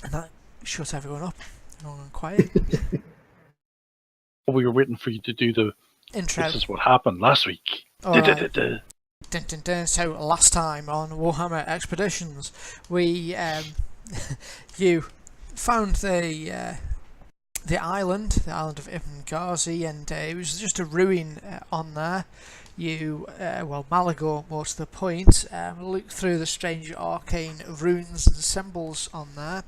And that shut everyone up. Everyone went quiet. We were waiting for you to do the Intro. This is what happened last week. Alright. Dun, dun, dun. So last time on Warhammer Expeditions, we you found the island of Ibn Ghazi, and it was just a ruin on there. You, Malagor, more to the point, looked through the strange arcane runes and symbols on there.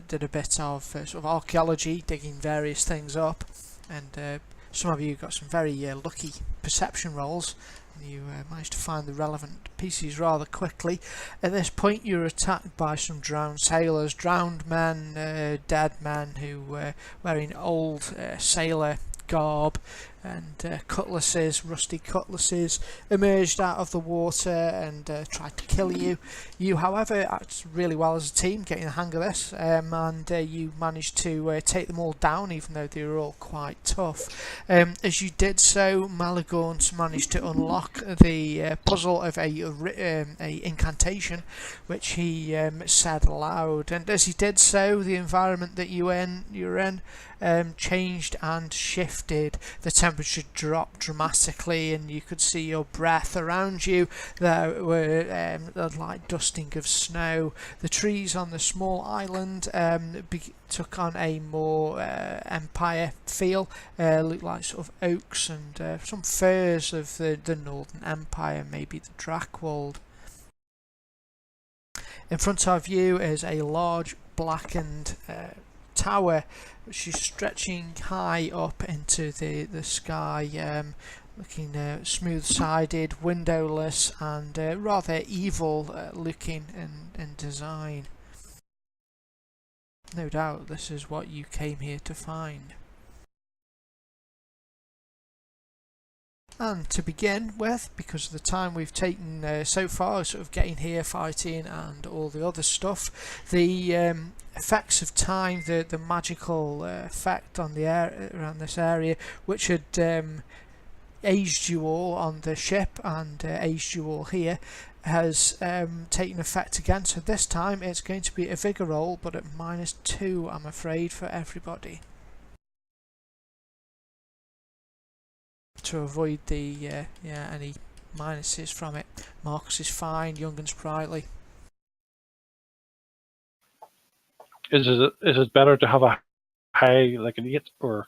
Did a bit of sort of archaeology, digging various things up, and some of you got some very lucky perception rolls. You managed to find the relevant pieces rather quickly. At this point you were attacked by some drowned sailors, drowned men, dead men who were wearing old sailor garb, and cutlasses, rusty cutlasses, emerged out of the water and tried to kill you. You, however, acted really well as a team, getting the hang of this, and you managed to take them all down, even though they were all quite tough. As you did so, Malagorn managed to unlock the puzzle of a incantation, which he said aloud. And as he did so, the environment that you're in changed and shifted. The temperature dropped dramatically, and you could see your breath around you. There were a light dusting of snow. The trees on the small island took on a more empire feel. Looked like sort of oaks and some firs of the Northern Empire, maybe the Drakwold. In front of you is a large blackened tower, which is stretching high up into the sky, looking smooth-sided, windowless, and rather evil looking in design. No doubt this is what you came here to find. And to begin with, because of the time we've taken so far, sort of getting here, fighting and all the other stuff, the effects of time, the magical effect on the air around this area, which had aged you all on the ship and aged you all here, has taken effect again. So this time it's going to be a vigor roll, but at -2, I'm afraid, for everybody, to avoid the any minuses from it. Marcus is fine, young and sprightly. Is it better to have a high, like an 8, or?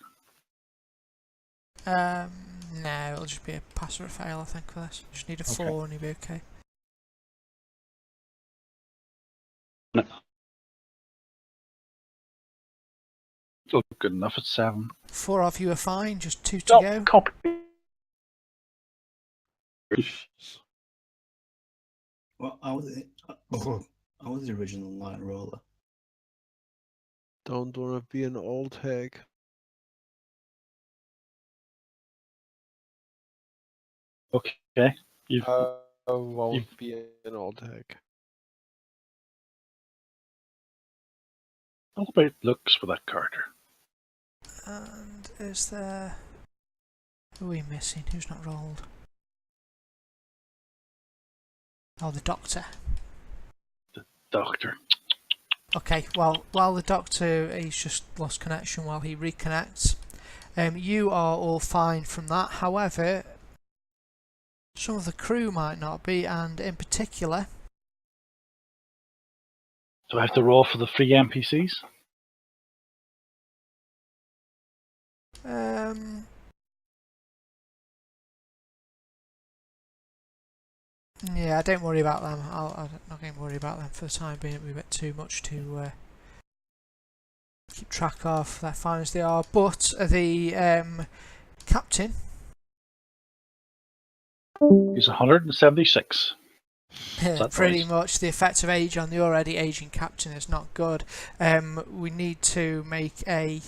No, it'll just be a pass or a fail, I think, for this. Just need a 4 and you'll be okay. No. Still good enough at 7. 4 of you are fine, just 2 to go. Copy. Well, I was the original night roller. Don't wanna be an old hag. Okay. I won't be an old hag. What about looks for that Carter? And is there... Who are we missing? Who's not rolled? Oh, the doctor. The doctor. Okay, well, while the doctor, he's just lost connection while he reconnects. You are all fine from that. However, some of the crew might not be, and in particular... Do I have to roll for the free NPCs? Yeah, don't worry about them. I'm not going to worry about them for the time being. It'll be a bit too much to keep track of. They're fine as they are. But the captain... He's 176. Pretty right? much. The effect of age on the already aging captain is not good. We need to make a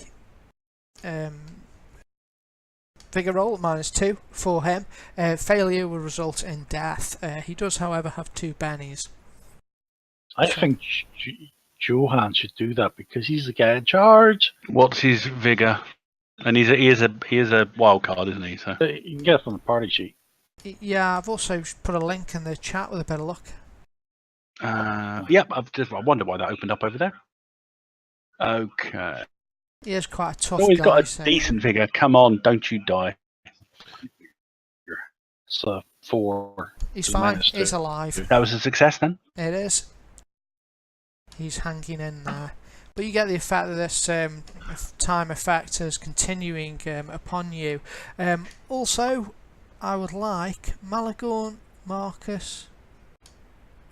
vigor roll at -2 for him. Failure will result in death. He does, however, have 2 bennies. I think Johan should do that because he's the guy in charge. What's his vigor? And he is a wild card, isn't he? So You can get it from the party sheet. Yeah, I've also put a link in the chat with a bit of luck. yep. I wonder why that opened up over there. Okay. He is quite a tough Oh, he's guy. got a so decent figure. Come on, don't you die. It's a 4. he's So fine. -2. He's alive. That was a success then. It is. He's hanging in there. But you get the effect that this time effect is continuing upon you. Also, I would like Malagorn, Marcus,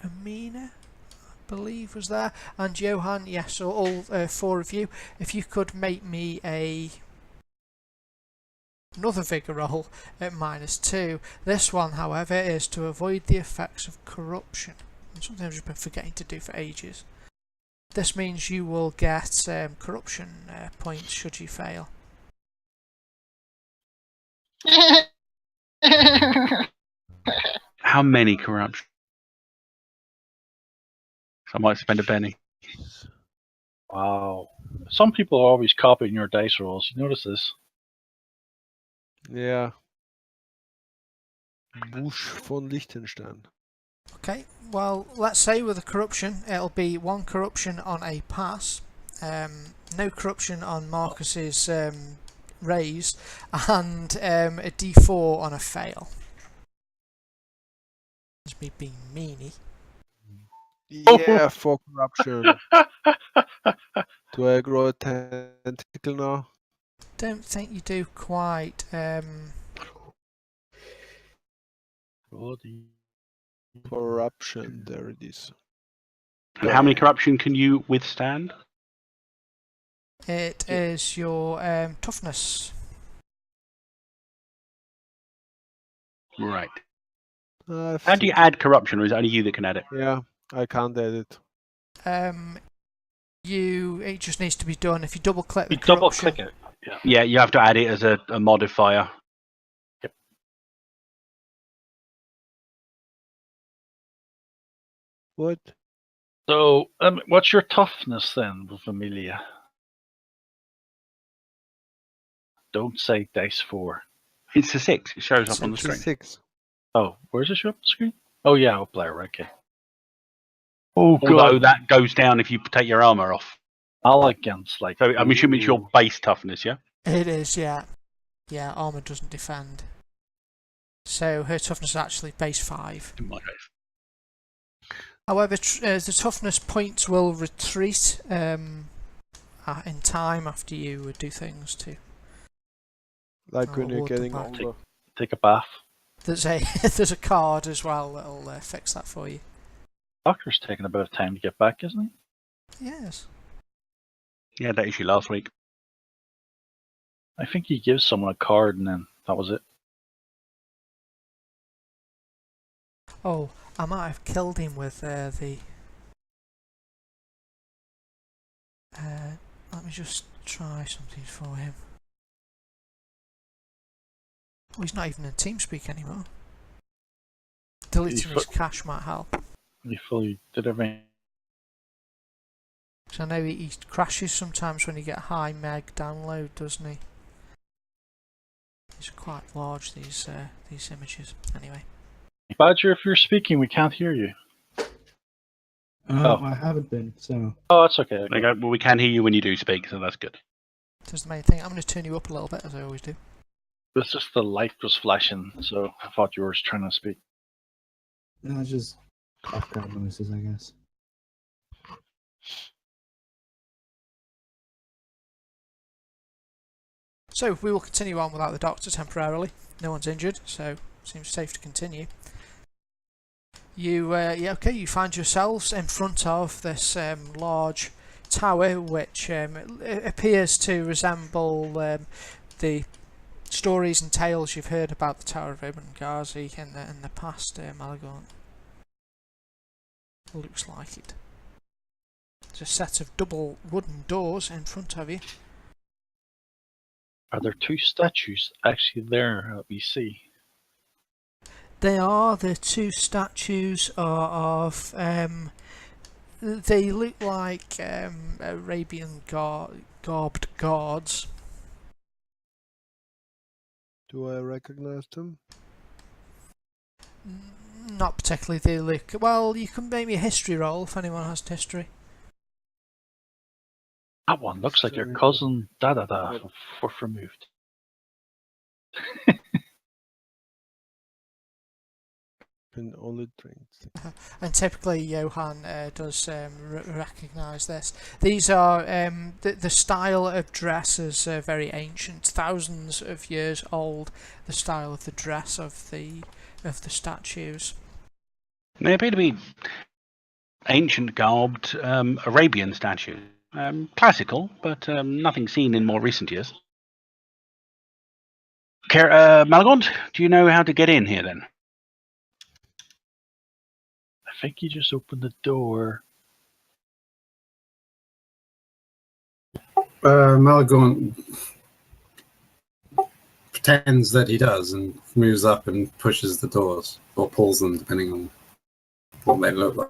Amina, I believe was there, and Johan. Yes, so all 4 of you. If you could make me another vigor roll at -2. This one, however, is to avoid the effects of corruption. And something I've just been forgetting to do for ages. This means you will get corruption points should you fail. How many corruption? I might spend a penny. Wow. Some people are always copying your dice rolls. You notice this? Yeah. Busch von Liechtenstein. Okay, well, let's say with a corruption, it'll be 1 corruption on a pass, no corruption on Marcus's raise, and a d4 on a fail. That's me being meanie. Yeah, for corruption. Do I grow a tentacle now? Don't think you do quite. Corruption, there it is. And how many corruption can you withstand? It is your toughness. Right. I How do you add corruption, or is it only you that can add it? Yeah, I can't edit. It just needs to be done. If you double click the You double corruption, click it. Yeah. Yeah, you have to add it as a modifier. Yep. What? So, what's your toughness then with Amelia? Don't say dice 4. It's a 6. It shows up on the It's a screen. 6. Oh, where's it show up on the screen? Oh yeah, up there. Okay. Oh Although god. that goes down if you take your armor off. I'll against like. So I'm assuming it's your base toughness, yeah? it is, yeah. Yeah, armor doesn't defend. So her toughness is actually base 5. In my case. However, the toughness points will retreat in time after you do things too. Like when you're award them getting back. older. Take a bath. There's a card as well that'll fix that for you. Doctor's taking a bit of time to get back, isn't he? Yes. Yeah, that issue last week. I think he gives someone a card and then that was it. Oh, I might have killed him with the. Let me just try something for him. Oh, he's not even in TeamSpeak anymore. Deleting his cache might help. He fully did everything. Because I know he crashes sometimes when you get high meg download, doesn't he? These are quite large, these images. Anyway. Badger, if you're speaking, we can't hear you. I haven't been, so. Oh, that's okay. There you go. Well, we can hear you when you do speak, so that's good. That's the main thing. I'm going to turn you up a little bit, as I always do. It's just the light was flashing, so I thought you were trying to speak. No, it's just background noises, I guess. So we will continue on without the doctor temporarily. No one's injured, so seems safe to continue. You you find yourselves in front of this large tower, which appears to resemble the stories and tales you've heard about the Tower of Ibn Ghazi in the past, Malagorn. Looks like it. There's a set of double wooden doors in front of you. Are there 2 statues actually there that we see? They are. The 2 statues are of. They look like Arabian garbed gods. Do I recognize them? Not particularly. They look. Well, you can make me a history roll if anyone has history. That one looks like your cousin. Fourth removed. Can only drink. And typically Johan does recognise this. These are the style of dress is very ancient, thousands of years old. The style of the dress of the statues. They appear to be ancient garbed Arabian statues. Classical, but nothing seen in more recent years. Malagont, do you know how to get in here then? I think you just opened the door. Malagorn pretends that he does and moves up and pushes the doors, or pulls them, depending on what they look like.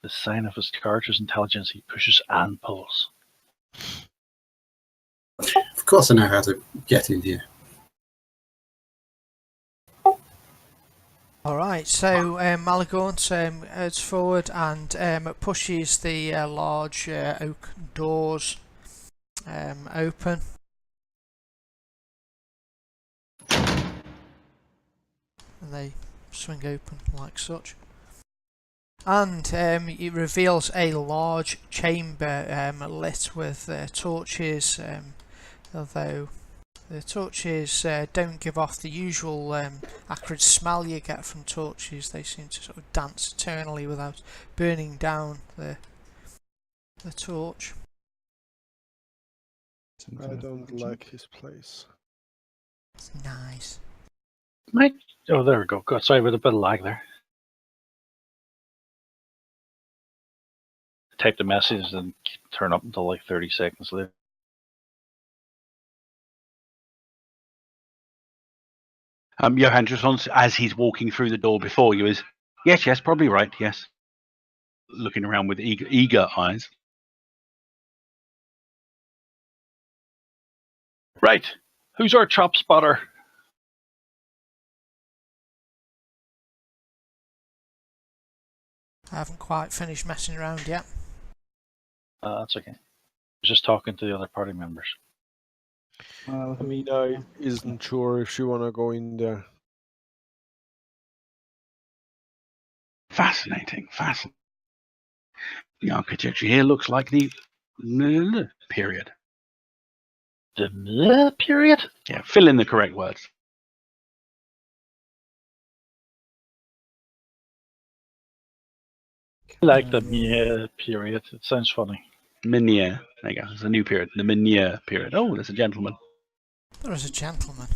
The sign of his character's intelligence, he pushes and pulls. Of course I know how to get in here. Alright, so Malagaunt heads forward and pushes the large oak doors open. And they swing open like such. And it reveals a large chamber lit with torches, although the torches don't give off the usual acrid smell you get from torches. They seem to sort of dance eternally without burning down the torch. I don't like his place. It's nice. Oh, there we go. God, sorry, with a bit of lag there. Type the message and turn up until like 30 seconds later. Johan just wants, as he's walking through the door before you, is yes, probably right, yes. Looking around with eager eyes. Right. Who's our chop spotter? I haven't quite finished messing around yet. That's okay. Just talking to the other party members. Amina isn't sure if she wanna go in there. Fascinating. The architecture here looks like the period. The period? Yeah, fill in the correct words. I like the period. It sounds funny. Minier. There you go. There's a new period. The Minier period. Oh, there's a gentleman. There is a gentleman.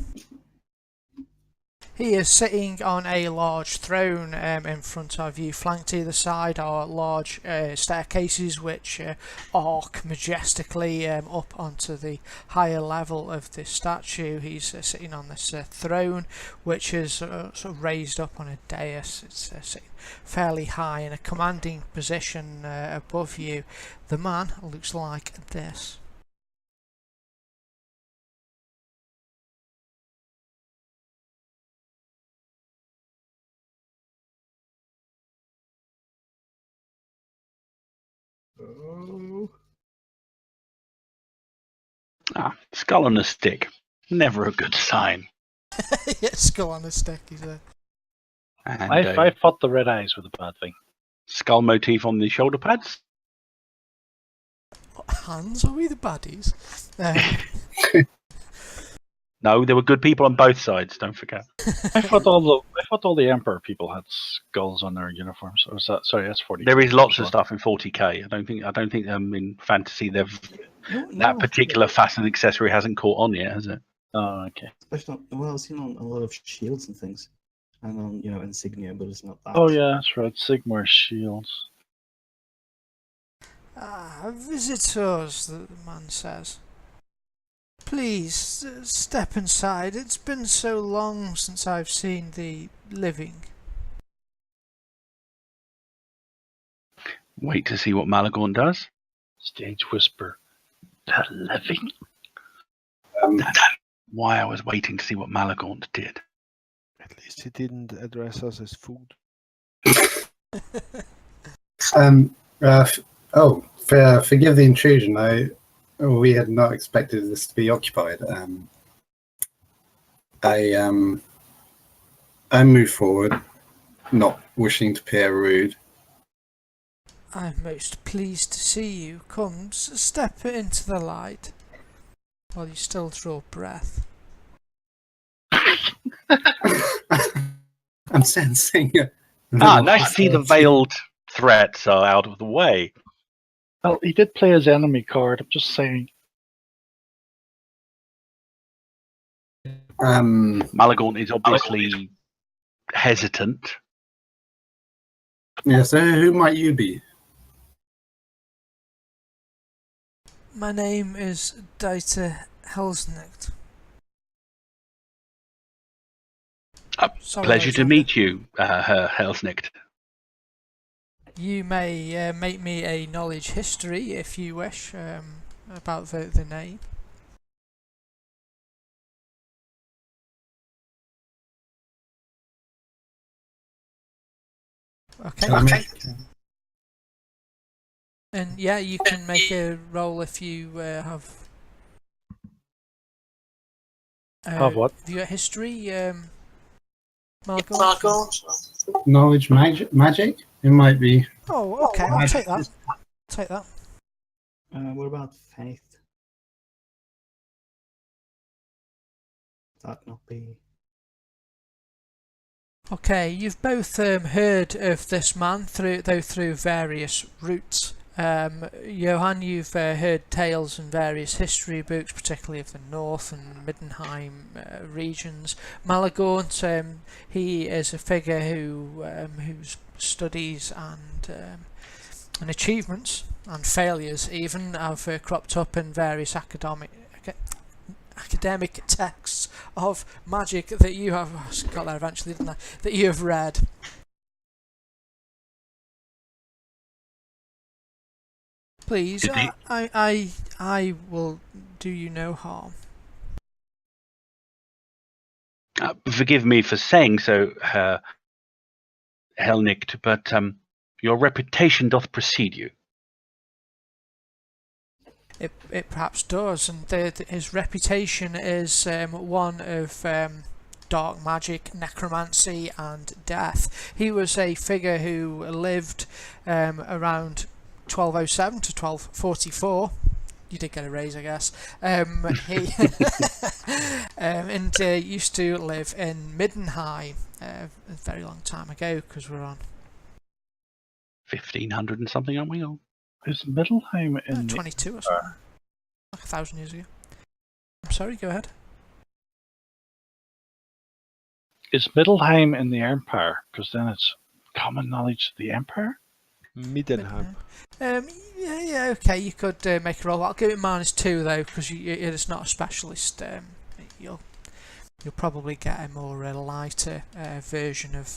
He is sitting on a large throne in front of you. Flanked either side are large staircases which arc majestically up onto the higher level of this statue. He's sitting on this throne which is sort of raised up on a dais. It's sitting fairly high in a commanding position above you. The man looks like this. Oh. Skull on a stick. Never a good sign. Yeah, skull on a stick, he said. And I thought the red eyes were the bad thing. skull motif on the shoulder pads. Hands, are we the baddies? No, there were good people on both sides. Don't forget. I thought all the Emperor people had skulls on their uniforms. Or was that? Sorry, that's 40. There is lots of stuff in 40k. I don't think in fantasy that particular fasten accessory hasn't caught on yet, has it? Oh, okay. Especially, well, I've seen on a lot of shields and things, and on insignia, but it's not that. Oh yeah, that's right. Sigmar shields. Visitors, the man says. Please, step inside. It's been so long since I've seen the living. Wait to see what Malagorn does. Stage whisper. The living. That's why I was waiting to see what Malagorn did. At least he didn't address us as food. Forgive the intrusion. We had not expected this to be occupied. I move forward, not wishing to appear rude. I'm most pleased to see you. Come, step into the light while you still draw breath. I'm sensing. Nice to see the veiled threats are out of the way. Well, he did play his enemy card. I'm just saying. Malagorn is obviously hesitant. Yeah, so who might you be? My name is Dieter Helsnicht. Sorry, Pleasure to Alexander. meet you, Herr Helsnicht. You may make me a knowledge history if you wish about the name. Okay. And yeah, you can make a roll if you have. Have what? Have you got history, Margot? Knowledge magic? It might be. Oh, okay. I'll take that. Take that. What about faith? That not be. Okay, you've both heard of this man through various routes. Johan, you've heard tales in various history books, particularly of the North and Middenheim regions. Malagorn, he is a figure whose studies and achievements and failures even have cropped up in various academic texts of magic that you have got there eventually, didn't I? That you have read. Please, I will do you no harm. Forgive me for saying so, Herr Helsnicht, but your reputation doth precede you. It perhaps does, and his reputation is one of dark magic, necromancy, and death. He was a figure who lived around 1207 to 1244. You did get a raise, I guess. He and used to live in Middenheim a very long time ago, because we're on 1500 and something, aren't we? Or Is Middelheim in 22 or something, like 1,000 years ago. I'm sorry, go ahead. Is Middelheim in the Empire? Because then it's common knowledge of the Empire. Middenheim. Yeah, okay, you could make a roll. I'll give it -2 though, because it's not a specialist. You'll probably get a more lighter version of.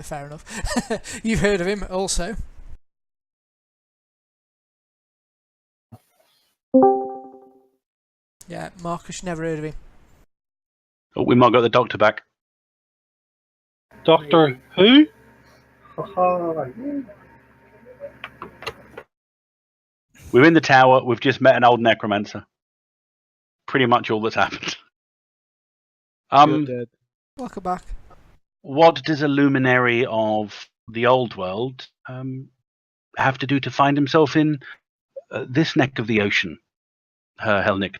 Fair enough. You've heard of him also. Yeah, Marcus, never heard of him. oh, we might got the doctor back. Doctor Who? We're in the tower. We've just met an old necromancer. Pretty much all that's happened. You're dead. Welcome back. What does a luminary of the old world have to do to find himself in this neck of the ocean, Herr Helsnicht?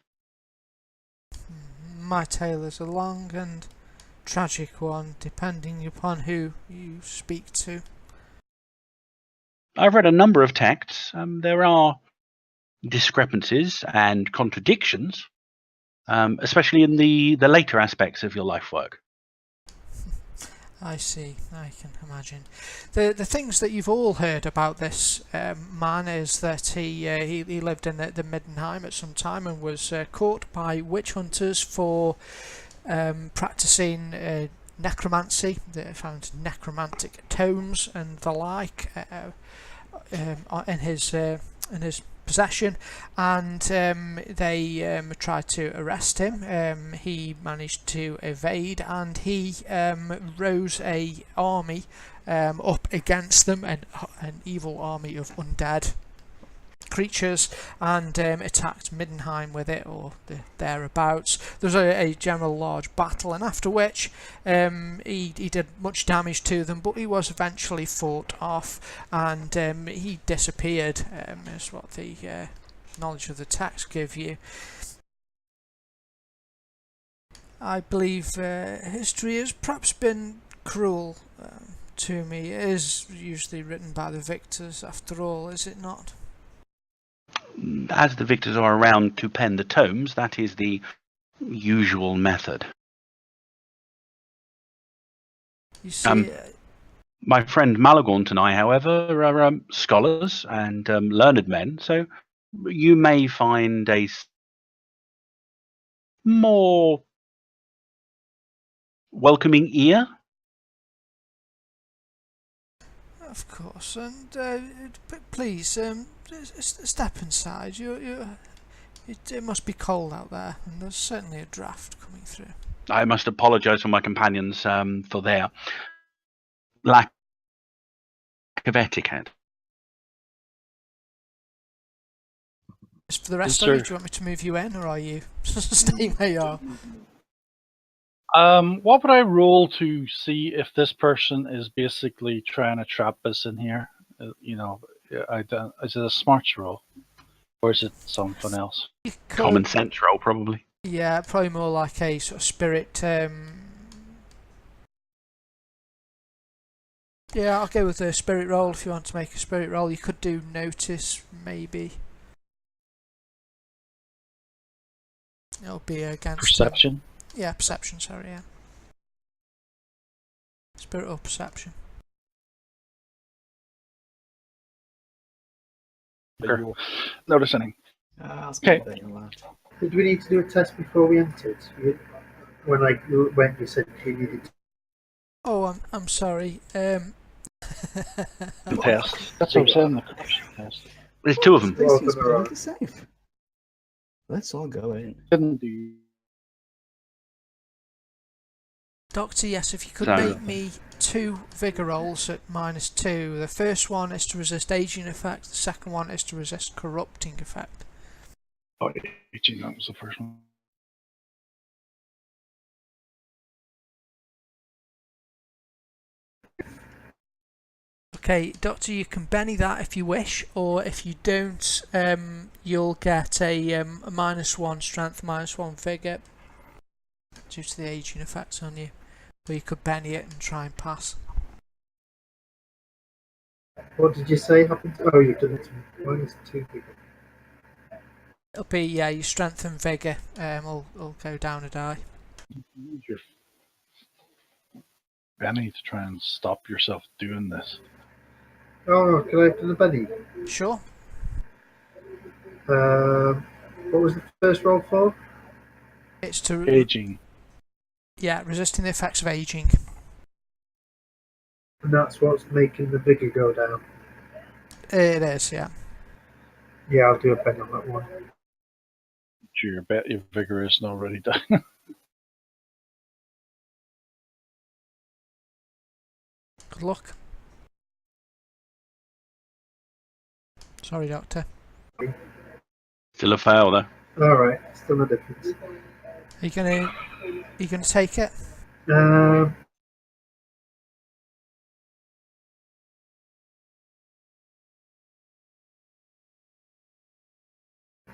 My tale is a long and tragic one, depending upon who you speak to. I've read a number of texts. There are discrepancies and contradictions, especially in the later aspects of your life work. I see, I can imagine. The things that you've all heard about this man is that he lived in the Middenheim at some time and was caught by witch hunters for practicing necromancy. They found necromantic tomes and the like in his possession, and they tried to arrest him. He managed to evade, and he rose a army up against them, an evil army of undead creatures, and attacked Middenheim with it, or thereabouts. There was a general large battle, and after which he did much damage to them, but he was eventually fought off, and he disappeared, is what the knowledge of the text give you. I believe history has perhaps been cruel to me. It is usually written by the victors, after all, is it not? As the victors are around to pen the tomes, that is the usual method. You see, My friend Malagaunt and I, however, are scholars and learned men, so you may find a more welcoming ear. of course, and please step inside. It must be cold out there, and there's certainly a draft coming through. I must apologise for my companions for their lack of etiquette. As for the rest of you, do you want me to move you in, or are you staying where you are? What would I roll to see if this person is basically trying to trap us in here? You know, is it a smarts roll, or is it something else? Common sense roll, probably. Yeah, probably more like a sort of spirit. Yeah, I'll go with the spirit roll. If you want to make a spirit roll, you could do notice, maybe. It'll be against Perception. Yeah, perception. Sorry, yeah. Spirit or perception. Sure. Notice anything. Okay. Did we need to do a test before we entered? When I went, you said you needed to. Oh, I'm sorry. The test. That's what I'm saying. The corruption test. There's two of them. This is pretty safe. Let's all go in. Didn't do. Doctor, yes, if you could Sorry. make me 2 vigour rolls at -2. The first one is to resist aging effect, the second one is to resist corrupting effect. Oh, 18, that was the first one. Okay, Doctor, you can Benny that if you wish, or if you don't, you'll get a -1 strength, -1 vigour due to the aging effects on you. Or you could Benny it and try and pass. What did you say happened? Oh, you've done it to me. -2 people. It'll be, yeah, your strength and vigour will go down a die. Use your Benny to try and stop yourself doing this. Oh, can I have done a Benny? Sure. What was the first roll for? It's to Aging. yeah, resisting the effects of aging. And that's what's making the vigor go down. It is, yeah. Yeah, I'll do a Benny on that one. Sure, your bet your vigor isn't already done. Good luck. Sorry, Doctor. Still a fail, though. Alright, still no difference. Are you gonna take it? No,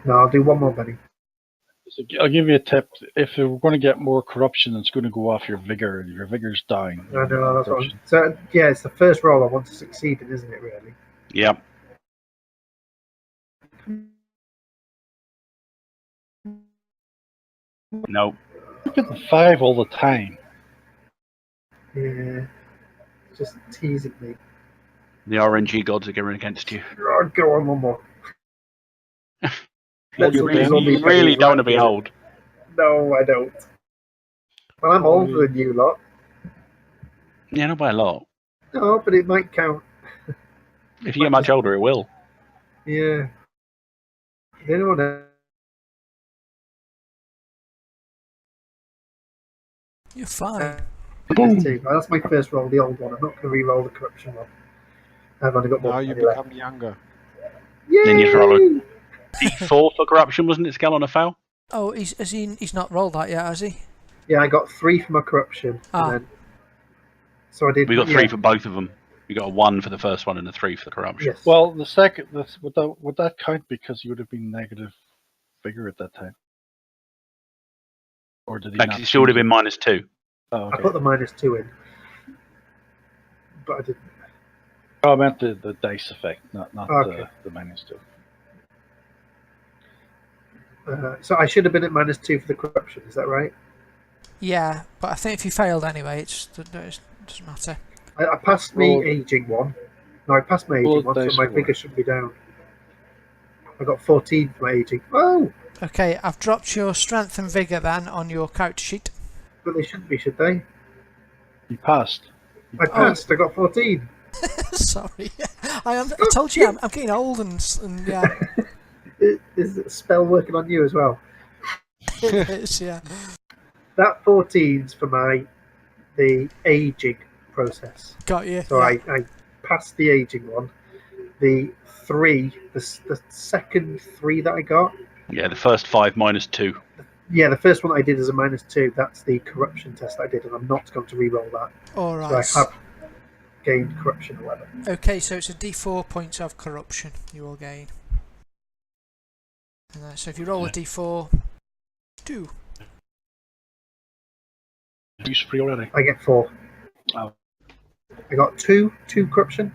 I'll do one more Benny. So I'll give you a tip. If we're going to get more corruption, it's going to go off your vigor. Your vigor's down. I know, that's one. So, yeah, it's the first roll I want to succeed in, isn't it, really? Yep. No. Look at the 5 all the time. Yeah. Just teasing me. The RNG gods are going against you. Oh, go on, one more. Well, Let's you lose all these really Bennys don't want to right be here. old. No, I don't. Well, I'm older than you lot. Yeah, not by a lot. No, but it might count. If you get much older, it will. Yeah. Did anyone else? You're fine. That's my first roll, the old one. I'm not going to re-roll the corruption one. I've only got Now one you penny left. become younger. Yay! Then you roll a D4 for corruption, wasn't it? Scale on a fail. Oh, he's not rolled that yet, has he? Yeah, I got 3 for my corruption. Ah. And then, so I did. We got 3 for both of them. We got a 1 for the first one and a 3 for the corruption. Yes. Well, the second, would that count because you would have been negative figure at that time? Or did he Like, not? it still would have been -2. Oh, I okay. put the -2 in. But I didn't. Oh, I meant the dice effect, not Okay. the -2. So I should have been at -2 for the corruption, is that right? Yeah, but I think if you failed anyway, it doesn't matter. I passed my Roll- aging one. No, I passed my roll aging one, dice so my roll. figure should be down. I got 14 for my aging. Oh! Okay, I've dropped your strength and vigour then on your character sheet. But they shouldn't be, should they? You passed. I passed, I got 14. Sorry, I told you I'm getting old and yeah, Is the spell working on you as well? it is, yeah. That 14's for the aging process. Got you. So yeah. I passed the aging one. The 3, the second 3 that I got, Yeah, the first 5 -2. yeah, the first one I did is a -2. That's the corruption test I did, and I'm not going to re-roll that. All right. So I have gained corruption 11. Okay, so it's a D4 points of corruption you will gain. And so if you roll a D4, 2. Use free already. I get 4. Oh. I got 2 corruption.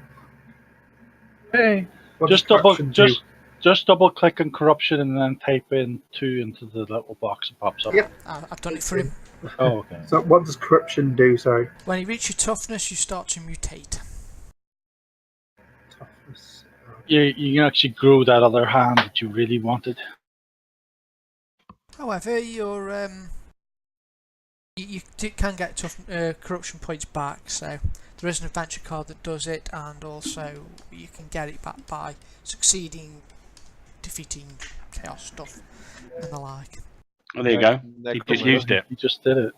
Hey, What just does double corruption do? just double click on corruption and then type in 2 into the little box that pops up. Yep. I've done it for him. Oh, okay. So what does corruption do? Sorry. When you reach your toughness, you start to mutate. Toughness. You can actually grow that other hand that you really wanted. However, you can get corruption points back, so there is an adventure card that does it, and also you can get it back by defeating chaos stuff and the like. Oh, there you go. Neck You from just a- used it. You just did it.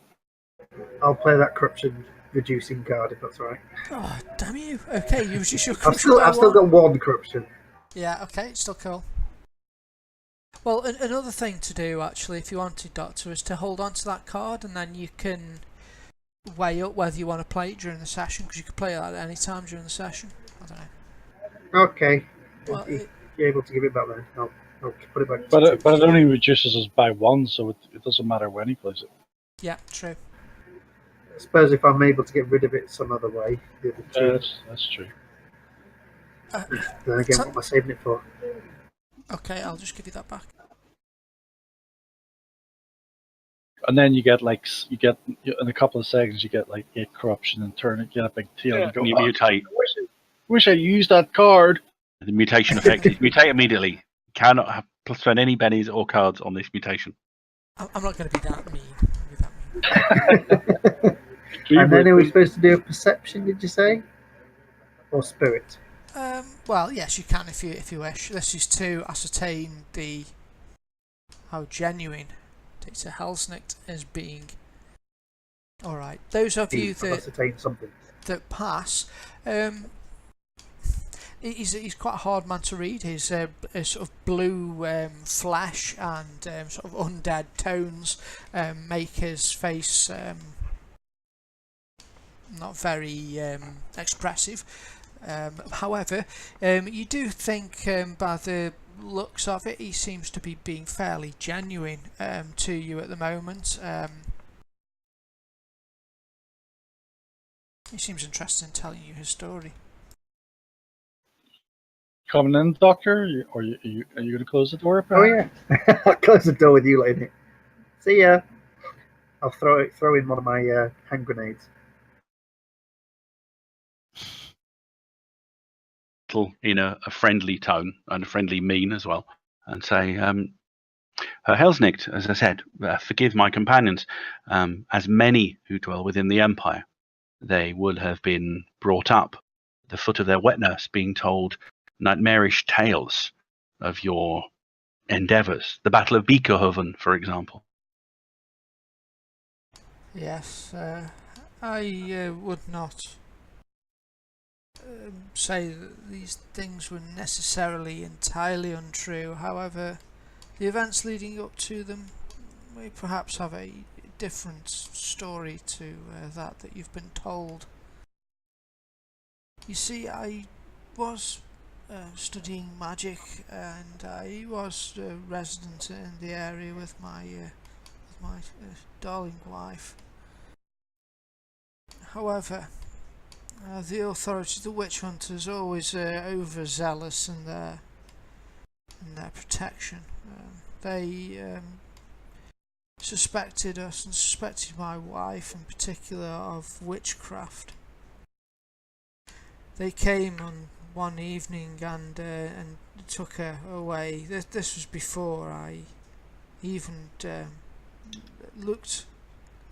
I'll play that corruption reducing card if that's all right. Oh, damn you. Okay, you use your I've corruption still by got 1 corruption. Yeah, okay, still cool. Well, another thing to do, actually, if you wanted, Doctor, is to hold on to that card, and then you can weigh up whether you want to play it during the session, because you can play it at any time during the session. I don't know. Okay. Well, If you're able to give it back then, I'll put it back. to But 2. it only reduces us by 1, so it doesn't matter when he plays it. yeah, true. I suppose if I'm able to get rid of it some other way, the other 2, That's true. then again, what am I saving it for? Okay, I'll just give you that back. And then you get in a couple of seconds you get like 8 corruption and turn it, get a big tail and go. You "Oh, mutate. wish I used that card." The mutation effect is mutate immediately. Cannot spend any bennies or cards on this mutation. I'm not going to be that mean. And then are we supposed to do a perception, did you say? Or spirit? Well, yes, you can if you wish. This is to ascertain how genuine Dr. Helsnicht is being. All right, those of you I've ascertained something. that pass, he's quite a hard man to read. He's a sort of blue flesh and sort of undead tones make his face not very expressive. However, you do think by the looks of it, he seems to be being fairly genuine to you at the moment. He seems interested in telling you his story. Coming in, Doctor, or are you going to close the door? Oh yeah, I'll close the door with you later. See ya. I'll throw in one of my hand grenades. In a friendly tone and a friendly mien as well, and say, Herr Helsnicht, as I said, forgive my companions. As many who dwell within the Empire, they would have been brought up at the foot of their wet nurse, being told nightmarish tales of your endeavours. The Battle of Beekerhoven, for example. Yes, I would not say that these things were necessarily entirely untrue. However, the events leading up to them may perhaps have a different story to that you've been told. You see, I was studying magic, and I was resident in the area with my darling wife. However, the authorities, the witch hunters, are always overzealous in their protection. They suspected us and suspected my wife in particular of witchcraft. They came on one evening and took her away. This was before I even looked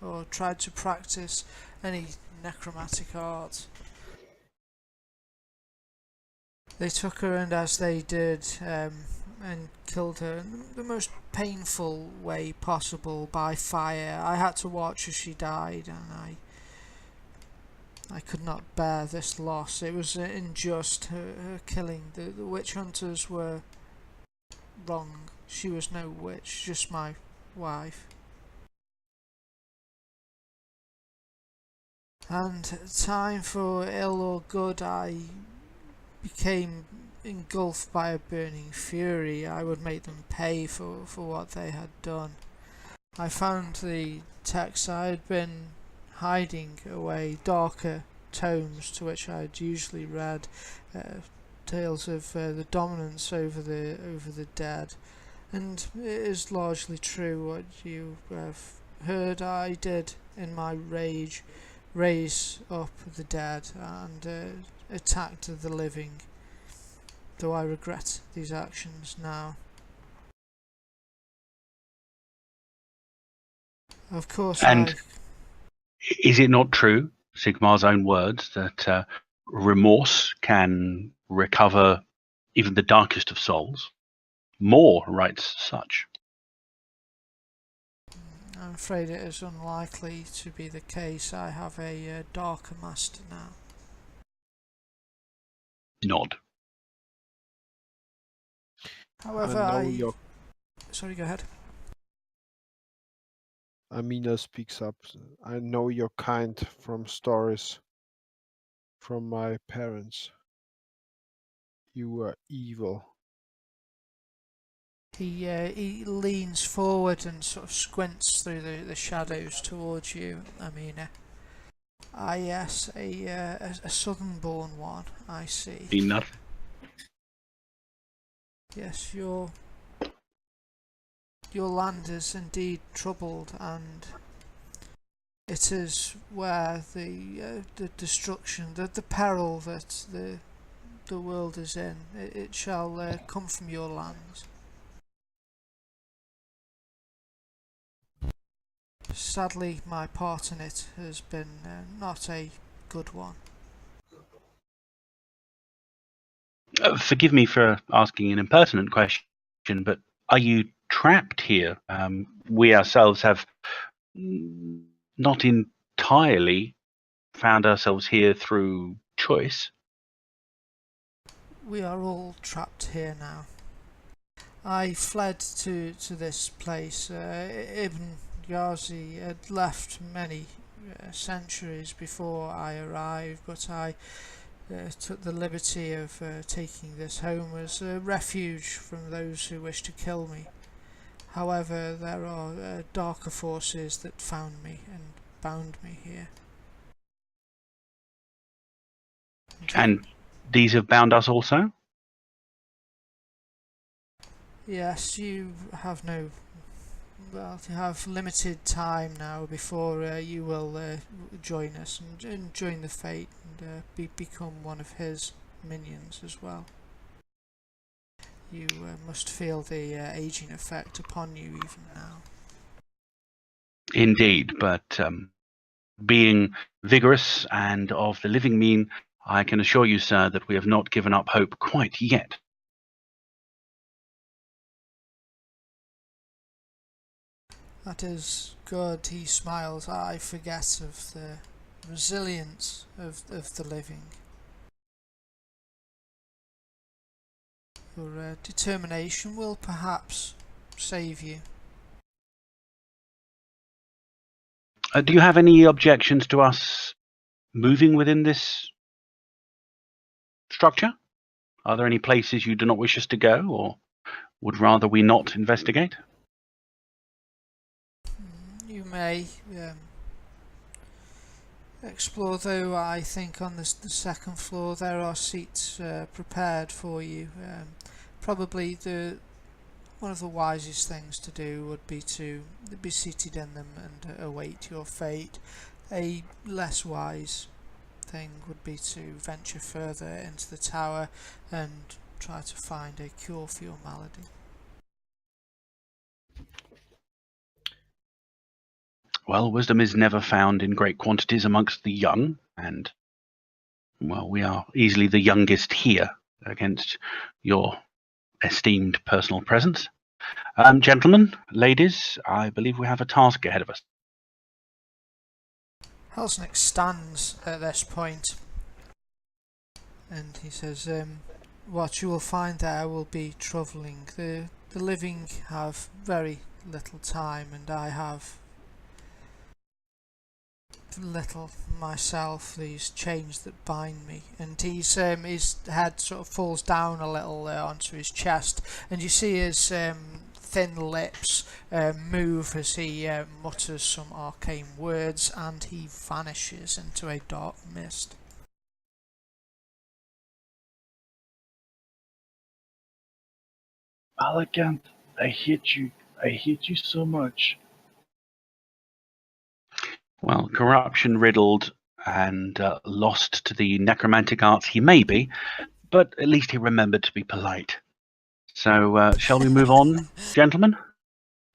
or tried to practice any necromantic art. They took her, and as they did, and killed her in the most painful way possible, by fire. I had to watch as she died, and I could not bear this loss. It was unjust, her killing. The witch hunters were wrong. She was no witch, just my wife. And time for ill or good, I became engulfed by a burning fury. I would make them pay for what they had done. I found the text I had been hiding away, darker tomes to which I had usually read, tales of the dominance over the dead, and it is largely true what you have heard. I did, in my rage, raise up the dead and attacked the living, though I regret these actions now. Of course, And is it not true, Sigmar's own words, that remorse can recover even the darkest of souls? Moore writes such. I'm afraid it is unlikely to be the case. I have a darker master now. Nod. However, sorry, go ahead. Amina speaks up. I know your kind from stories from my parents. You were evil. He leans forward and sort of squints through the shadows towards you, Amina. Ah, yes, a southern-born one, I see. Enough. Yes, your land is indeed troubled, and it is where the destruction, the peril that the world is in, it shall come from your lands. Sadly, my part in it has been not a good one. Forgive me for asking an impertinent question, but are you trapped here? We ourselves have not entirely found ourselves here through choice. We are all trapped here now. I fled to this place. Ibn Ghazi had left many centuries before I arrived, but I took the liberty of taking this home as a refuge from those who wish to kill me. However, there are darker forces that found me and bound me here. And these have bound us also? Yes, you have you have limited time now before you will join us and join the fate and become one of his minions as well. You must feel the aging effect upon you even now. Indeed, but being vigorous and of the living mean, I can assure you, sir, that we have not given up hope quite yet. That is good. He smiles. I forget of the resilience of the living. Your determination will perhaps save you. Do you have any objections to us moving within this structure? Are there any places you do not wish us to go, or would rather we not investigate? You may explore, though. I think on the second floor there are seats prepared for you. Probably one of the wisest things to do would be to be seated in them and await your fate. A less wise thing would be to venture further into the tower and try to find a cure for your malady. Well, wisdom is never found in great quantities amongst the young, and, well, we are easily the youngest here against your esteemed personal presence. Gentlemen, ladies, I believe we have a task ahead of us. Helsnick stands at this point and he says, what you will find there will be troubling. The living have very little time, and I have little myself. These chains that bind me, and his head sort of falls down a little onto his chest, and you see his thin lips move as he mutters some arcane words, and he vanishes into a dark mist. Malagant, I hate you. I hate you so much. Well, corruption-riddled and lost to the necromantic arts he may be, but at least he remembered to be polite. So, shall we move on, gentlemen?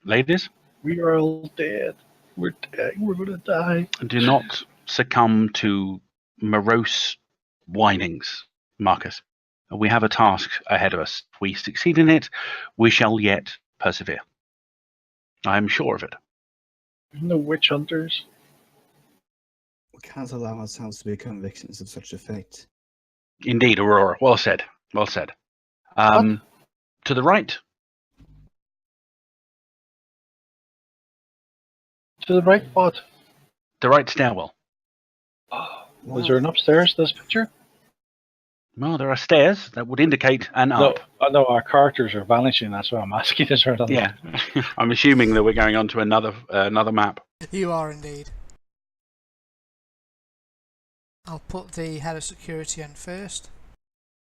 Ladies? We are all dead. We're dead. We're gonna die. Do not succumb to morose whinings, Marcus. We have a task ahead of us. If we succeed in it, we shall yet persevere. I am sure of it. No witch hunters. We can't allow ourselves to become victims of such a fate. Indeed, Aurora. Well said. Well said. To the right. To the right, what? The right stairwell. Was there an upstairs to this picture? Well, there are stairs that would indicate an up. No, our characters are vanishing. That's why I'm asking. Is there another? Yeah. I'm assuming that we're going on to another map. You are indeed. I'll put the head of security in first.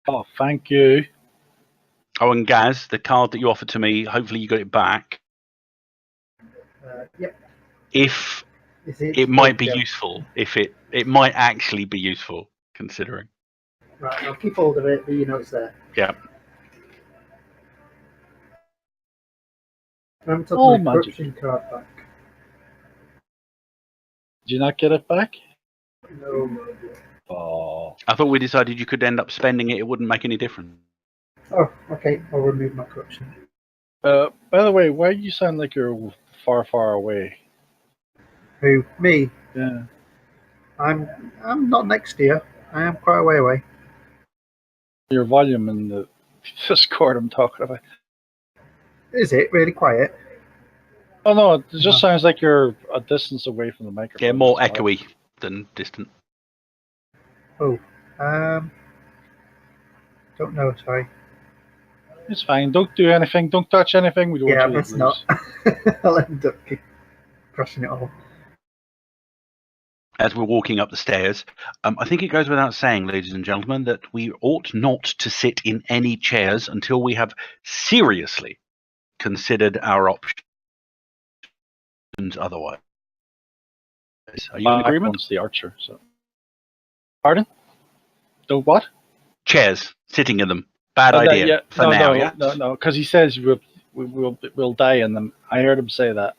Oh, thank you. Oh, and Gaz, the card that you offered to me, hopefully you got it back. Yep. If it might be useful, if it might actually be useful, considering. Right, I'll keep hold of it, but you know it's there. Yeah. I haven't took my corruption card back. Did you not get it back? No. Oh. I thought we decided you could end up spending it. It wouldn't make any difference. Oh, okay. I'll remove my corruption. By the way, why do you sound like you're far, far away? Who? Me? Yeah. I'm not next to you. I am quite a way away. Your volume in the Discord I'm talking about. Is it really quiet? Oh no, it just sounds like you're a distance away from the microphone. Yeah, more echoey than distant. Oh, don't know. Sorry. It's fine. Don't do anything. Don't touch anything. We don't Yeah, want you that's to not. lose. I'll end up crushing it all. As we're walking up the stairs, I think it goes without saying, ladies and gentlemen, that we ought not to sit in any chairs until we have seriously considered our options otherwise. Are you in agreement? One's the archer. So. Pardon? The what? Chairs, sitting in them. Bad idea for now. Yeah. No, because he says we'll die in them. I heard him say that.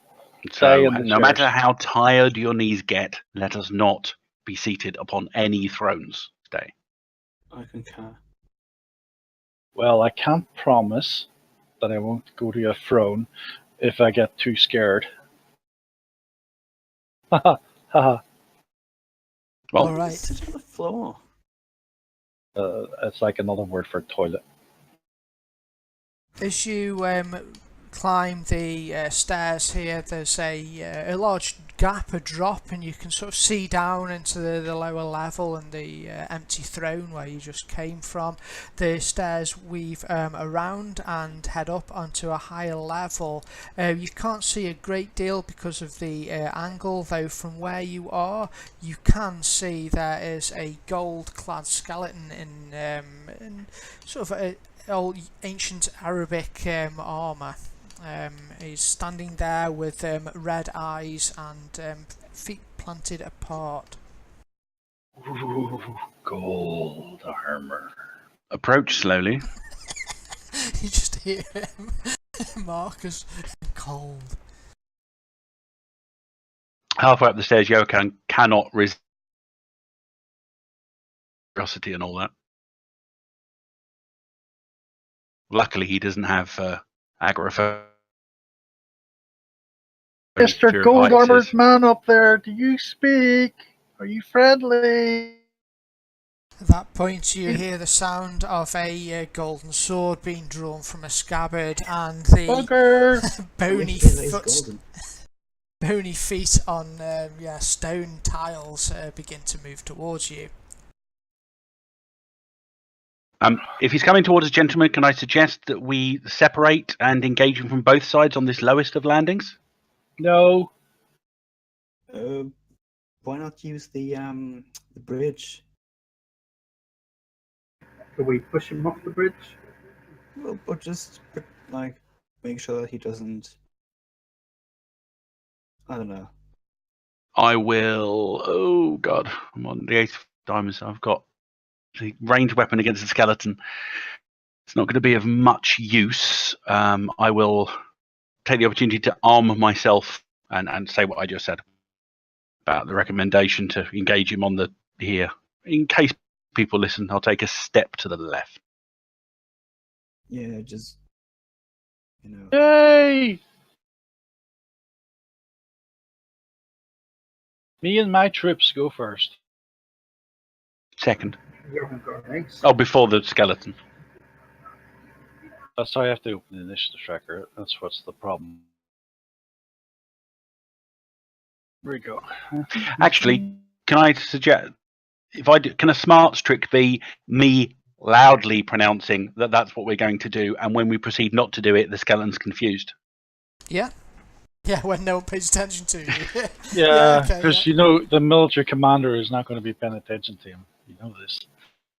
So, no matter how tired your knees get, let us not be seated upon any thrones today. I concur. Well, I can't promise that I won't go to a throne if I get too scared. Haha, haha. Well, All right. Sit on the floor. It's like another word for toilet. As you climb the stairs here, there's a large gap, a drop, and you can sort of see down into the lower level and the empty throne where you just came from. The stairs weave around and head up onto a higher level. You can't see a great deal because of the angle, though from where you are you can see there is a gold-clad skeleton in sort of a old ancient Arabic armour. He's standing there with red eyes and feet planted apart. Ooh, gold armor. approach slowly. You just hear him, Marcus, cold. Halfway up the stairs, Jokan cannot resist curiosity and all that. Luckily, he doesn't have agoraphobia. Mr. Fear of Gold heights Armored is- Man up there, do you speak? Are you friendly? At that point, you hear the sound of a golden sword being drawn from a scabbard, and the Bugger! bony It is foot, golden. bony feet on stone tiles begin to move towards you. If he's coming towards us, gentlemen, can I suggest that we separate and engage him from both sides on this lowest of landings? No. Why not use the bridge? Can we push him off the bridge? Well, but just like make sure that he doesn't. I don't know. I will. Oh God, I'm on the 8th diamond. I've got the ranged weapon against the skeleton. It's not going to be of much use. I will take the opportunity to arm myself and say what I just said about the recommendation to engage him on the here. In case people listen, I'll take a step to the left. Yeah, just you know. Yay! Me and my troops go first. Second. You haven't got an ace. Oh, before the skeleton. That's how I have to open the initiative tracker. That's what's the problem. Here we go. Actually, can I suggest can a smarts trick be me loudly pronouncing that that's what we're going to do, and when we proceed not to do it, the skeleton's confused? Yeah? Yeah, when no one pays attention to you. Yeah, okay, because yeah. you know the military commander is not going to be paying attention to him. You know this.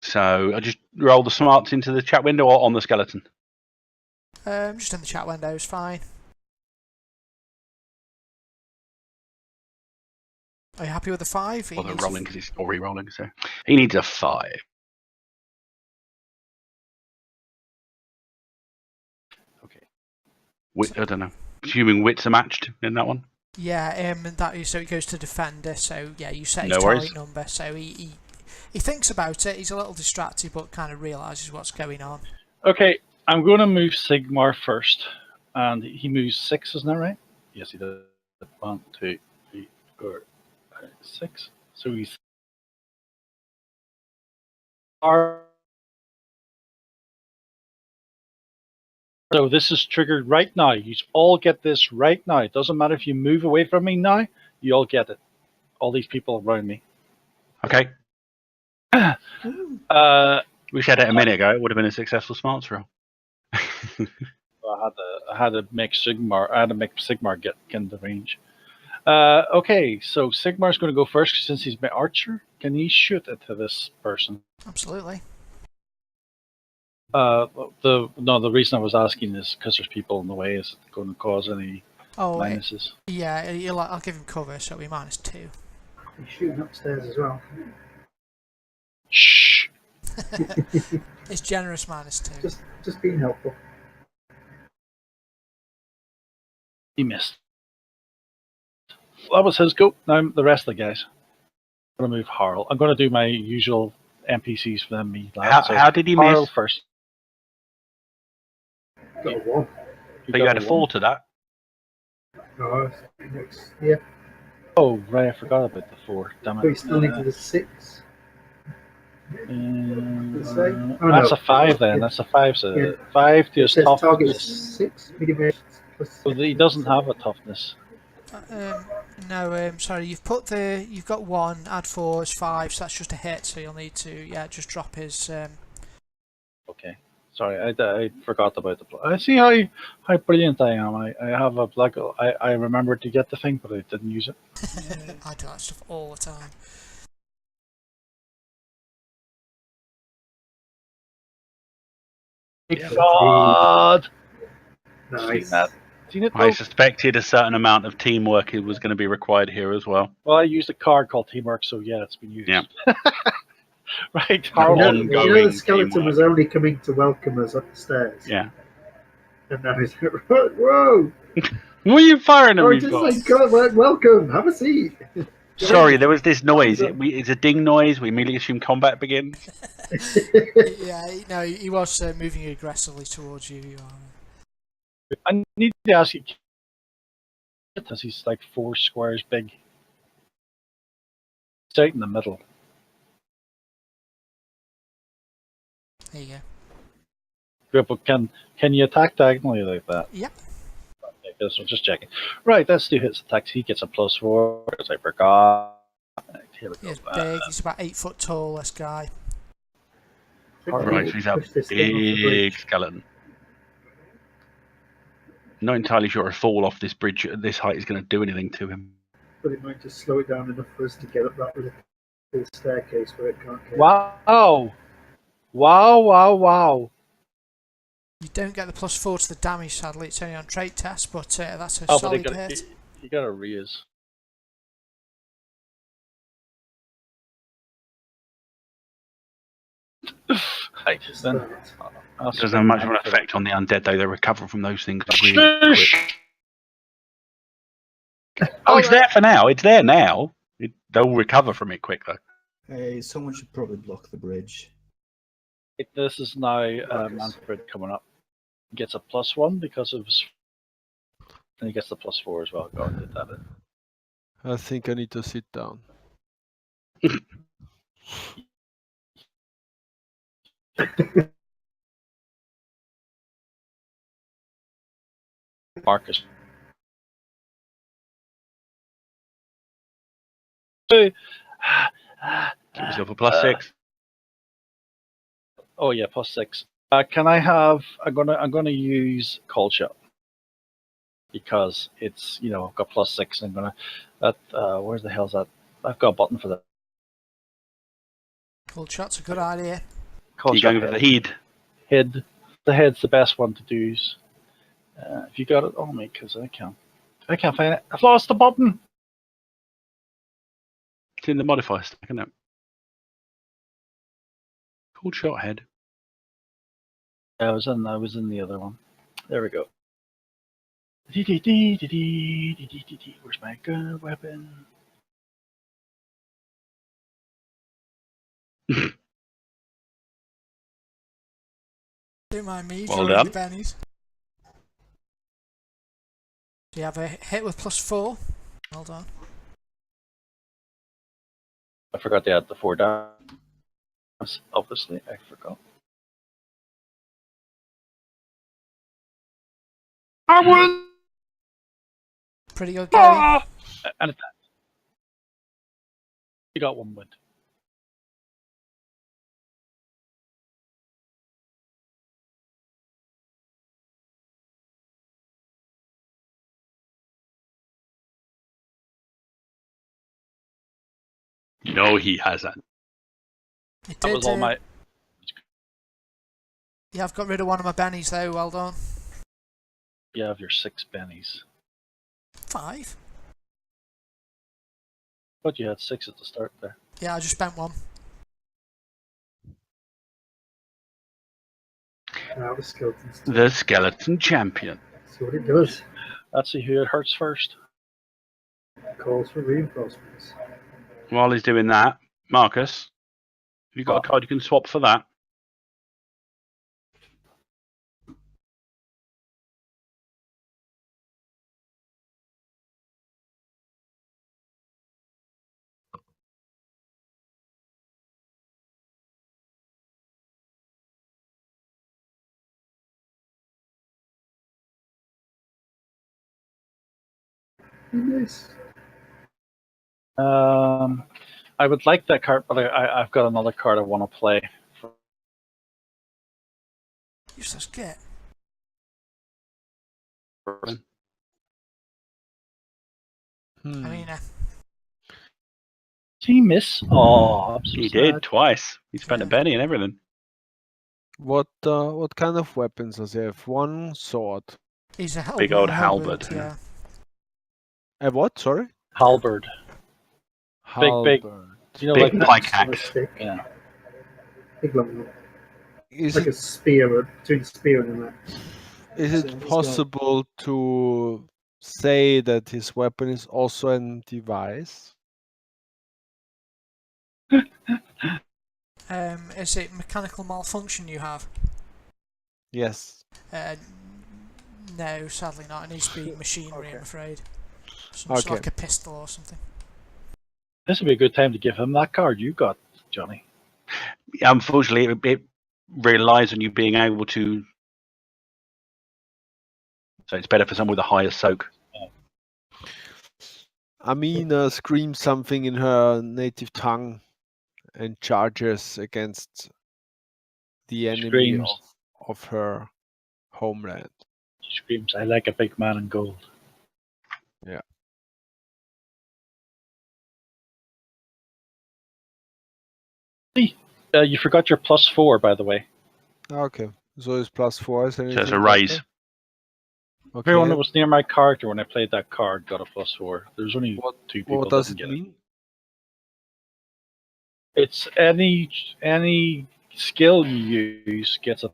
So I just roll the smarts into the chat window or on the skeleton. Just in the chat window is fine. Are you happy with the 5? Or the rolling because he's or re-rolling. So he needs a 5. Okay. I don't know. Assuming wits are matched in that one. Yeah, and that so it goes to defender. So yeah, you set his No worries. target number. So he thinks about it. He's a little distracted, but kind of realizes what's going on. Okay, I'm going to move Sigmar first, and he moves 6, isn't that right? Yes, he does. 1, 2, 3, 4, 5, 6. So he's. So this is triggered right now. You all get this right now. It doesn't matter if you move away from me now. You all get it. All these people around me. Okay. We said it a minute ago. It would have been a successful smarts roll. I had to make Sigmar get in the range. Okay, so Sigmar's going to go first since he's my archer. Can he shoot into this person? Absolutely. The reason I was asking is because there's people in the way. Is it going to cause any Oh, minuses? yeah. I'll give him cover, so it'll be -2. He's shooting upstairs as well. Shh. It's generous -2. Just being helpful. He missed. That was his go. Now the rest of the guys. I'm going to move Harl. I'm going to do my usual NPCs for them. How did he Harl miss? first. Got a 1. But you had a 4 to that. No, it's yeah. Oh, right, I forgot about the 4. Damn But you it. still needed a 6. Let's say. Oh, That's no. a 5 then. Yeah. That's a 5. So Yeah. 5 to It his says target toughness. 6, medium plus Well, he doesn't have a toughness. No, sorry, you've got 1, add 4 is 5, so that's just a hit, so you'll need to, just drop his, Okay. Sorry, I forgot about the. I see how brilliant I am. I have a black. I remembered to get the thing, but I didn't use it. I do that stuff all the time. Thank God. Nice. Seen that? Seen it? I Though? suspected a certain amount of teamwork was going to be required here as well. Well, I used a card called Teamwork, so yeah, it's been used. Yeah. Right. You Harold. know, Ongoing the skeleton teamwork. was only coming to welcome us up the stairs. Yeah. And now he's whoa! What are you firing at Oh, me just for? like, God, welcome, have a seat. Sorry, there was this noise. It's a ding noise. We immediately assume combat begins. Yeah, no, he was moving aggressively towards you. I need to ask you, because he's like 4 squares big. It's out in the middle. There you go. Yeah, but can you attack diagonally like that? Yep. Okay, so I'm just checking. Right, let's do his attacks. He gets a +4 because I forgot. Right, here we go. He's big, he's about 8 foot tall, this guy. Right, so he's a Push this thing off the big bridge. skeleton. Not entirely sure a fall off this bridge at this height is going to do anything to him. But it might just slow it down enough for us to get up that little staircase where it can't get. Wow! Wow! Wow! Wow! You don't get the +4 to the damage, sadly, it's only on trait test, but that's a Oh, but solid hit. you got a raise. Right, then. It doesn't have much of an effect on the undead, though. They recover from those things really quick. Oh, it's there for now. It's there now. They'll recover from it quick, though. Hey, someone should probably block the bridge. This is now Manfred coming up. He gets a +1 because of his. And he gets the +4 as well. Go and did that. I think I need to sit down. Marcus. Give yourself a +6. Oh yeah, +6. Can I have? I'm gonna use Cold Shot because it's I've got +6. I'm gonna. Where the hell's that? I've got a button for that. Cold shot's a good idea. Cold You're going for the head. Head. The head's the best one to use. If you got it on me, because I can't find it. I've lost the button. It's in the modifier stack, isn't it? Cold shot head. I was in the other one. There we go. Where's my gun weapon? Don't mind me Well throwing the done. bennies. So you have a hit with +4. Well done. I forgot to add the 4 down. Obviously, I forgot. I win! Pretty good, Gary. And attack. You got 1 win. No, he hasn't. You That did, was all my. yeah, I've got rid of one of my bennies though, well done. You have your 6 bennies. 5? But you had 6 at the start there. Yeah, I just spent one. Now the skeleton's The skeleton champion. see what it does. Let's see who it hurts first. Calls for reinforcements. While he's doing that, Marcus, have you got a card you can swap for that? Nice. I would like that card, but I've got another card I want to play. Useless git. Hmm. I mean, Did he miss? Oh, I'm so He sad. did twice. He spent a Yeah. penny and everything. What kind of weapons does he have? One sword. he's a Big old halberd, yeah. A what? Sorry. Halberd. Big. Halberd. You know, Big like pike On a axe. stick. Yeah. Big long one. Is Like a spear, between a spear and an axe. Is So it he's got- possible to say that his weapon is also a device? Is it mechanical malfunction you have? Yes. No, sadly not. It needs to be machinery, Okay. I'm afraid. Some sort of Okay. like a pistol or something. This would be a good time to give him that card you got, Johnny. Unfortunately, it relies on you being able to. So it's better for someone with a higher soak. Amina screams something in her native tongue and charges against the enemy Screams. of her homeland. She screams, "I like a big man in gold." Yeah. You forgot your +4, by the way. Okay. So it's +4. Is So it's anything a raise. better? Okay. Everyone that was near my character when I played that card got a +4. There's only What- two people What that does didn't it get it. mean? It's any skill you use gets a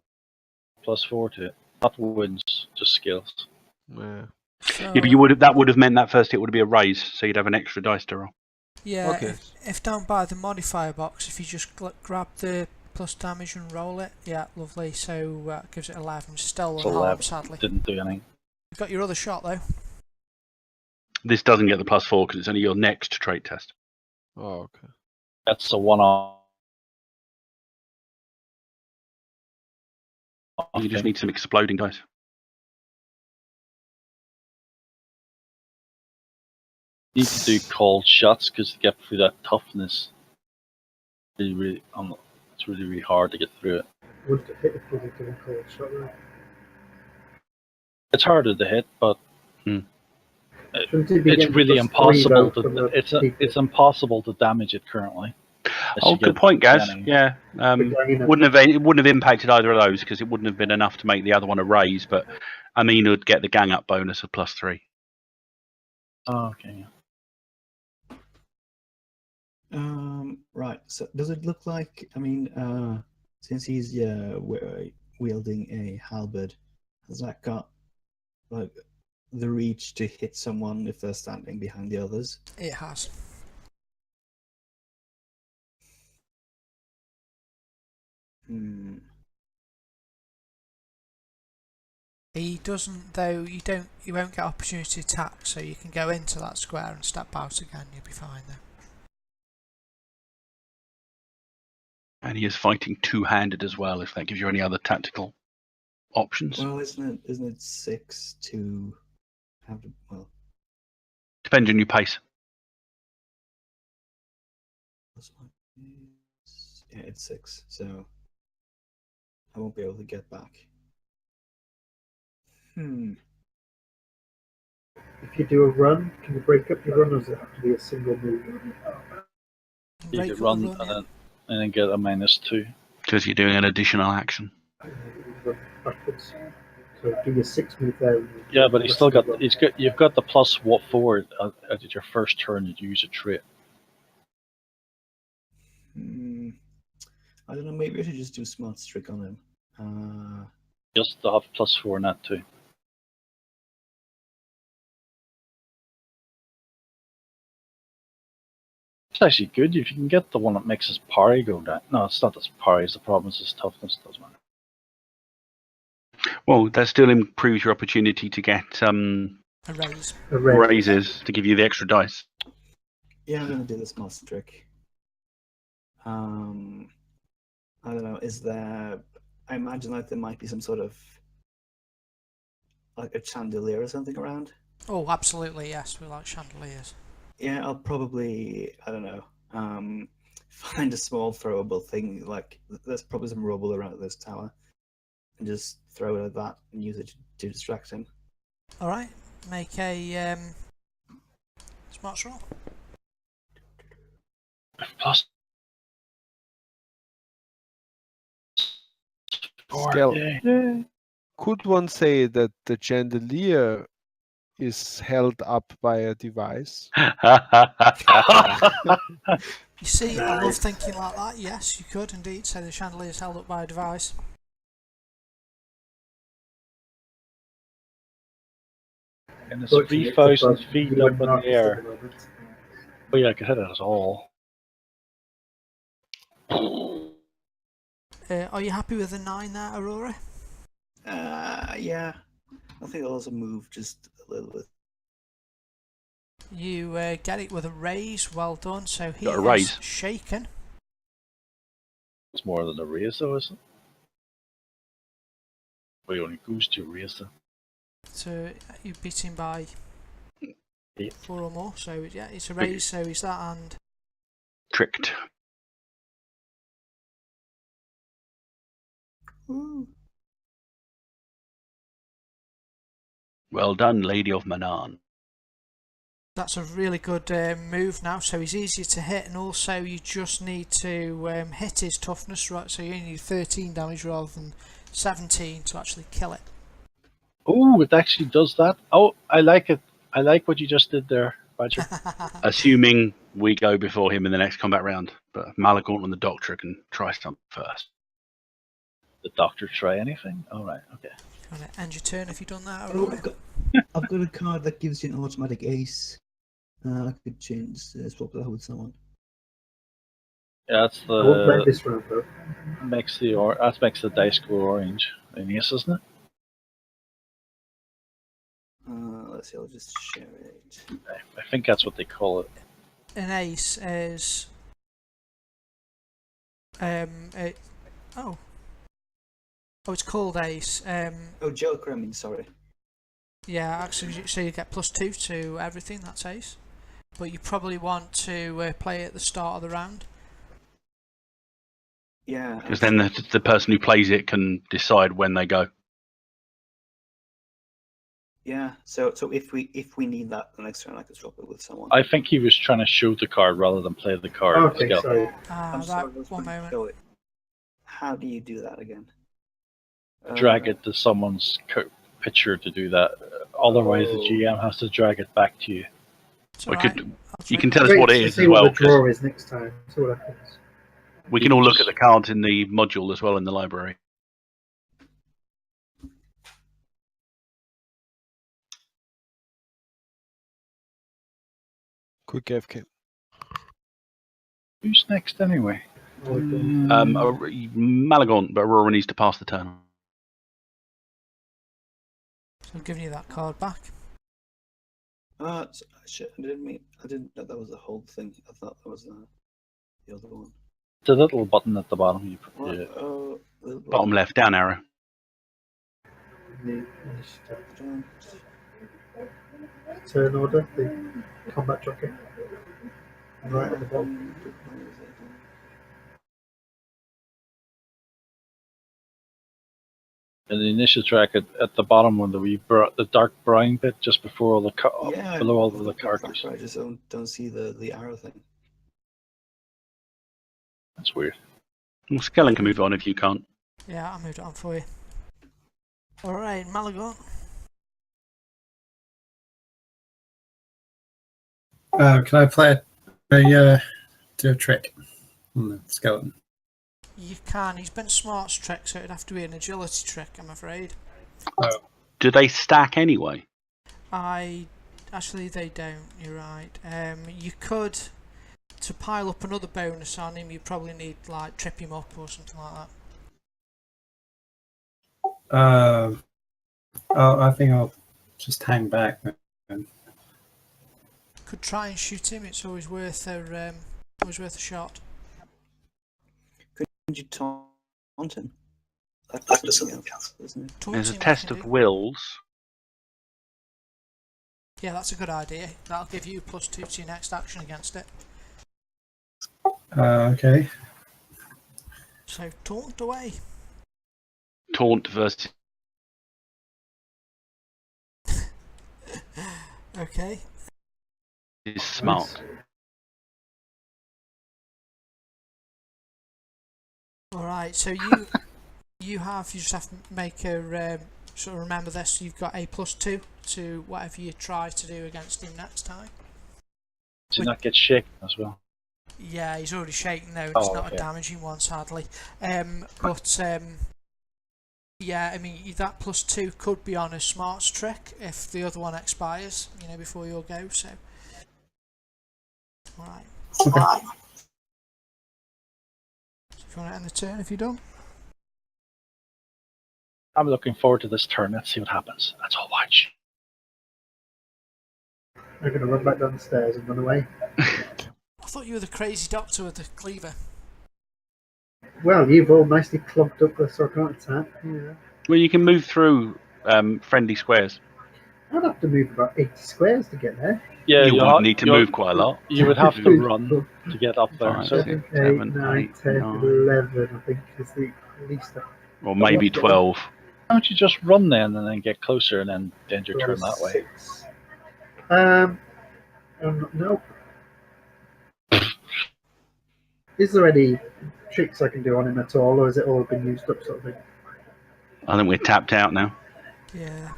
+4 to it. Not wins, just skills. Yeah. So, Yeah, but that would have meant that first hit would be a raise, so you'd have an extra dice to roll. yeah, Okay. if down by the modifier box, if you just grab the plus damage and roll it, yeah, lovely. So it gives it 11. Still It's unharmed, 11. sadly. Didn't do anything. You got your other shot though. This doesn't get the +4 because it's only your next trait test. Oh, okay. That's a one-off. You just need some exploding dice. Need to do cold shots because to get through that toughness, it's really hard to get through it. Would it hit if we did a cold shot there? It's harder to hit, but Shouldn't it be it's getting really +3 impossible though from the to. people? It's impossible to damage it currently. Unless Oh, you good get point, Gaz. any- Yeah, It wouldn't have impacted either of those because it wouldn't have been enough to make the other one a raise. But Amin would get the gang up bonus of +3. Oh, okay. Right. So does it look like? I mean, since he's wielding a halberd, has that got like the reach to hit someone if they're standing behind the others? It has. Hmm. He doesn't though. You won't get opportunity to attack, so you can go into that square and step out again. You'll be fine then. And he is fighting two-handed as well. If that gives you any other tactical options, Well, isn't it 6 to have to? Well, depends on your pace. yeah, it's 6, so I won't be able to get back. If you do a run, can you break up your run, or does it have to be a single move? You Break could up the run yeah. and then get a -2. Because you're doing an additional action. Run backwards. So do your 6 move there. and Yeah, but the he's rest still of the got. run. You've got the +4 at your first turn that you use a trait. I don't know. Maybe I should just do smart trick on him. Just to have +4 in that too. It's actually good if you can get the one that makes his parry go down. No, it's not his parry. It's the problem is his toughness. Doesn't matter. Well, that still improves your opportunity to get A raise. A raise. raises to give you the extra dice. Yeah, I'm gonna do the smart trick. I don't know. Is there? I imagine like there might be some sort of like a chandelier or something around. Oh, absolutely, yes. We like chandeliers. Yeah, I'll probably, I don't know, find a small throwable thing, like there's probably some rubble around this tower, and just throw it at that and use it to distract him. Alright, make a smarts roll. Plus 4. Skel, Yay. could one say that the chandelier is held up by a device? You see, I love Nice. thinking like that. Yes, you could indeed say the chandelier is held up by a device. And it's Fortunately, 3,000 above feet you up and in Marcus the at air. moment. Oh yeah, I could hit it at all. Are you happy with the 9 there, Aurora? Yeah, I think I'll also move just a little bit. You get it with a raise. Well done. So he Got a is raise. shaken. It's more than a raise, though, isn't it? Well, he only goes to raise them. So you beat him by 8. 4 or more. So yeah, it's a raise. So he's that and Tricked. Woo. Well done, Lady of Manan. that's a really good move now. So he's easier to hit, and also you just need to hit his toughness, right? So you only need 13 damage rather than 17 to actually kill it. Oh, it actually does that. Oh, I like it. I like what you just did there, Badger. Assuming we go before him in the next combat round. But Malagaunt and the Doctor can try something first. The doctor try anything? Alright, okay. You want to end your turn if you've done that, Oh, Aurora? I've got a card that gives you an automatic ace. I could change swap that with someone. Yeah, that's I won't play the this round though. makes the makes the dice go orange. An ace, isn't it? Let's see, I'll just share it. I think that's what they call it. An ace is oh, it's called ace. Oh, Joker, I mean, sorry. Yeah, actually, so you get +2 to everything. That's ace. But you probably want to play at the start of the round. Yeah. Because then the person who plays it can decide when they go. Yeah. So if we need that the next round, I could swap it with someone. I think he was trying to show the card rather than play the card. Okay, Skill. sorry. I'm Right, sorry, I was one trying to moment. show it. How do you do that again? Drag it to someone's picture to do that. Otherwise, the Oh. GM has to drag it back to you. It's We alright. could- I'll You take can it. tell us Wait what to it is see as what well. the 'Cause draw is next time. See what happens. we can all look at the cards in the module as well in the library. Quick AFK. Who's next anyway? Malagaunt, but Aurora needs to pass the turn. So I'm giving you that card back. Shit, I didn't know that was the whole thing. I thought that was the other one. The little button at the bottom. You put, What? yeah. Oh, the Bottom left, down arrow. Turn order, the combat jockey. Right at the bottom. And the initial track at the bottom when the dark brown bit just before all the Yeah, below all I've the got the characters. tracker, I just don't see the arrow thing. That's weird. Well, Skellen can move on if you can't. Yeah, I moved it on for you. Alright, Malagaunt. Can I play do a trick on the skeleton? You can. He's been smarts trick, so it'd have to be an agility trick, I'm afraid. Do they stack anyway? Actually, they don't. You're right. You could, to pile up another bonus on him, you probably need like trip him up or something like that. I think I'll just hang back. Could try and shoot him. It's always worth a shot. Could you taunt him? That doesn't count, isn't it? There's a Taunting, test you can of do. wills. Yeah, that's a good idea. That'll give you +2 to your next action against it. Okay. So taunt away. Taunt versus. Okay. Is smart. Nice. Alright, so you just have to make a sort of remember this, you've got a +2 to whatever you try to do against him next time. Do not get shaken as well. Yeah, he's already shaken though, it's Oh, not okay. a damaging one sadly. Yeah, I mean that +2 could be on a smarts trick if the other one expires, you know, before your go, so. Alright. So if you want to end the turn, if you're done. I'm looking forward to this turn. Let's see what happens. Let's all watch. I'm going to run back down the stairs and run away. I thought you were the crazy doctor with the cleaver. Well, you've all nicely clogged up this, so I can't attack. Yeah. Well, you can move through friendly squares. I'd have to move about 80 squares to get there. Yeah, You would need to move quite a lot. You would have to run to get up there. Fine. So 7, 8, 7, 9, 8, 10, 9. 11, I think is the least. Or maybe 12. why don't you just run then and then get closer and then end your turn that way? 6. No. Is there any tricks I can do on him at all, or has it all been used up, sort of thing? I think we're tapped out now. Yeah.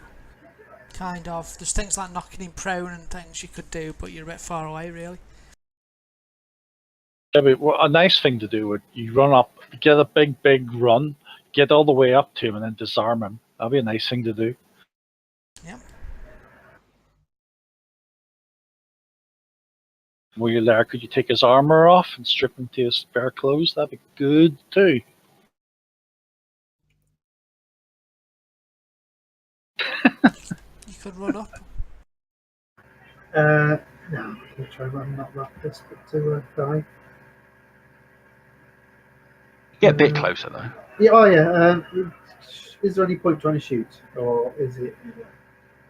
Kind of. There's things like knocking him prone and things you could do, but you're a bit far away, really. Yeah, but a nice thing to do would you run up, get a big run, get all the way up to him, and then disarm him. That'd be a nice thing to do. Yep. While you're there, could you take his armor off and strip him to his bare clothes? That'd be good too. You could run up. No, I'm going to try and not that desperate to die. Get a bit closer though. Yeah, oh yeah. Is there any point trying to shoot, or is it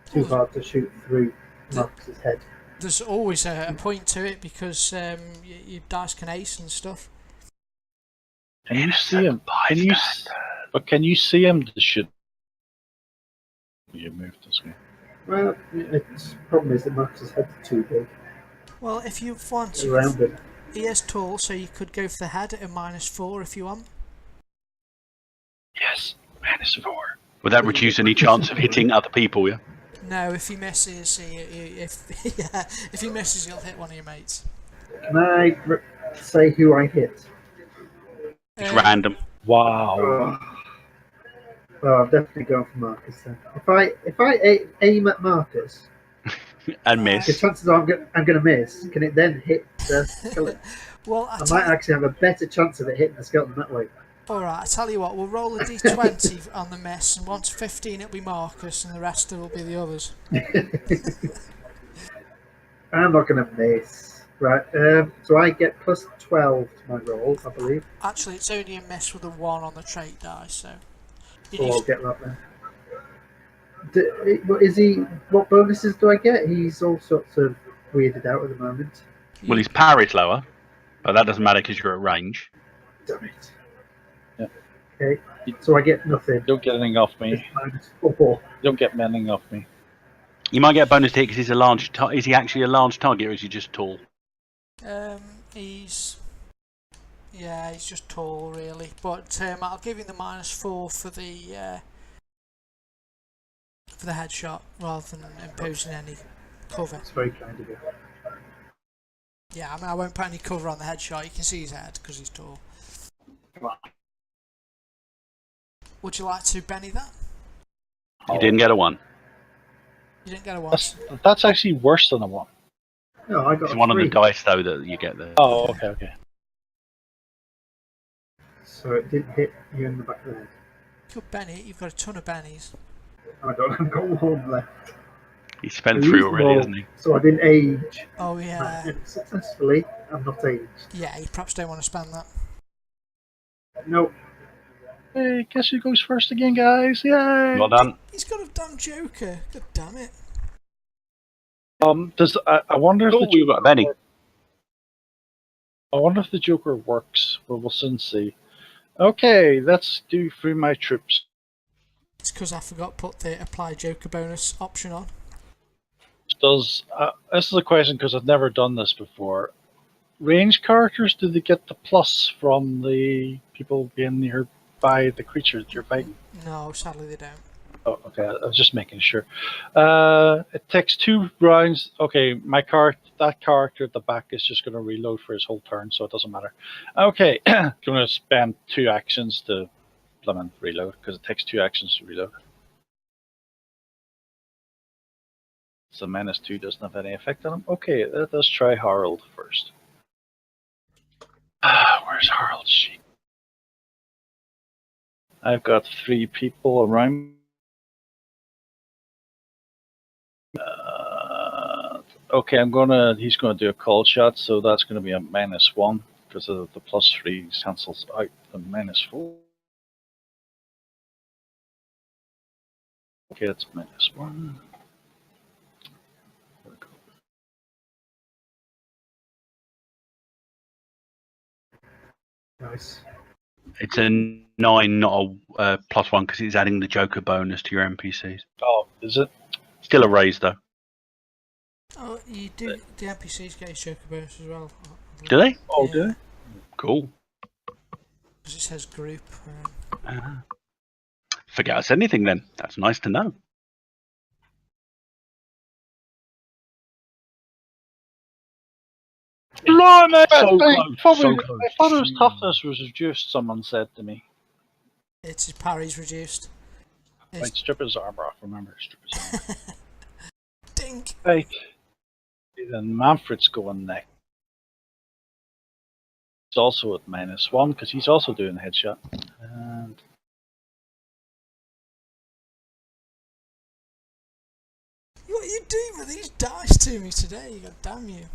too hard to shoot through Marcus's head? There's always a point to it because your dice can ace and stuff. Can you see him? Can you see him to shoot? You moved this way. Well, the problem is that Marcus's head's too big. Well, if you want, Around it. he is tall, so you could go for the head at a -4 if you want. Yes, -4. Would that reduce any chance of hitting other people, yeah? No, if he misses, if he misses, he'll hit one of your mates. Can I say who I hit? It's random. Wow. Oh. Well, I'm definitely going for Marcus then. If I aim at Marcus, And the miss. chances are I'm going to miss. Can it then hit the skeleton? Well, I might actually have a better chance of it hitting the skeleton that way. Alright, I tell you what, we'll roll a d20 on the miss, and once 15 it'll be Marcus, and the rest will be the others. I'm not going to miss. Right, so I get +12 to my roll, I believe. Actually, it's only a miss with a 1 on the trait die, so. So I'll get that then. What bonuses do I get? He's all sorts of weirded out at the moment. Well, his power is lower, but that doesn't matter because you're at range. Damn it. Yeah. Okay, so I get nothing. Don't get anything off me. -4. Don't get anything off me. You might get a bonus hit because he's a large. Is he actually a large target, or is he just tall? He's just tall, really. But I'll give you the -4 for the headshot rather than imposing any cover. That's very kind of you. Yeah, I mean I won't put any cover on the headshot. You can see his head because he's tall. Would you like to Benny that? You didn't get a 1. You didn't get a 1. That's actually worse than a 1. No, I got It's a one of 3. the dice though that you get there. Oh, okay. So it did hit you in the back of the head. Good Benny, you've got a ton of Bennies. I've got one left. He's spent I 3 used them already, all, hasn't he? So I didn't age. Oh yeah. Successfully, I'm not aged. Yeah, you perhaps don't want to spend that. Nope. Hey, guess who goes first again, guys? Yay! Well done. He's got a damn Joker. God damn it. Does I wonder if Oh, the we've got a Benny. I wonder if the Joker works. Well, we'll soon see. Okay, let's do Free My Troops. It's because I forgot to put the apply Joker bonus option on. Does this is a question because I've never done this before. Range characters, do they get the plus from the people being nearby the creature that you're fighting? No, sadly they don't. Oh, okay. I was just making sure. It takes 2 rounds. Okay, that character at the back is just going to reload for his whole turn, so it doesn't matter. Okay, going to spend 2 actions to reload because it takes 2 actions to reload. So -2 doesn't have any effect on him. Okay, let's try Harold first. Where's Harold's sheet? I've got 3 people around. Okay, he's gonna do a cold shot, so that's gonna be a -1 because of the +3 cancels out the -4. Okay, it's -1. Nice. It's a 9, not a +1, because it's adding the Joker bonus to your NPCs. Oh, is it? Still a raise though. Oh, you do. The NPCs get a Joker bonus as well. Do they? Oh, do they? Cool. Because it says group. Forget I said anything then. That's nice to know. Blimey! So I close, thought so I close. thought his toughness was reduced, someone said to me. It's his parry's reduced. Right, strip his armor off, remember, strip his armor. Dink! Right. Then Manfred's going next. He's also at -1 because he's also doing a headshot. And What are you doing with these dice to me today? God damn you.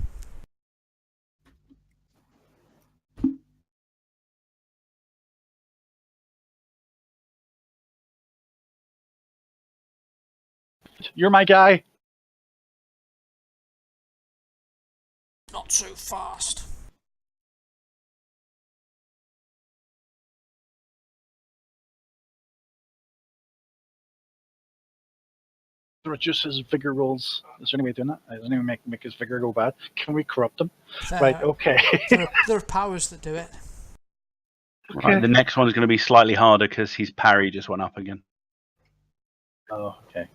you're my guy. Not so fast. Reduce his vigor rolls. Is there any way of doing that? It doesn't even make his vigor go bad. Can we corrupt him? Right, okay. There are powers that do it. Right, the next one's going to be slightly harder because his parry just went up again. Oh, okay.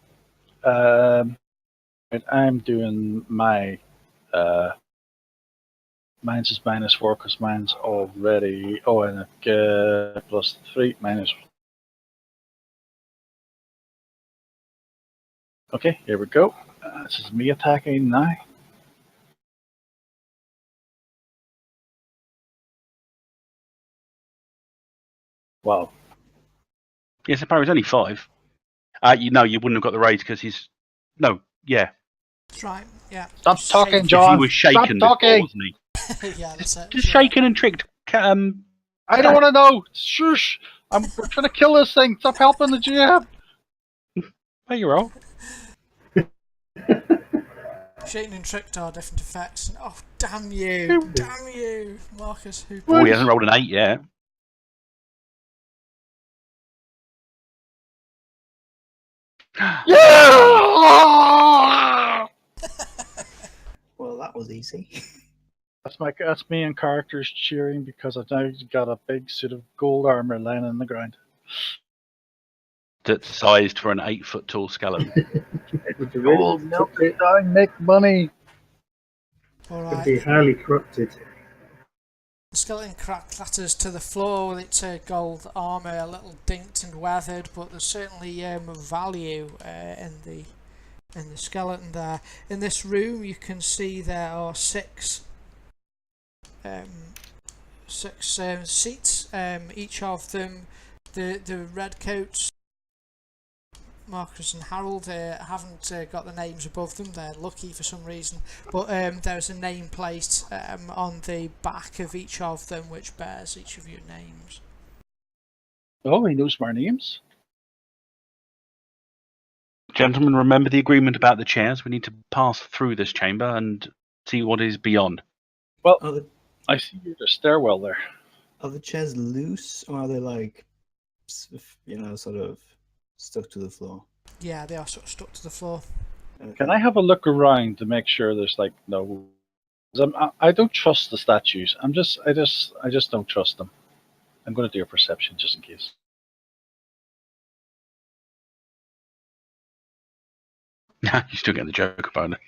Right, I'm doing my mine's is -4 because mine's already and +3 minus. Okay, here we go. This is me attacking now. Wow. Yes, the parry's only 5. You wouldn't have got the raise because he's yeah. That's right, yeah. Stop talking, Shaken. John. He was shaken Stop before, talking. wasn't he? Yeah, that's it. Just shaken and tricked. I don't want to know. Shush. We're trying to kill this thing. Stop helping the GM. There you are. Shaken and tricked are different effects. Oh, damn you! Damn you! Marcus, who... Oh, he hasn't rolled an 8 yet. Yeah! Well, that was easy. That's me and characters cheering because I've now got a big suit of gold armor laying on the ground. That's sized for an 8-foot tall skeleton. Would you really Gold, milk it down, make money. Could Alright, be highly corrupted. the skeleton clatters to the floor with its gold armour, a little dinked and weathered, but there's certainly value in the skeleton there. In this room you can see there are 6 seats, each of them, the redcoats, Marcus and Harold, haven't got the names above them. They're lucky for some reason, but there's a nameplate on the back of each of them which bears each of your names. Oh, he knows my names. Gentlemen, remember the agreement about the chairs. We need to pass through this chamber and see what is beyond. Well, Are the, I see the stairwell there. are the chairs loose, or are they like, sort of stuck to the floor? Yeah, they are sort of stuck to the floor. Can I have a look around to make sure there's like no? 'Cause I don't trust the statues. I just don't trust them. I'm going to do a perception just in case. You still get the Joker bonus.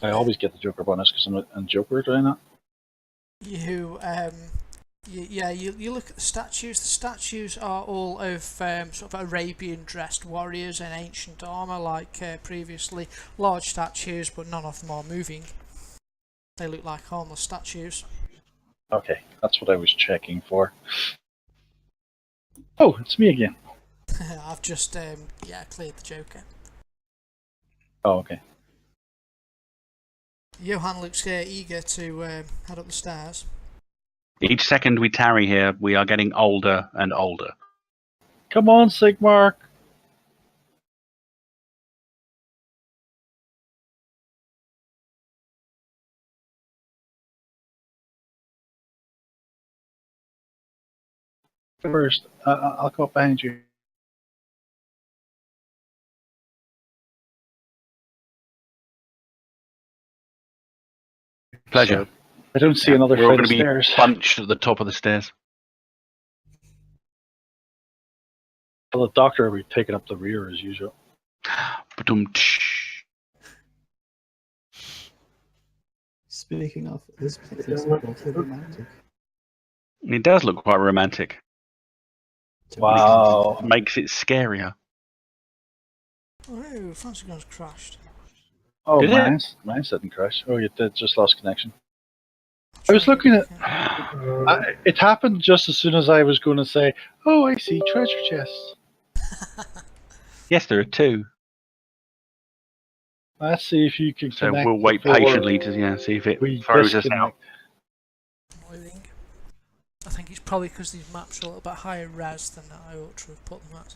I always get the Joker bonus because I'm a Joker doing that. You look at the statues. The statues are all of sort of Arabian-dressed warriors in ancient armour, like previously. Large statues, but none of them are moving. They look like harmless statues. Okay, that's what I was checking for. Oh, it's me again. I've just cleared the Joker. Oh, okay. Johan looks eager to head up the stairs. Each second we tarry here, we are getting older and older. Come on, Sigmark. First, I'll go up behind you. Pleasure. I don't see another We're all flight going of to be stairs. bunched at the top of the stairs. Well, the doctor will be taking up the rear as usual. Ba-dum-tsh. Speaking of, this place looks awfully romantic. It does look quite romantic. Wow. Makes it scarier. Oh, fancy guns crashed. Oh, Did it? mine didn't crash. Oh, you did. Just lost connection. I was looking at. It happened just as soon as I was going to say, "Oh, I see treasure chests." Yes, there are two. Let's see if you can So connect. we'll wait before patiently to see if it we throws us out. disconnect. Loading. I think it's probably because these maps are a little bit higher res than I ought to have put them at.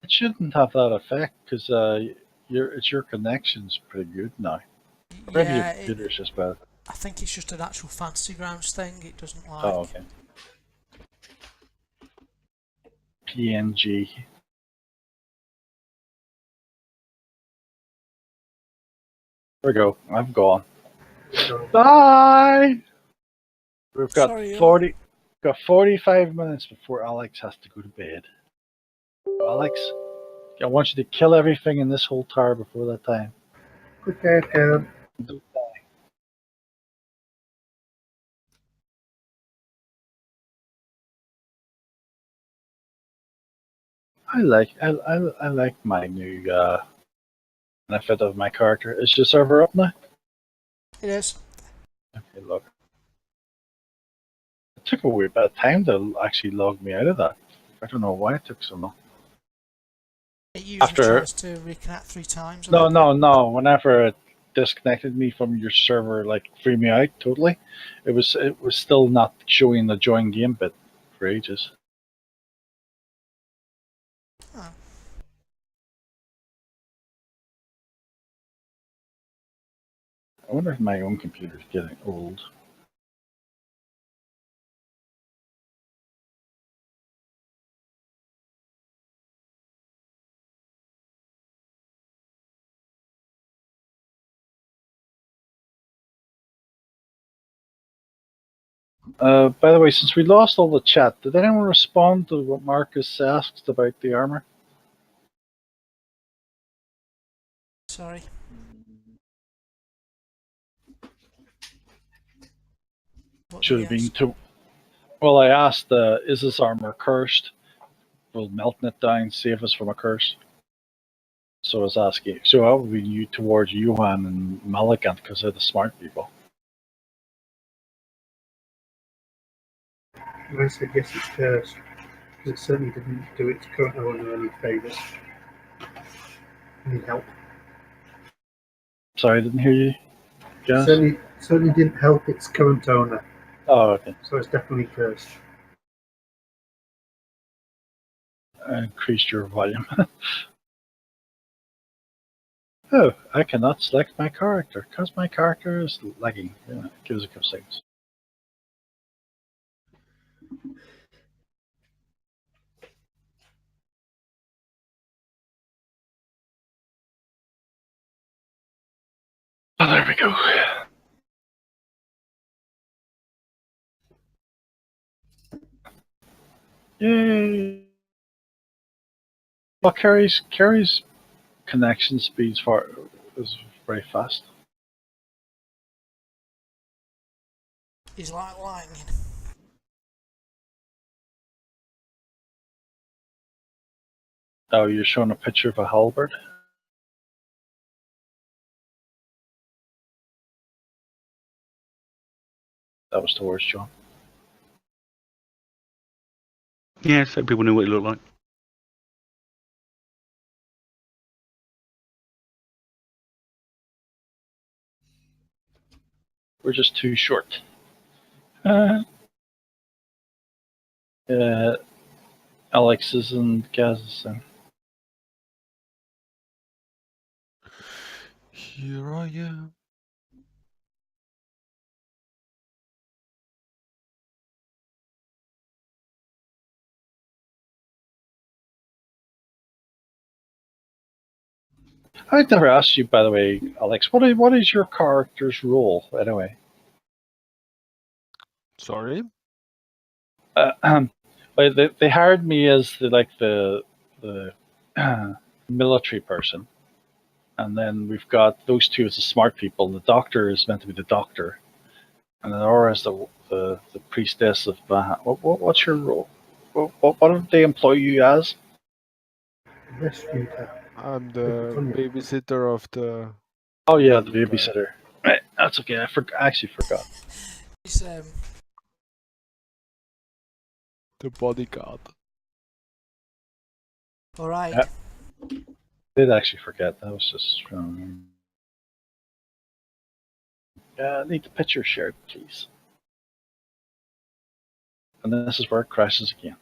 It shouldn't have that effect because your connection's pretty good now. Maybe your Yeah, computer's just bad. I think it's just an actual Fantasy Grounds thing. It doesn't like. Oh, okay. PNG. There we go. I'm gone. Bye. We've got Sorry, 45 minutes before Alex has to go to bed. Alex, I want you to kill everything in this whole tower before that time. Okay, Karen. Don't die. I like my new benefit of my character. Is your server up now? It is. Okay, look. It took a wee bit of time to actually log me out of that. I don't know why it took so long. It usually After- tries to reconnect 3 times. No. Whenever it disconnected me from your server, like free me out totally, it was still not showing the join game bit for ages. Oh. I wonder if my own computer's getting old. By the way, since we lost all the chat, did anyone respond to what Marcus asked about the armor? Sorry. What Should did have he been ask? to. Well, I asked, is this armor cursed? Will melting it down save us from a curse? So I was asking. So I would be you towards Johan and Malakant because they're the smart people. And I said yes, it's cursed. Because it certainly didn't do its current owner any favours. Need help. Sorry, I didn't hear you. Guys? Certainly didn't help its current owner. Oh, okay. So it's definitely cursed. I increased your volume. Oh, I cannot select my character because my character is lagging. Yeah, give us a couple seconds. Oh, there we go. Yay! Well, Carrie's connection speeds is very fast. He's like lightning. Oh, you're showing a picture of a halberd? That was towards John. Yeah, so people knew what it looked like. We're just too short. Alex's and Gaz's. Here I am. I never asked you, by the way, Alex. What is your character's role, anyway? Sorry. Well, they hired me as the military person, and then we've got those two as the smart people. And the doctor is meant to be the doctor, and then Aura is the priestess of Baha. What's your role? What did they employ you as? Rescued her. I'm the babysitter of the. Oh yeah, the Okay. babysitter. Right, that's okay. I actually forgot. He's The bodyguard. all right. Yeah. Did actually forget. That was just. I need the picture shared, please. And this is where it crashes again.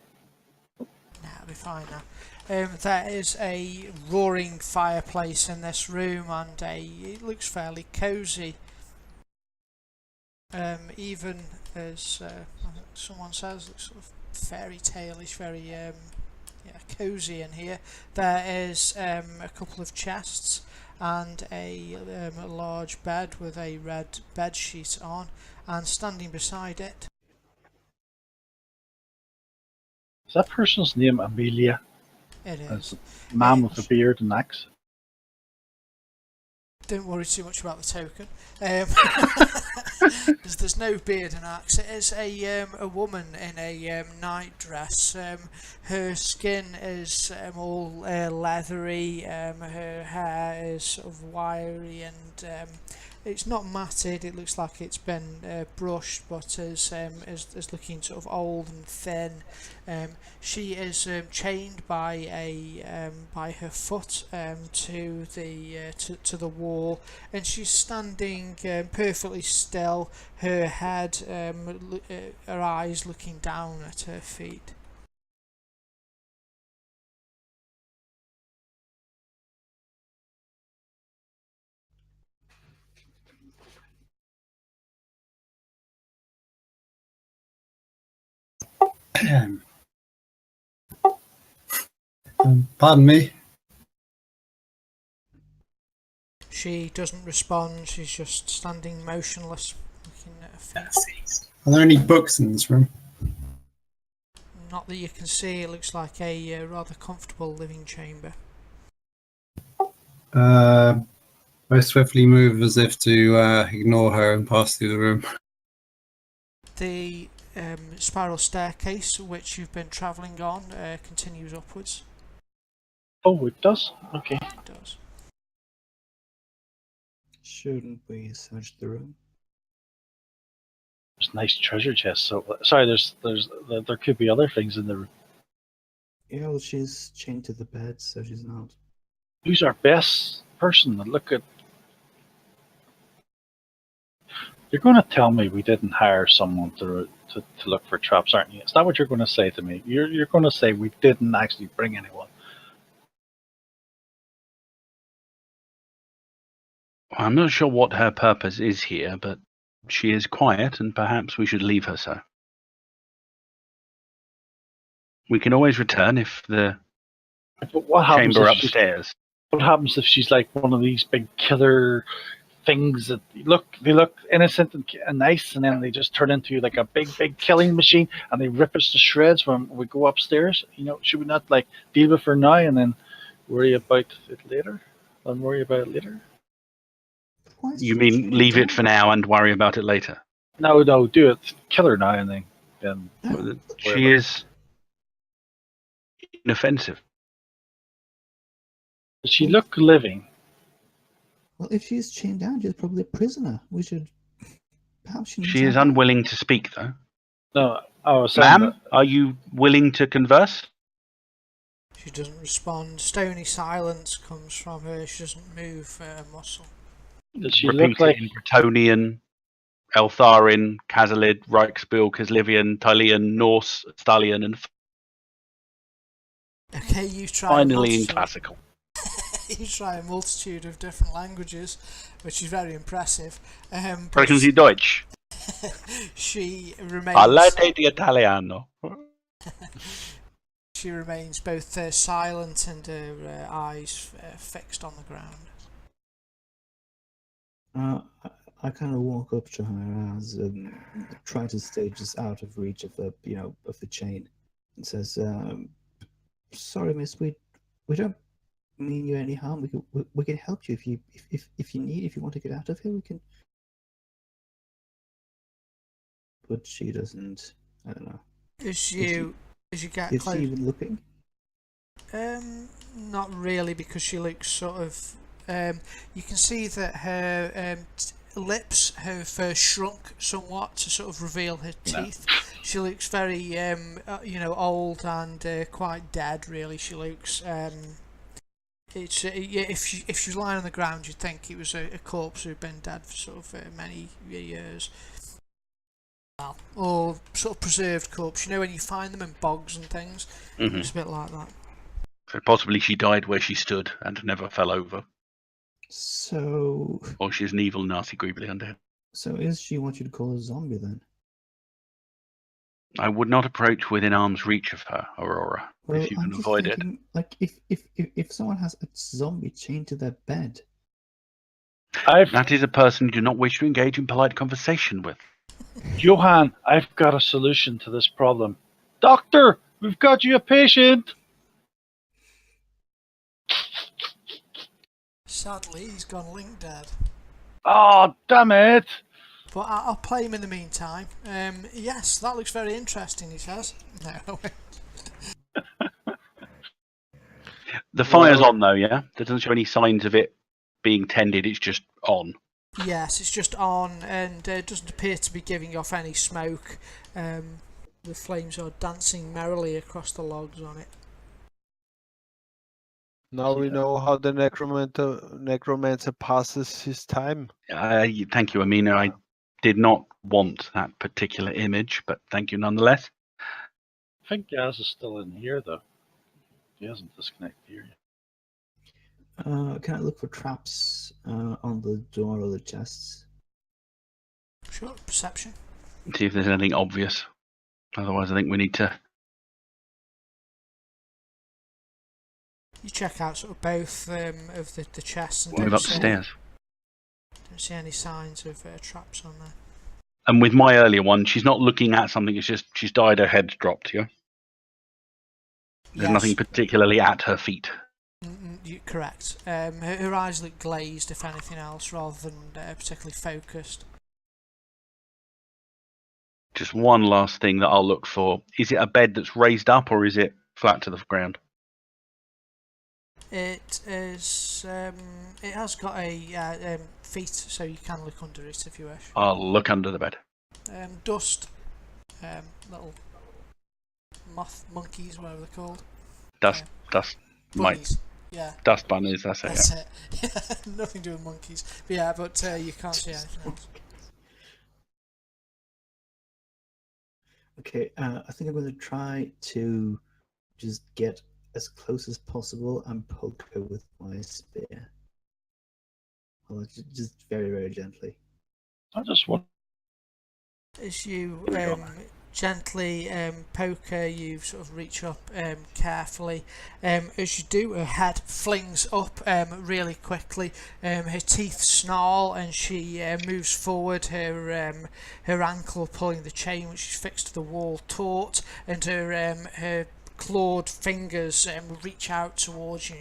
That'll be fine now. There is a roaring fireplace in this room, and it looks fairly cosy. Even as I think someone says, it's sort of fairy tale-ish, very cosy in here. There is a couple of chests and a large bed with a red bed sheet on, and standing beside it. Is that person's name Amelia? It As is. a man with a beard and axe? Don't worry too much about the token. There's no beard and axe. It is a woman in a night dress. Her skin is all leathery. Her hair is sort of wiry, and it's not matted. It looks like it's been brushed, but is looking sort of old and thin. She is chained by her foot to the wall, and she's standing perfectly still. Her head, her eyes looking down at her feet. Pardon me. She doesn't respond. She's just standing motionless, looking at her feet. Are there any books in this room? Not that you can see. It looks like a rather comfortable living chamber. I swiftly move as if to ignore her and pass through the room. The spiral staircase, which you've been travelling on, continues upwards. Oh, it does? Okay. It does. Shouldn't we search the room? There's nice treasure chests. So sorry, there could be other things in the room. Yeah, well, she's chained to the bed, so she's not. Who's our best person? Look at. You're going to tell me we didn't hire someone to look for traps, aren't you? Is that what you're going to say to me? You're going to say we didn't actually bring anyone. I'm not sure what her purpose is here, but she is quiet, and perhaps we should leave her so. We can always return if the But what happens chamber if she's, upstairs. what happens if she's like one of these big killer things that they look innocent and nice, and then they just turn into like a big killing machine, and they rip us to shreds when we go upstairs? You know, should we not like deal with her now and then worry about it later? Why is You she mean chained leave it down? for now and worry about it later? No, do it. Kill her now and then No. She is inoffensive. Does she look living? Well, if she's chained down, she's probably a prisoner. We should. Perhaps she needs She is our help. unwilling to speak, though. No, I was saying Ma'am, are you willing to converse? She doesn't respond. Stony silence comes from her. She doesn't move a muscle. does she Repeat look like it in Bretonnian, Eltharin, Kazalid, Reichsbill, Kislevian, Tylian, Norse, Stallion, and Okay, you try. finally in classical. You try a multitude of different languages, which is very impressive. But Sprechen Sie Deutsch? she remains. Parlate di Italiano. She remains both silent and her eyes fixed on the ground. I kind of walk up to her as try to stay just out of reach of the of the chain, and says, "Sorry, miss, we don't mean you any harm. We can help you if you want to get out of here. We can." But she doesn't. I don't know. As you get Is close, she even looking? not really, because she looks sort of. You can see that her lips have shrunk somewhat to sort of reveal her teeth. She looks very, old and quite dead. Really, she looks. It's if she was lying on the ground, you'd think it was a corpse who'd been dead for sort of many years. Well, or sort of preserved corpse. You know when you find them in bogs and things, it's a bit like that. So possibly she died where she stood and never fell over. So Or she's an evil, nasty, greebly undead. So is she what you'd call a zombie then? I would not approach within arm's reach of her, Aurora, Well, if you I'm can just avoid it. thinking, like, if someone has a zombie chained to their bed, That is a person you do not wish to engage in polite conversation with. Johan, I've got a solution to this problem. Doctor, we've got you a patient. Sadly, he's gone link dead. Oh, damn it. But I'll play him in the meantime. Yes, that looks very interesting, he says. No. The fire's on, though, yeah? That doesn't show any signs of it being tended, it's just on. Yes, it's just on and doesn't appear to be giving off any smoke. The flames are dancing merrily across the logs on it. Now we know how the necromancer passes his time. Thank you, Amina. I did not want that particular image, but thank you nonetheless. I think Gaz is still in here, though. He hasn't disconnected here yet. can I look for traps on the door or the chests? Sure, perception. See if there's anything obvious. Otherwise, I think we need to. You check out sort of both of the chests and Move don't upstairs. see any signs of traps on there. And with my earlier one, she's not looking at something, it's just she's died, her head's dropped, yeah? There's nothing particularly at her feet. Correct. Her eyes look glazed, if anything else, rather than particularly focused. Just one last thing that I'll look for. Is it a bed that's raised up or is it flat to the ground? It is. It has got a feet, so you can look under it if you wish. I'll look under the bed. Dust, little moth monkeys, whatever they're called. Dust Bunnies. Yeah. Dust bunnies, that's it. That's it. Nothing to do with monkeys. But yeah, but you can't see anything else. Okay, I think I'm going to try to just get as close as possible and poke her with my spear. Well, just very, very gently. I just want. As you gently poke her, you sort of reach up carefully. As you do, her head flings up really quickly. Her teeth snarl, and she moves forward. Her ankle pulling the chain, which is fixed to the wall, taut, and her clawed fingers reach out towards you.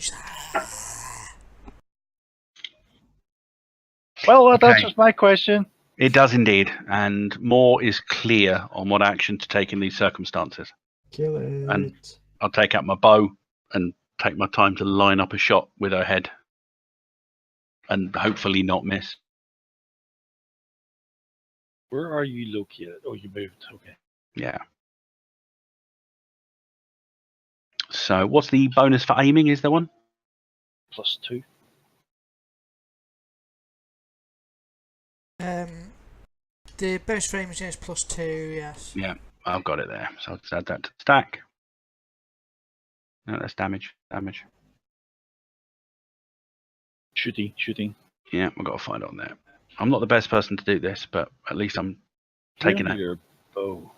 Well, that Okay. answers my question. It does indeed, and more is clear on what action to take in these circumstances. Kill it. And- I'll take out my bow and take my time to line up a shot with her head, and hopefully not miss. Where are you located? Oh, you moved. Okay. Yeah. So, what's the bonus for aiming? Is there one? +2. The bonus for aiming is +2, yes. Yeah, I've got it there. So I'll just add that to the stack. No, that's damage. Damage. Shooting. Yeah, I've got to find it on there. I'm not the best person to do this, but at least I'm taking it. Your bow.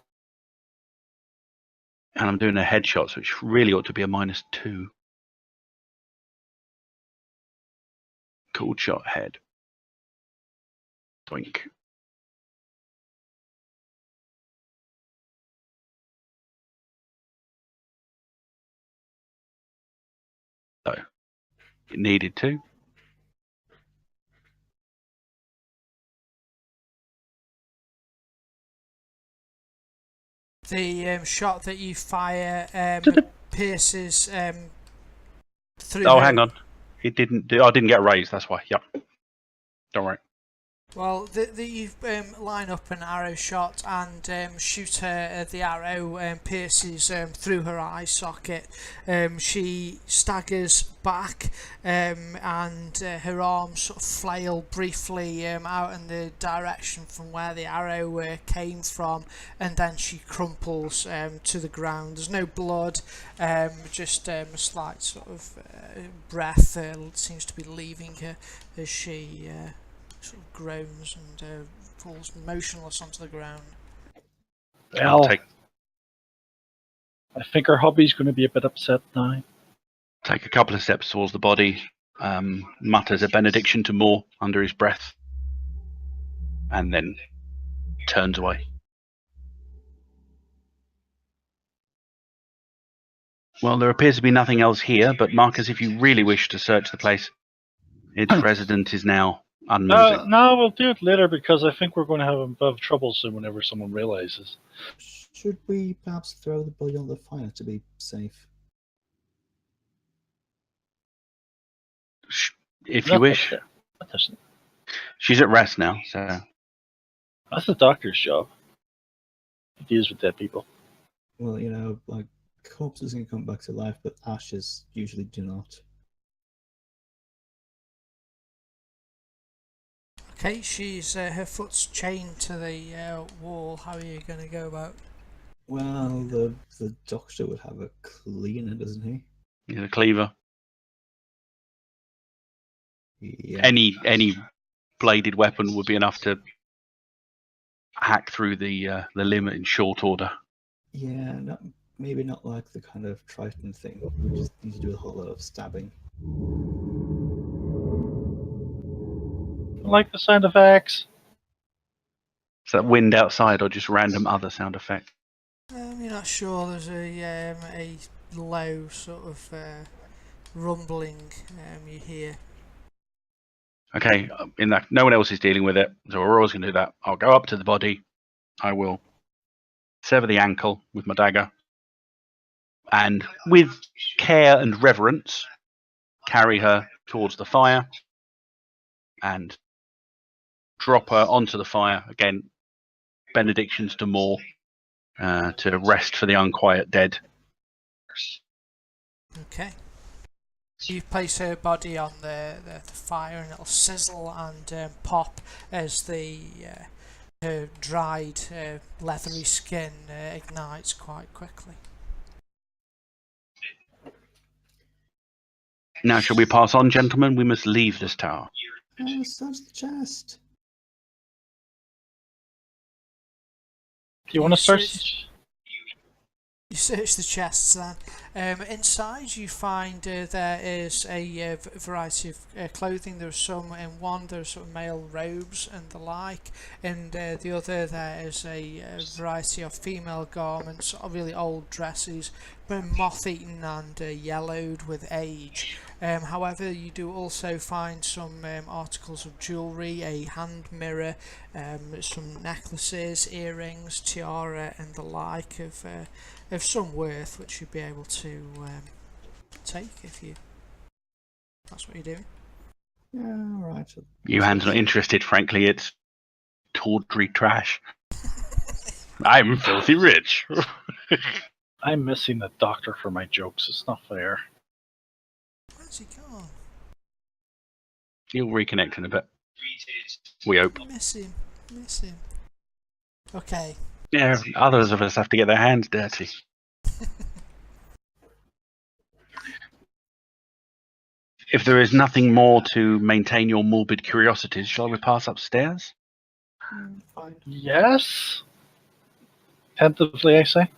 And I'm doing a headshot, which really ought to be a -2. Cold shot head. Doink. So, it needed to. The shot that you fire pierces through. Oh, hang on. It didn't. I didn't get raised. That's why. Yep. Don't worry. Well, you line up an arrow shot and shoot her. The arrow pierces through her eye socket. She staggers back, and her arms sort of flail briefly out in the direction from where the arrow came from, and then she crumples to the ground. There's no blood, just a slight sort of breath seems to be leaving her as she sort of groans and falls motionless onto the ground. Well, I think our hobby's going to be a bit upset now. Take a couple of steps towards the body, mutters a benediction to Moore under his breath, and then turns away. Well, there appears to be nothing else here, but Marcus, if you really wish to search the place, its resident is now unmoving. No, we'll do it later because I think we're going to have a bit of trouble soon whenever someone realizes. Should we perhaps throw the body on the fire to be safe? If you wish. She's at rest now, so... That's the doctor's job. He deals with dead people. Well, you know, like, corpses can come back to life, but ashes usually do not. Okay, she's her foot's chained to the wall. How are you going to go about? Well, the doctor would have a cleaner, doesn't he? He's a cleaver. Yeah. Any bladed weapon would be enough to hack through the limb in short order. Yeah, maybe not like the kind of Triton thing. We just need to do a whole lot of stabbing. I like the sound effects. Is that wind outside or just random other sound effect? You're not sure. There's a low sort of rumbling you hear. Okay, in that no one else is dealing with it, so we're always going to do that. I'll go up to the body. I will sever the ankle with my dagger, and with care and reverence, carry her towards the fire and drop her onto the fire. Again, benedictions to Moore to rest for the unquiet dead. Okay. You place her body on the fire, and it'll sizzle and pop as her dried leathery skin ignites quite quickly. Now, shall we pass on, gentlemen? We must leave this tower. Search the chest. Do you want to search? You search the chests then. Inside you find there is a variety of clothing. There's some in one, there's sort of male robes and the like. In the other there is a variety of female garments, really old dresses, but moth-eaten and yellowed with age. However, you do also find some articles of jewellery, a hand mirror, some necklaces, earrings, tiara and the like of some worth, which you'd be able to take if that's what you're doing. Yeah, right. You hands not interested, frankly. It's tawdry trash. I'm filthy rich. I'm missing the doctor for my jokes. It's not fair. Where's he gone? He'll reconnect in a bit. We hope. Miss him. Okay. Yeah, others of us have to get their hands dirty. If there is nothing more to maintain your morbid curiosities, shall we pass upstairs? Fine. Yes. Tentatively, I say.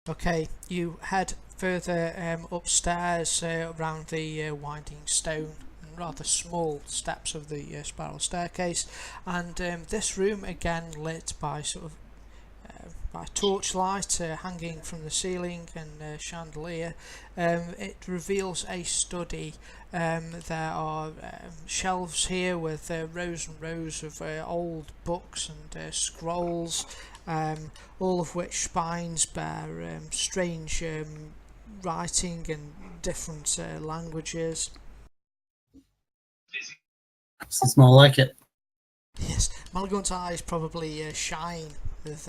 Okay, you head further upstairs around the winding stone and rather small steps of the spiral staircase, and this room again lit by sort of by torchlight hanging from the ceiling and chandelier. It reveals a study. There are shelves here with rows and rows of old books and scrolls, all of which spines bear strange writing in different languages. It's more like it. Yes, Malagant's eyes probably shine with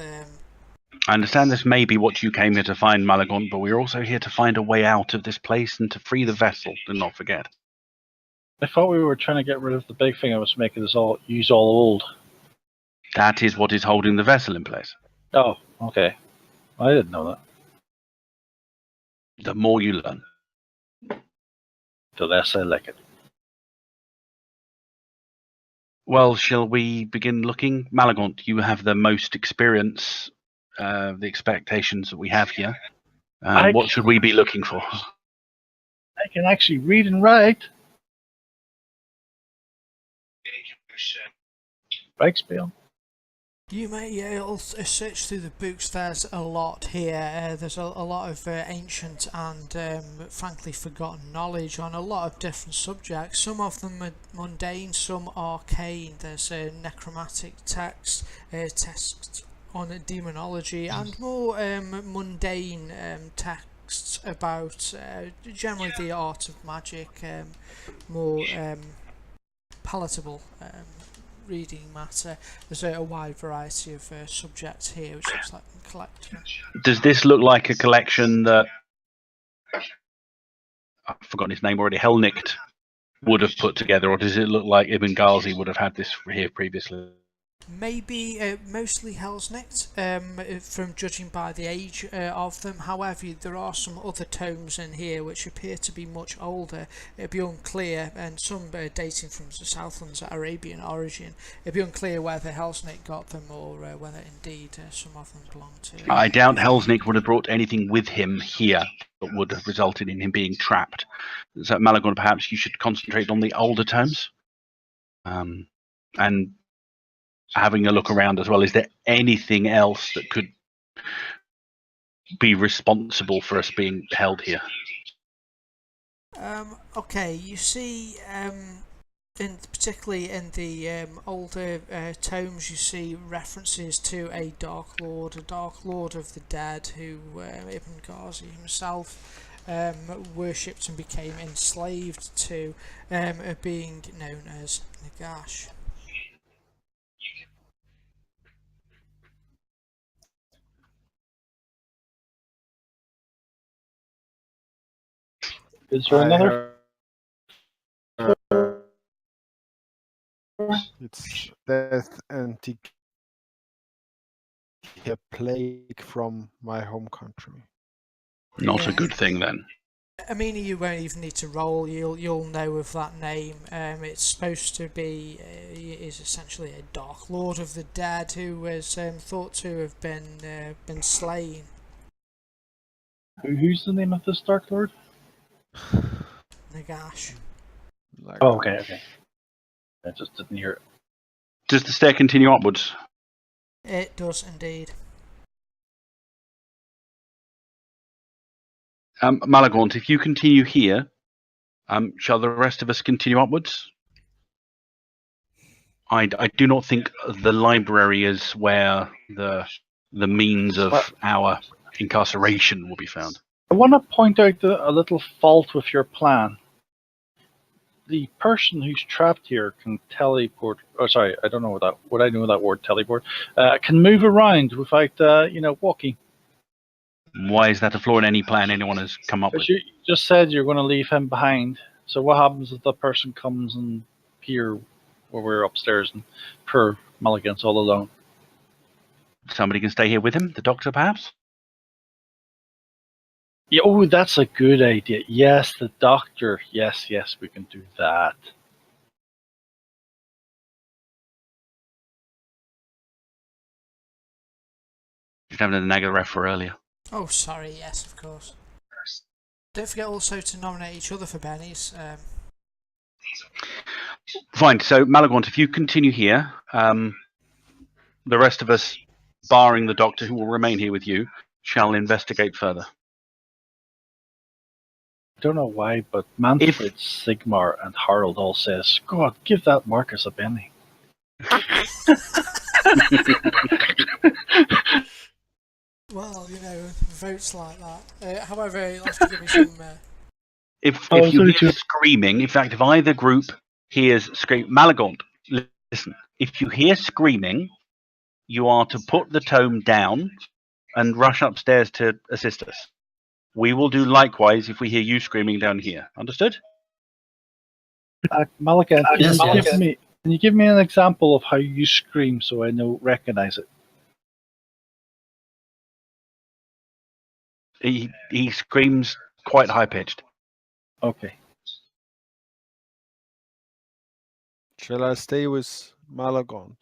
I understand this may be what you came here to find, Malagant, but we're also here to find a way out of this place and to free the vessel, do not forget. I thought we were trying to get rid of the big thing I was making us all use all old. That is what is holding the vessel in place. Oh, okay. I didn't know that. The more you learn. The less I like it. Well, shall we begin looking? Malagant, you have the most experience, the expectations that we have here. What should we be looking for? I can actually read and write. Right, Spiel? You may search through the books. There's a lot here. There's a lot of ancient and frankly forgotten knowledge on a lot of different subjects. Some of them are mundane, some arcane. There's necromantic texts on demonology, and more mundane texts about generally the art of magic, more palatable reading matter. There's a wide variety of subjects here, which looks like a collection. Does this look like a collection that I've forgotten his name already, Helnicht would have put together, or does it look like Ibn Ghazi would have had this here previously? Maybe mostly Helnicht, from judging by the age of them. However, there are some other tomes in here which appear to be much older. It'd be unclear, and some dating from the Southland's Arabian origin. It'd be unclear whether Helnicht got them or whether indeed some of them belong to. I doubt Helnicht would have brought anything with him here that would have resulted in him being trapped. So, Malagant, perhaps you should concentrate on the older tomes. And having a look around as well, is there anything else that could be responsible for us being held here? Okay, you see, particularly in the older tomes, you see references to a Dark Lord of the dead, who Ibn Ghazi himself worshipped and became enslaved to, being known as Nagash. Is there another? It's death and a plague from my home country. Not a good thing then. I mean, you won't even need to roll. You'll know of that name. It's supposed to be is essentially a Dark Lord of the Dead who was thought to have been slain. Who's the name of this Dark Lord? Nagash. Like, Oh, okay. I just didn't hear it. Does the stair continue upwards? It does indeed. Malagaunt, if you continue here, shall the rest of us continue upwards? I do not think the library is where the means of our incarceration will be found. I want to point out a little fault with your plan. The person who's trapped here can teleport. Oh, sorry, I don't know what I know that word teleport. Can move around without walking. Why is that a flaw in any plan anyone has come up with? But you just said you're going to leave him behind. So what happens if the person comes and here, where we're upstairs, and poor Mulligan's all alone? Somebody can stay here with him, the doctor perhaps? Yeah, oh, that's a good idea. Yes, the doctor. Yes, we can do that. Just having a nagger ref for earlier. Oh, sorry. Yes, of course. Don't forget also to nominate each other for bennies. Fine. So Malagaunt, if you continue here, the rest of us, barring the doctor who will remain here with you, shall investigate further. I don't know why, but Manfred, Sigmar, and Harold all says, "God, give that Marcus a penny." Well, votes like that. However, you'll have to give me some. If you hear screaming, in fact, if either group hears scream, Malagaunt, listen. If you hear screaming, you are to put the tome down and rush upstairs to assist us. We will do likewise if we hear you screaming down here. Understood? Malaga, Yes. can you give me an example of how you scream so I recognize it? He screams quite high pitched. Okay. shall I stay with Malagaunt?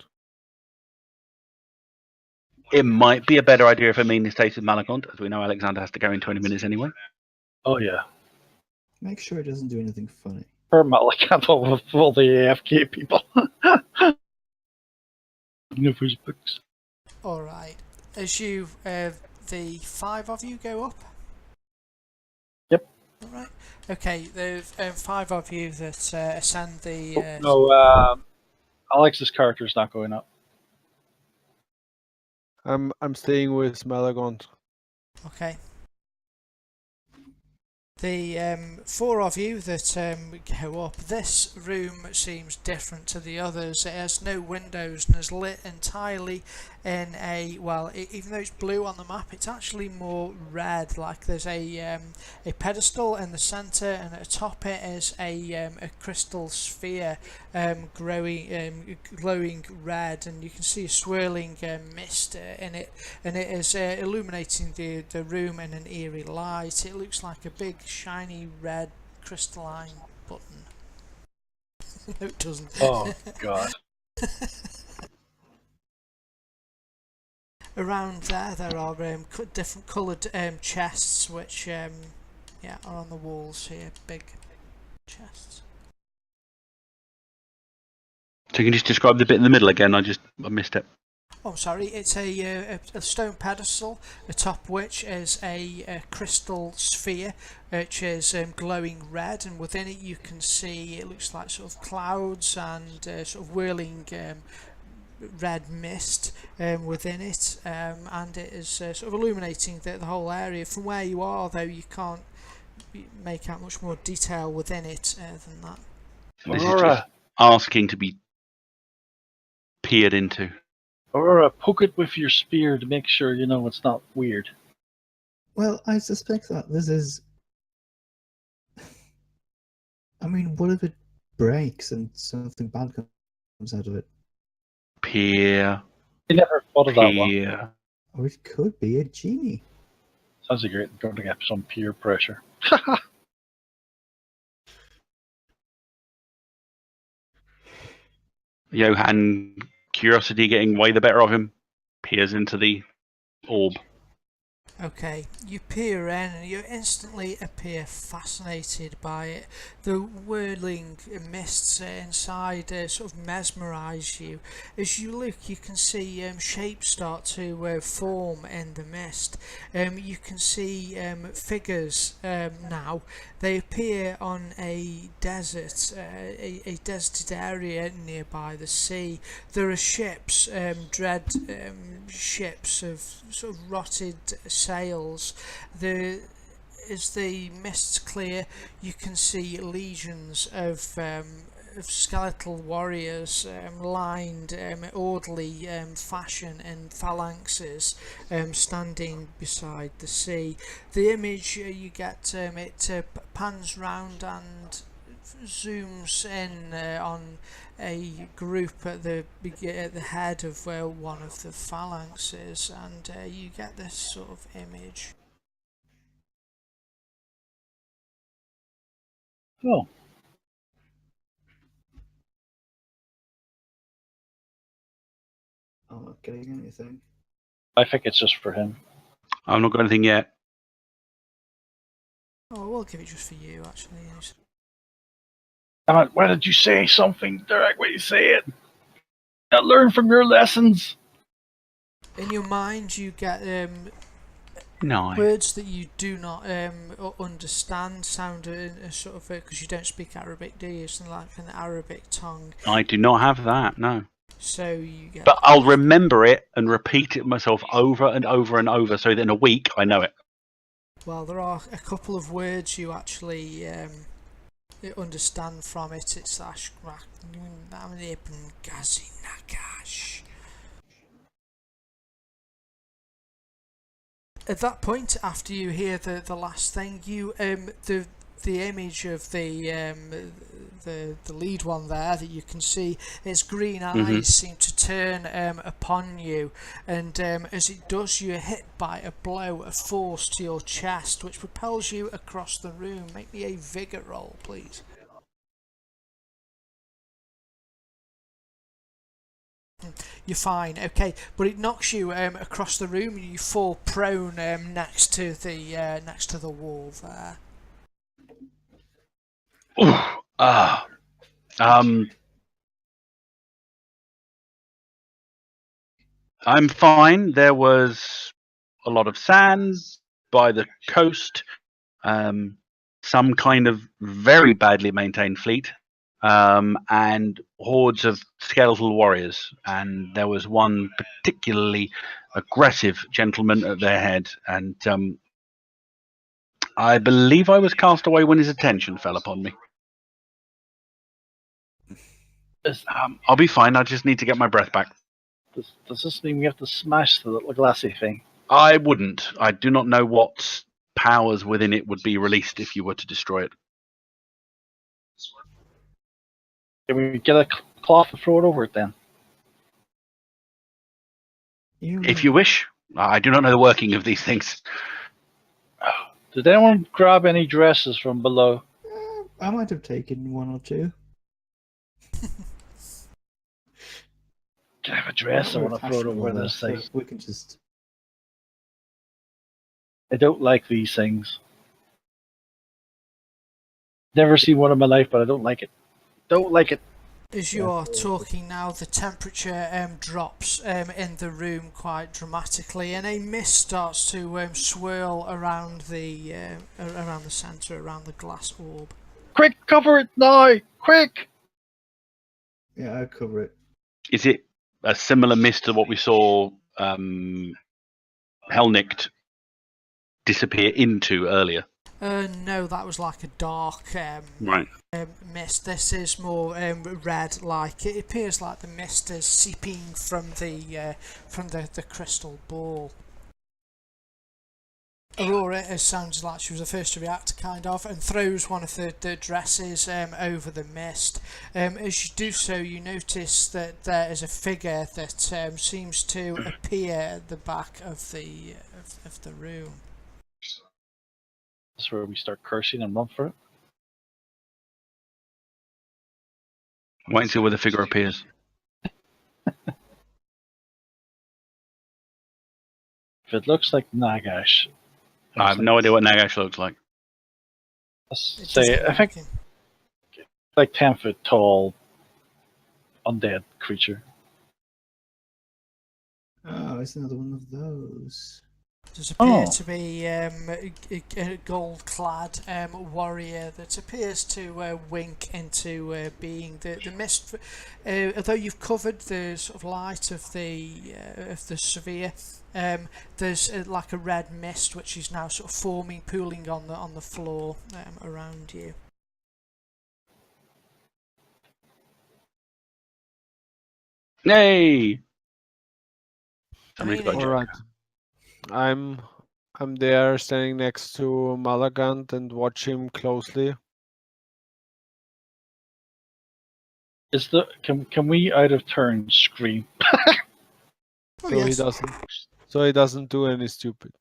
It might be a better idea if Amin stays with Malagaunt, as we know Alexander has to go in 20 minutes anyway. Oh yeah. Make sure it doesn't do anything funny. Per Malaga, all the AFK people. Books. All right. As you, the 5 of you go up. Yep. All right. Okay. The 5 of you that ascend the. No, Alex's character is not going up. I'm staying with Malagaunt. Okay. The 4 of you that go up, this room seems different to the others. It has no windows and is lit entirely in a, well, even though it's blue on the map, it's actually more red. Like there's a pedestal in the centre, and atop it is a crystal sphere glowing red, and you can see a swirling mist in it, and it is illuminating the room in an eerie light. It looks like a big shiny red crystalline button. No, it doesn't. Oh God. Around there are different coloured chests, which are on the walls here. Big chests. So you can just describe the bit in the middle again. I missed it. Oh, sorry. It's a stone pedestal, atop which is a crystal sphere, which is glowing red, and within it you can see it looks like sort of clouds and sort of whirling red mist within it, and it is sort of illuminating the whole area. From where you are, though, you can't make out much more detail within it than that. This is just asking to be peered into. Aurora, poke it with your spear to make sure it's not weird. Well, I suspect that this is. I mean, what if it breaks and something bad comes out of it? Peer. I never thought of that one. Peer. Or it could be a genie. Sounds like you're going to get some peer pressure. Johann, curiosity getting way the better of him, peers into the orb. Okay, you peer in and you instantly appear fascinated by it. The whirling mists inside sort of mesmerise you. As you look, you can see shapes start to form in the mist. You can see figures now. They appear on a desert, a deserted area nearby the sea. There are ships, dread ships of sort of rotted sails. As the mists clear, you can see legions of skeletal warriors lined orderly fashion in phalanxes standing beside the sea. The image you get, it pans round and zooms in on a group at the head of one of the phalanxes, and you get this sort of image. Oh, I'm not getting anything. I think it's just for him. I've not got anything yet. Oh, we'll give it just for you, actually. Yes. Damn it, why did you say something direct when you say it? I learn from your lessons. In your mind, you get No. words that you do not understand, sound in a sort of because you don't speak Arabic, do you? Something like an Arabic tongue. I do not have that, no. So you get. But I'll remember it and repeat it myself over and over and over so that in a week I know it. Well, there are a couple of words you actually understand from it. It's Ashkrak, Namnibn, Gazi, Nakash. At that point, after you hear the last thing, you the image of the lead one there that you can see, its green eyes seem to turn upon you, and as it does, you are hit by a blow of force to your chest, which propels you across the room. Make me a vigor roll, please. You're fine, okay, but it knocks you across the room, and you fall prone next to the wall there. I'm fine. There was a lot of sand by the coast, some kind of very badly maintained fleet, and hordes of skeletal warriors. And there was one particularly aggressive gentleman at their head, and I believe I was cast away when his attention fell upon me. I'll be fine. I just need to get my breath back. Does this mean we have to smash the little glassy thing? I wouldn't. I do not know what powers within it would be released if you were to destroy it. Can we get a cloth and throw it over it then? If you wish. I do not know the working of these things. Did anyone grab any dresses from below? I might have taken one or two. Can I have a dress? I want to throw it over this thing. We can just. I don't like these things. Never seen one in my life, but I don't like it. Don't like it. As you are talking now, the temperature drops in the room quite dramatically, and a mist starts to swirl around the centre, around the glass orb. Quick, cover it now! Quick! Yeah, I'll cover it. Is it a similar mist to what we saw Helnicht disappear into earlier? No, that was like a dark Right. mist. This is more red. Like it appears like the mist is seeping from the crystal ball. Aurora, it sounds like she was the first to react, kind of, and throws one of the dresses over the mist. As you do so, you notice that there is a figure that seems to appear at the back of the room. That's where we start cursing and run for it. Wait until where the figure appears. If it looks like Nagash, I have no idea what Nagash looks like. let's It say, doesn't I look think like him. like 10 foot tall, undead creature. Oh, it's another one of those. Does appear Oh. to be a gold-clad warrior that appears to wink into being the mist. Although you've covered the sort of light of the sphere, there's like a red mist which is now sort of forming, pooling on the floor around you. Yay! Somebody's got a Amina, joke. Alright. I'm there standing next to Malagant and watch him closely. Can we out of turn scream? Oh, So yes. he doesn't do any stupid.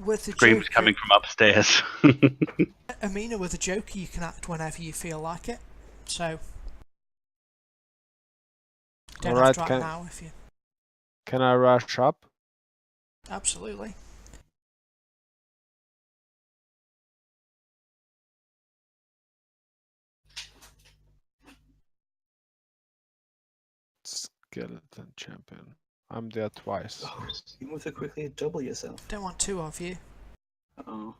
With the Screams Joker, coming from upstairs. Amina, with a Joker, you can act whenever you feel like it. So don't have Alright, to act now if you can I rush up? absolutely. Skeleton champion. I'm there twice. Oh, you move so quickly, double yourself. Don't want two of you. Oh.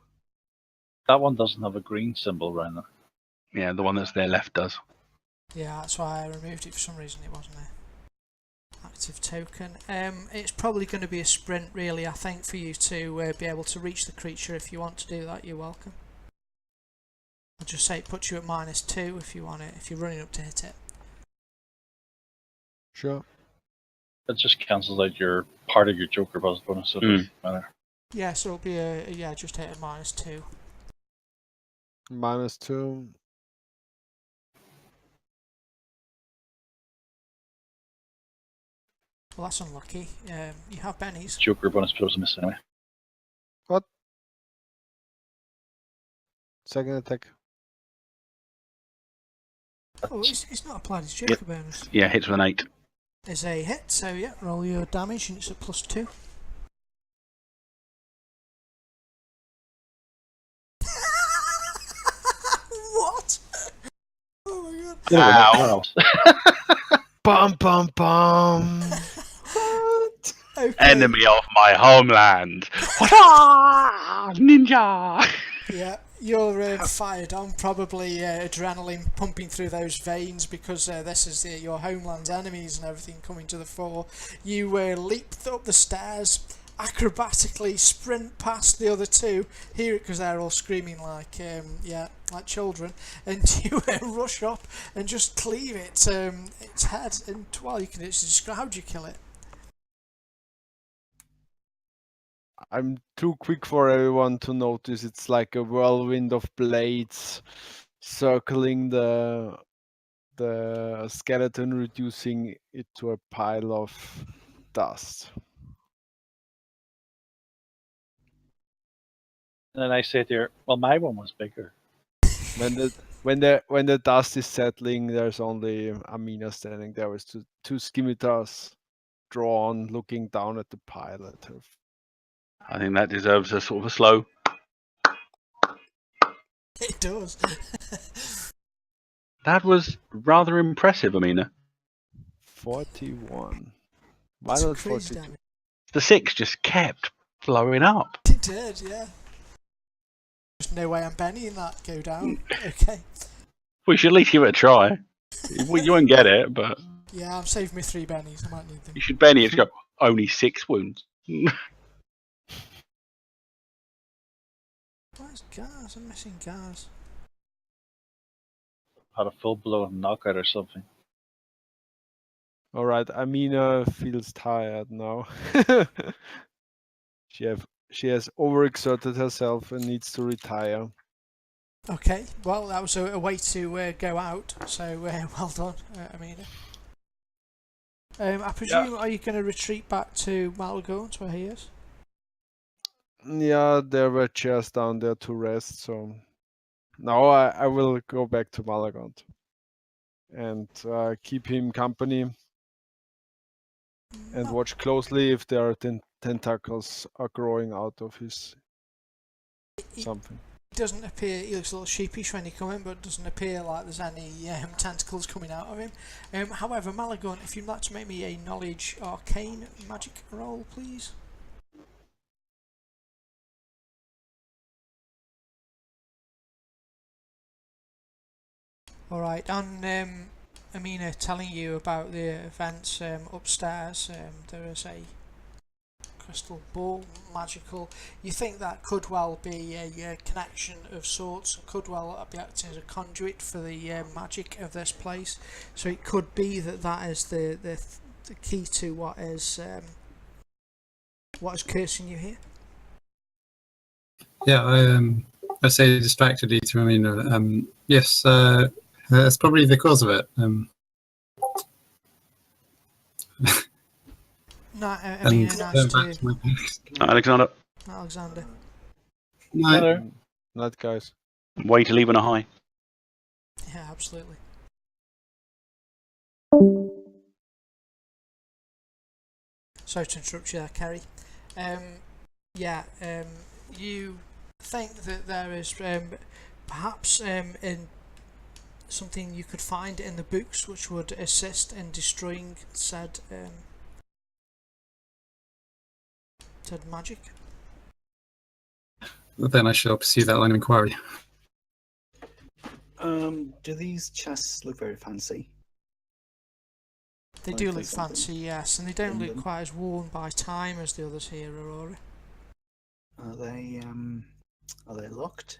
That one doesn't have a green symbol around it. Yeah, the one that's there left does. Yeah, that's why I removed it. For some reason, it wasn't a active token. It's probably going to be a sprint, really. I think for you to be able to reach the creature. If you want to do that, you're welcome. I'll just say it puts you at -2 if you want it. If you're running up to hit it. Sure. It just cancels out your part of your Joker bonus, so it doesn't matter. Yeah, so it'll be just hit at -2. -2. Well, that's unlucky. You have bennies. Joker bonus plus a miss anyway. What? Second attack. Oh, it's not applied as Joker bonus. Yeah, hits with an 8. Is a hit, so yeah, roll your damage and it's at +2. What? Oh my god. Ow. Bum bum bum. What? Okay. Enemy of my homeland. Ninja. Yeah, you're fired on, probably adrenaline pumping through those veins because this is your homeland's enemies and everything coming to the fore. You leap up the stairs, acrobatically sprint past the other two, hear it because they're all screaming like children, and you rush up and just cleave its head. And you can describe how do you kill it? I'm too quick for everyone to notice. It's like a whirlwind of blades circling the skeleton, reducing it to a pile of dust. And then I say to her, well, my one was bigger. When the dust is settling, there's only Amina standing there with two scimitars drawn, looking down at the pile at her. I think that deserves a sort of a slow. It does. That was rather impressive, Amina. 41. Why That's not crazy 42? damage. The 6 just kept blowing up. It did, yeah. There's no way I'm bennying that go down. Okay. We should at least give it a try. You won't get it, but Yeah, I'm saving me 3 bennies. I might need them. you should Benny it to go, only 6 wounds. Where's Gaz? I'm missing Gaz. Had a full blown knockout or something. Alright, Amina feels tired now. She has overexerted herself and needs to retire. Okay, well, that was a way to go out, so well done, Amina. I presume, are you going to retreat back to Malagant where he is? Yeah, there were chairs down there to rest, so now I will go back to Malagant. and keep him company, and watch closely if there are tentacles are growing out of his something. It doesn't appear, he looks a little sheepish when you come in, but it doesn't appear like there's any tentacles coming out of him. However, Malagon, if you'd like to make me a knowledge arcane magic roll, please. Alright, on Amina telling you about the events upstairs, there is a crystal ball, magical. You think that could well be a connection of sorts, could well be acting as a conduit for the magic of this place. So it could be that that is the key to what is cursing you here. Yeah, I say distractedly to Amina, yes, that's probably the cause of it. No, Amina, nice back to my parents. Alexander, Alexander. No, Not guys. way to leave on a high. Yeah, absolutely. Sorry to interrupt you there, Kerry. You think that there is perhaps in something you could find in the books which would assist in destroying said magic? then I shall pursue that line of inquiry. Do these chests look very fancy? They Like do there's look something fancy, yes, and they don't in look them. quite as worn by time as the others here, Aurora. Are they locked?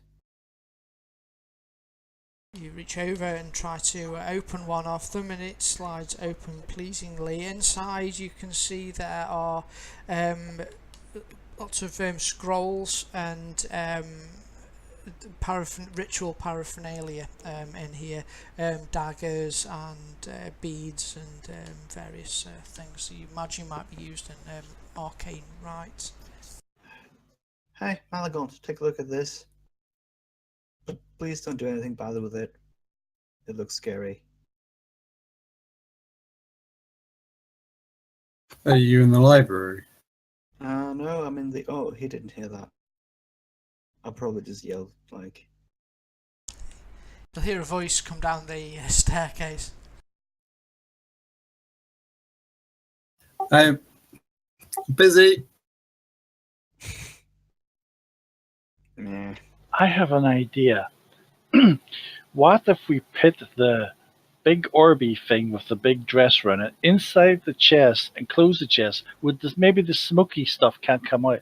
You reach over and try to open one of them, and it slides open pleasingly. Inside you can see there are lots of scrolls and ritual paraphernalia in here, daggers and beads and various things that you imagine might be used in arcane rites. Hey, Malagont, take a look at this. But please don't do anything bad with it. It looks scary. Are you in the library? No, I'm in the... Oh, he didn't hear that. I'll probably just yell, like... You'll hear a voice come down the staircase. I'm busy. Meh. I have an idea. What if we put the big orby thing with the big dresser in it inside the chest and close the chest? Would this, maybe the smoky stuff can't come out?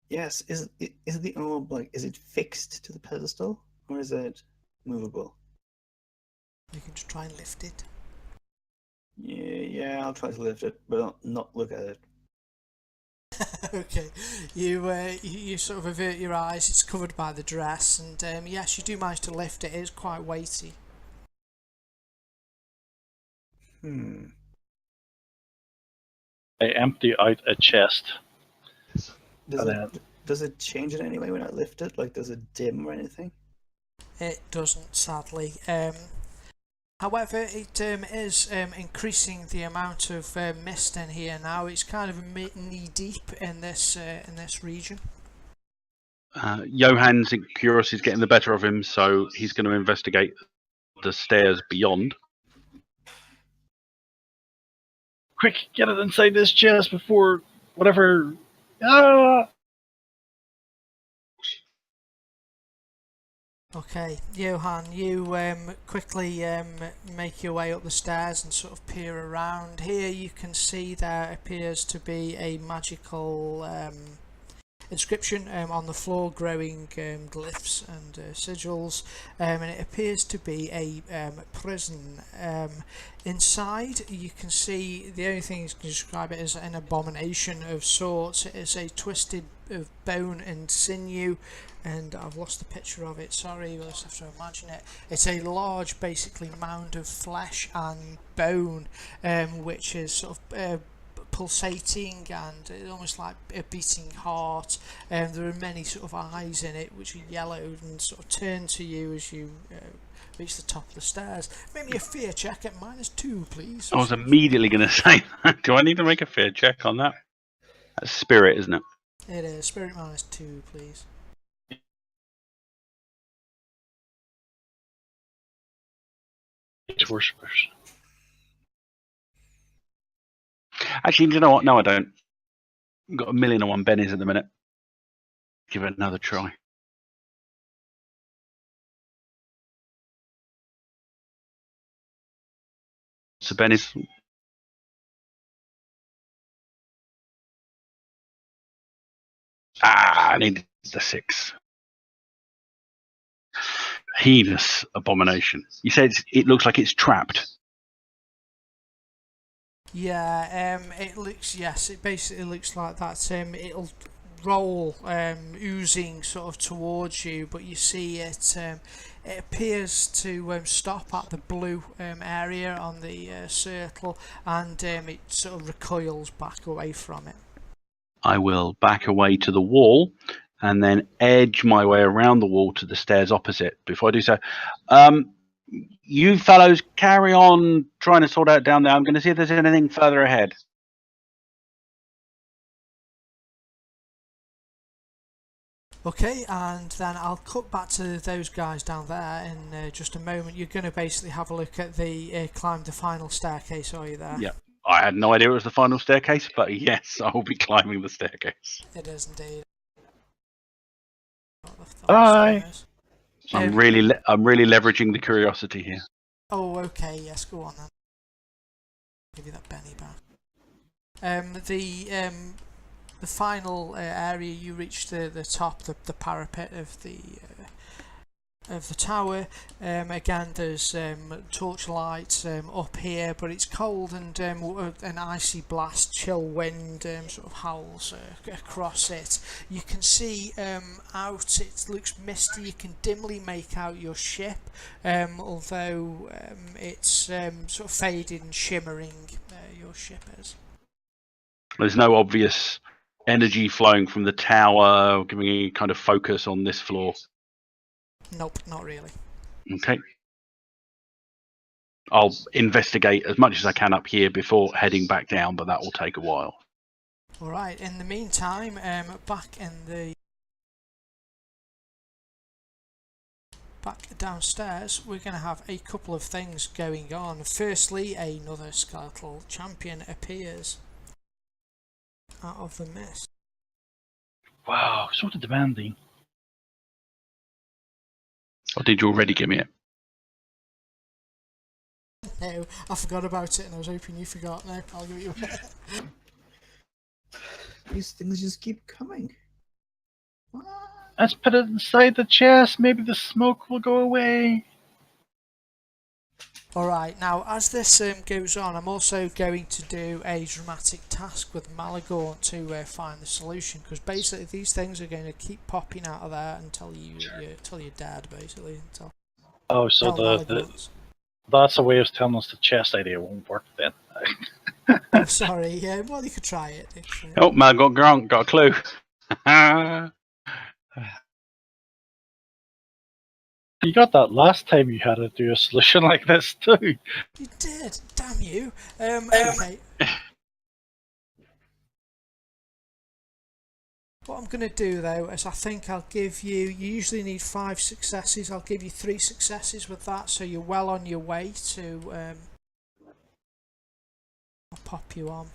Yes, is the orb, like, is it fixed to the pedestal? Or is it movable? You can just try and lift it. Yeah, I'll try to lift it, but not look at it. Okay, you sort of avert your eyes. It's covered by the dress, and yes, you do manage to lift it. It is quite weighty. I empty out a chest. Does it change in any way when I lift it? Like, does it dim or anything? It doesn't, sadly. However, it is increasing the amount of mist in here now. It's kind of knee deep in this region. Johann's curiosity is getting the better of him, so he's going to investigate the stairs beyond. Quick, get it inside this chest before whatever. Ah! Okay, Johann, you quickly make your way up the stairs and sort of peer around. Here you can see there appears to be a magical inscription on the floor, growing glyphs and sigils, and it appears to be a prison. Inside you can see, the only thing you can describe it as an abomination of sorts. It is a twisted of bone and sinew, and I've lost the picture of it, sorry, we'll just have to imagine it. It's a large, basically, mound of flesh and bone, which is sort of pulsating and almost like a beating heart. There are many sort of eyes in it which are yellowed and sort of turn to you as you reach the top of the stairs. Make me a fear check at -2, please. I was immediately going to say that. Do I need to make a fear check on that? That's spirit, isn't it? It is. Spirit -2, please. It's worshippers. Actually, do you know what? No, I don't. I've got 1,000,001 bennies at the minute. Give it another try. So bennies. I need the 6. Heinous abomination. You said it looks like it's trapped. Yeah, it looks, yes, it basically looks like that. It'll roll, oozing sort of towards you, but you see it appears to stop at the blue area on the circle, and it sort of recoils back away from it. I will back away to the wall and then edge my way around the wall to the stairs opposite. Before I do so, you fellows carry on trying to sort out down there. I'm going to see if there's anything further ahead. Okay, and then I'll cut back to those guys down there in just a moment. You're going to basically have a look at the climb the final staircase, are you there? Yeah. I had no idea it was the final staircase, but yes, I will be climbing the staircase. It is indeed. Bye. I'm really leveraging the curiosity here. Oh, okay. Yes, go on then. Give you that Benny back. The final area, you reach the top, the parapet of the tower. Again, there's torchlight up here, but it's cold, and an icy blast, chill wind sort of howls across it. You can see out, it looks misty. You can dimly make out your ship, although it's sort of faded and shimmering. Your ship is. There's no obvious energy flowing from the tower, giving any kind of focus on this floor. Nope, not really. Okay. I'll investigate as much as I can up here before heading back down, but that will take a while. Alright, in the meantime, back downstairs, we're going to have a couple of things going on. Firstly, another skeletal champion appears out of the mist. Wow, sort of demanding. Or did you already give me it? No, I forgot about it and I was hoping you forgot. No, I'll give you it. These things just keep coming. What? Let's put it inside the chest. Maybe the smoke will go away. Alright, now as this goes on, I'm also going to do a dramatic task with Malagorn to find the solution, because basically these things are going to keep popping out of there until you're dead, basically. Until Oh, so that's a way of telling us the chest idea won't work then. I'm sorry, yeah, well, you could try it. Oh, man, got a clue. You got that last time you had to do a solution like this too. You did, damn you. Okay. What I'm going to do though is I think I'll give you usually need 5 successes, I'll give you 3 successes with that, so you're well on your way to I'll pop you on.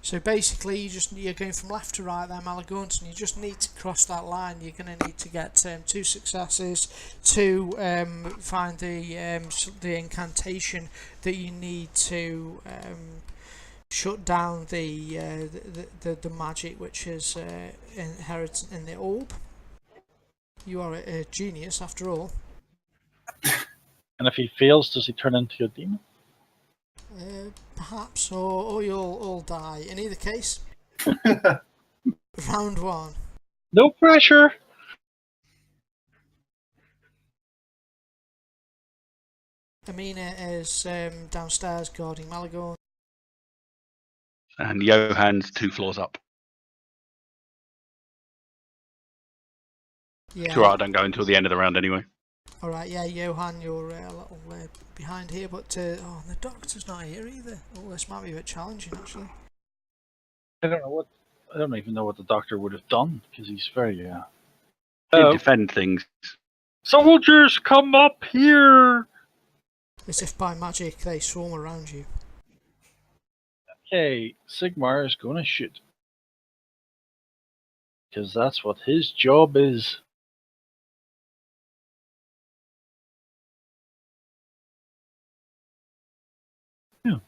So basically you're going from left to right there, Malagorn, and you just need to cross that line. You're going to need to get 2 successes to find the incantation that you need to shut down the magic which is inherent in the orb. You are a genius after all. And if he fails, does he turn into a demon? Perhaps, or you'll all die. In either case, round 1. No pressure. Amina is downstairs guarding Malagorn. And Johann's 2 floors up. Yeah. It's alright, I don't go until the end of the round anyway. Alright, yeah, Johan, you're a little behind here, but oh, the doctor's not here either. Oh, this might be a bit challenging, actually. I don't even know what the doctor would have done, because he's very, Did defend things. Soldiers, come up here! As if by magic they swarm around you. Okay, Sigmar is gonna shoot. Because that's what his job is.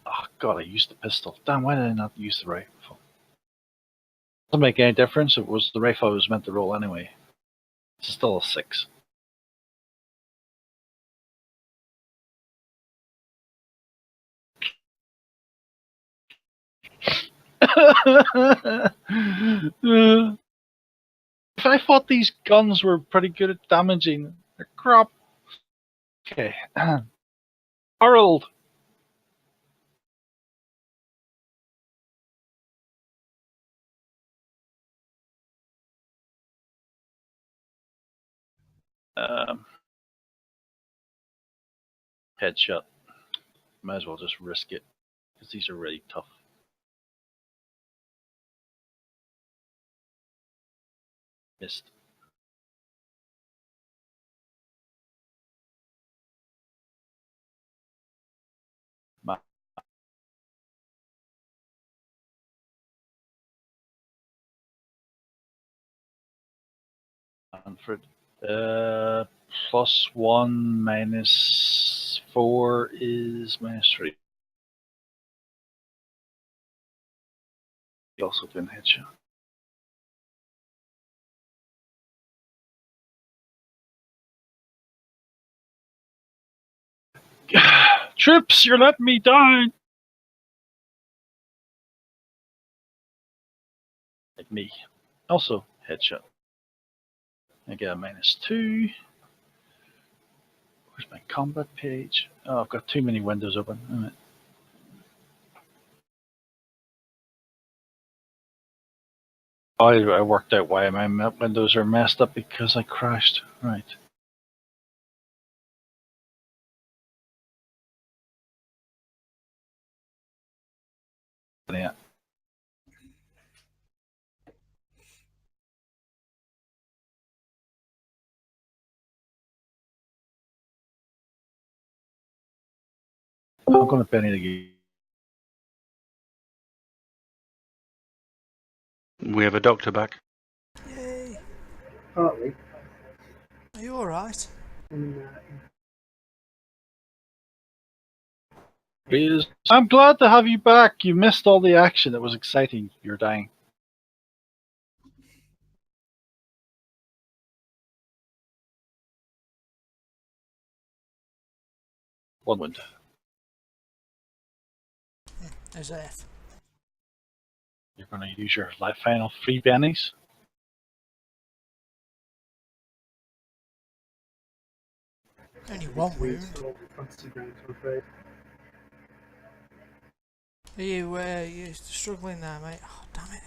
Oh god, I used the pistol. Damn, why did I not use the rifle? Doesn't make any difference. It was the rifle I was meant to roll anyway. It's still a 6. If I thought these guns were pretty good at damaging, they're crap. Okay. Harold. Headshot. Might as well just risk it, because these are really tough. Missed. Manfred. +1 -4 is -3. He also didn't headshot. Trips, you're letting me down. Like me. Also headshot. I get a -2. Where's my combat page? Oh, I've got too many windows open. All right. I worked out why my windows are messed up, because I crashed. Right. Yeah. I'm gonna penny the game. We have a doctor back. Yay! Partly. Are you alright? I'm glad to have you back. You missed all the action. It was exciting. You're dying. One wound. As if. You're going to use your final 3 bennies. Only one wound. Fantasy grounds, I'm afraid. Are you struggling there, mate? Oh, damn it.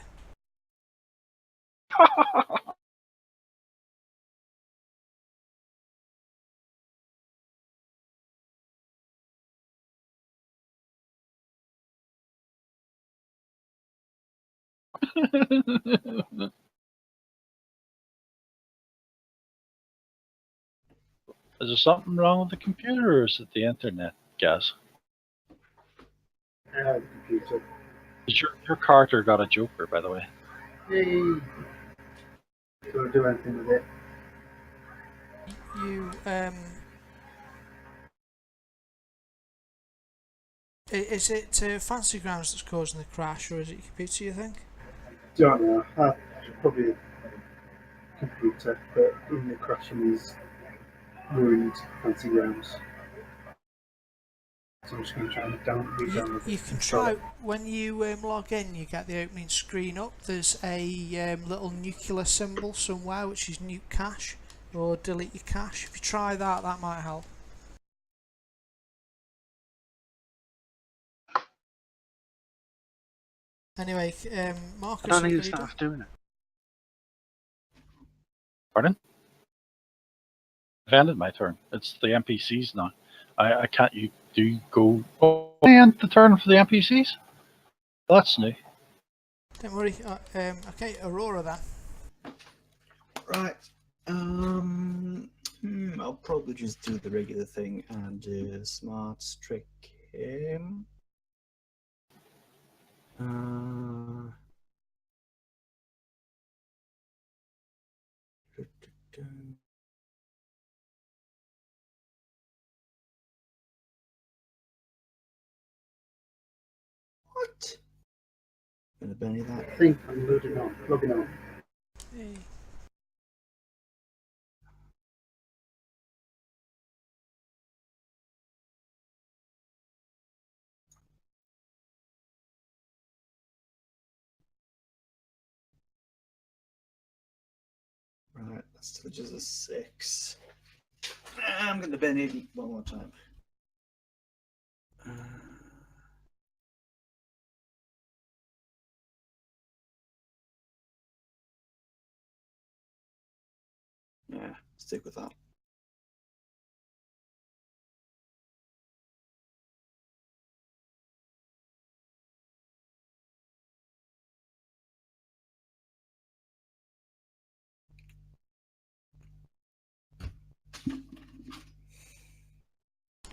Is there something wrong with the computer, or is it the internet, Gaz? The computer. Your Carter got a Joker, by the way. Yay! Don't do anything with it. You, is it Fancy Grounds that's causing the crash, or is it your computer, you think? Don't know. Probably a computer, but even the crashing is ruined Fancy Grounds. So I'm just going to try and re-download it. You can try, when you log in, you get the opening screen up, there's a little nuclear symbol somewhere, which is nuke cache, or delete your cache. If you try that, that might help. Anyway, I Marcus, don't think what it have you done? starts doing it. Pardon? I've ended my turn. It's the NPCs now. I can't. You do go. Oh, I end the turn for the NPCs. That's new. Don't worry. Okay, Aurora then. Right. I'll probably just do the regular thing and smart trick him. What? Gonna Benny that. I think I'm loading on. Logging on. Hey. Right, that's still just a 6. I'm gonna Benny it one more time. Yeah, stick with that.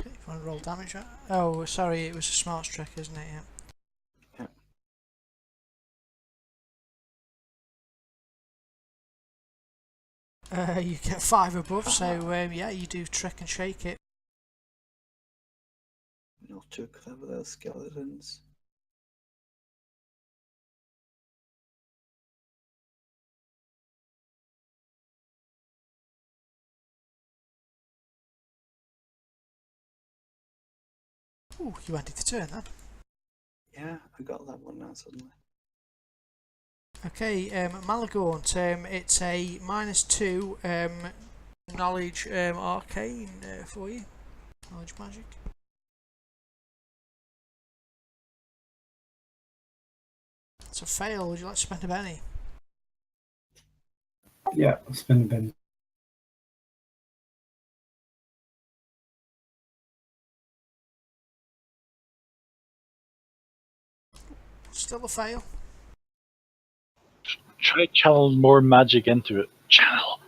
Okay, if you want to roll damage. Oh, sorry, it was a smart trick, isn't it? Yeah. You get 5 above, so yeah, you do trick and shake it. Not too clever, those skeletons. Ooh, you ended the turn then. Yeah, I got that one now suddenly. Okay, Malagaunt, it's a -2 knowledge arcane for you. Knowledge magic. It's a fail. Would you like to spend a penny? Yeah, I'll spend a penny. Still a fail. Try to channel more magic into it. Channel.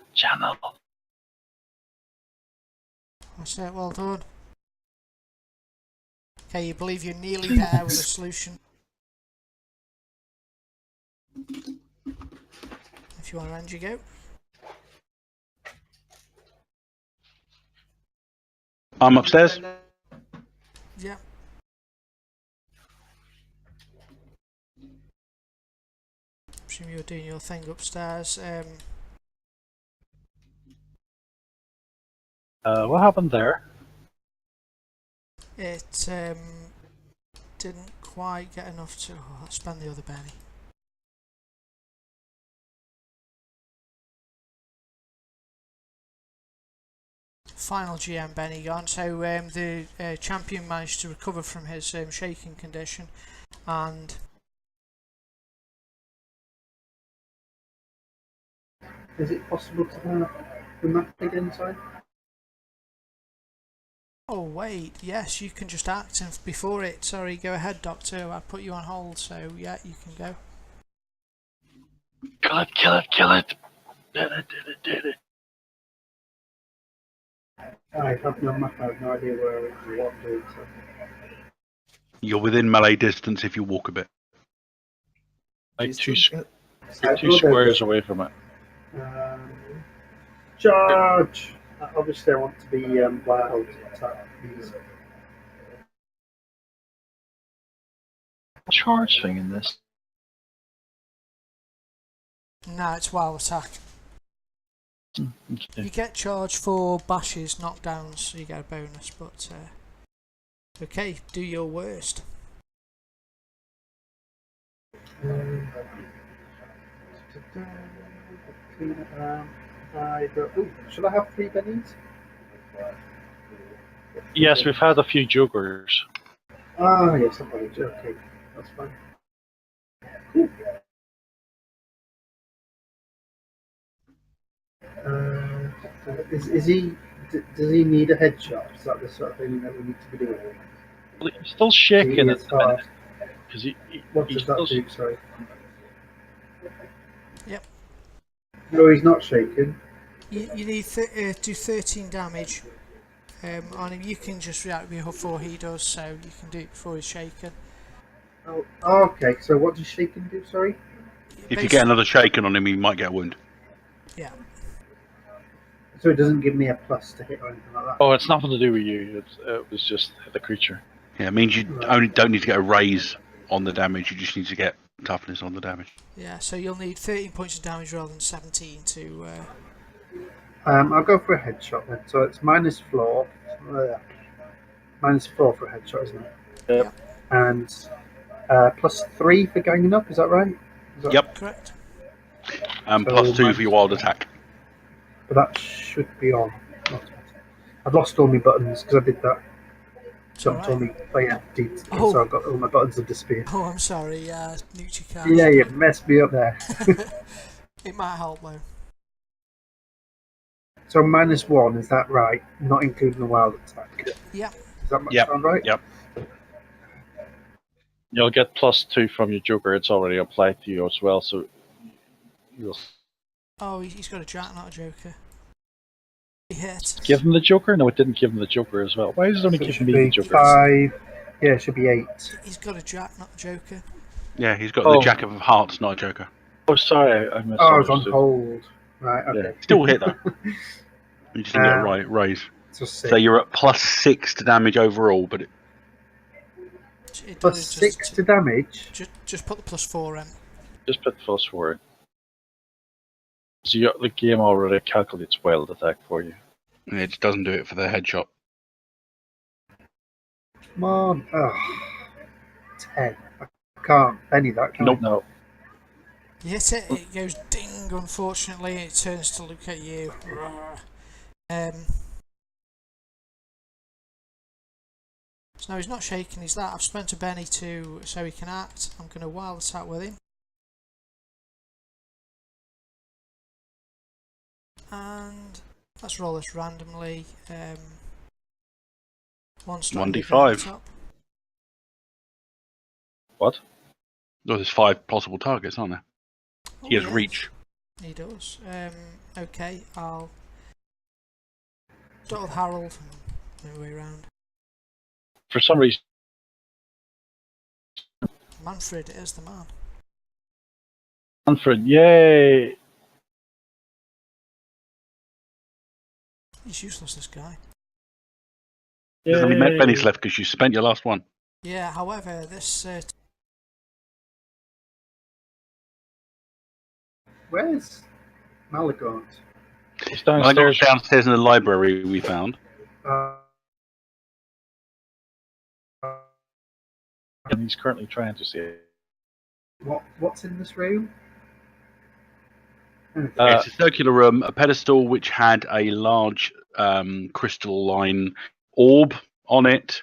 That's it, well done. Okay, you believe you're nearly there with a solution. If you want to end your go. I'm upstairs. Yeah. Presume you're doing your thing upstairs. What happened there? It didn't quite get enough to. Oh, let's spend the other penny. Final GM Benny gone. So the champion managed to recover from his shaking condition, and Is it possible to have the map again, sorry? oh wait, yes, you can just act and before it. Sorry, go ahead, Doctor. I put you on hold, so yeah, you can go. Kill it. Did it. I have no map, I have no idea where it's what I'm doing, so. You're within melee distance if you walk a bit. Like Do you still get- two squares away from it. Charge! Obviously, I want to be wild attack these. Charge thing in this. No, it's wild attack. Okay. You get charged for bashes, knockdowns, so you get a bonus. But okay, do your worst. Should I have 3 bennies? Yes, we've had a few jokers. Ah, yes, apologies. Okay, that's fine. Is he? Does he need a headshot? Is that the sort of thing that we need to be doing? Well, he's still shaking at It's the minute hard. because What he's does that still do? Sorry. Yep. No, he's not shaking. You need do 13 damage on him. You can just react before he does, so you can do it before he's shaken. Oh, okay. So what does shaking do? Sorry. If you get another shaken on him, you might get a wound. Yeah. So it doesn't give me a plus to hit or anything like that. Oh, it's nothing to do with you. It was just the creature. Yeah, it means you only don't need to get a raise on the damage. You just need to get toughness on the damage. Yeah. So you'll need 13 points of damage rather than 17 to. I'll go for a headshot then. So it's -4. -4 for a headshot, isn't it? Yep. And +3 for ganging up. Is that right? Yep. Correct. And So +2 for your wild attack. But that should be on. I've lost all my buttons because I did that. John told me play empty, so I've got all my buttons have disappeared. Oh, I'm sorry. Nuked your card. Yeah, you messed me up there. It might help though. So -1, is that right? Not including the wild attack. Yeah. Does that sound right? Yep. You'll get +2 from your Joker. It's already applied to you as well, so you'll Oh, he's got a jack, not a joker. He hit. give him the Joker. No, it didn't give him the Joker as well. Why is it only So it giving should me the be Joker? 5. Yeah, it should be 8. He's got a jack, not a joker. Yeah, he's got the Jack of Hearts, not a Joker. Oh, sorry, I misunderstood. Oh, I was on hold. Right, okay. Yeah. Still hit though. You just didn't get a raise. So 6. So you're at +6 to damage overall, but It Plus does 6 to damage. Just put the +4 in. Just put +4 in. So the game already calculates wild attack for you. it just doesn't do it for the headshot. Come on. Oh, 10. I can't penny that, can Nope. I? No. You hit it, it goes ding, unfortunately, it turns to look at you. So no, he's not shaking, he's that. I've spent a Benny so he can act. I'm going to wild attack with him. And let's roll this randomly. 1d5. What? Well, there's 5 possible targets, aren't there? Oh, He has yes, reach. He does. Okay, I'll start with Harold and move way around. For some reason, Manfred is the man. Manfred, yay! He's useless, this guy. There's only Yay. pennies left because you spent your last one. Yeah, however, this Where's Malagant? He's I got downstairs. downstairs in the library we found. And he's currently trying to see it. What's in this room? It's a circular room, a pedestal which had a large crystalline orb on it,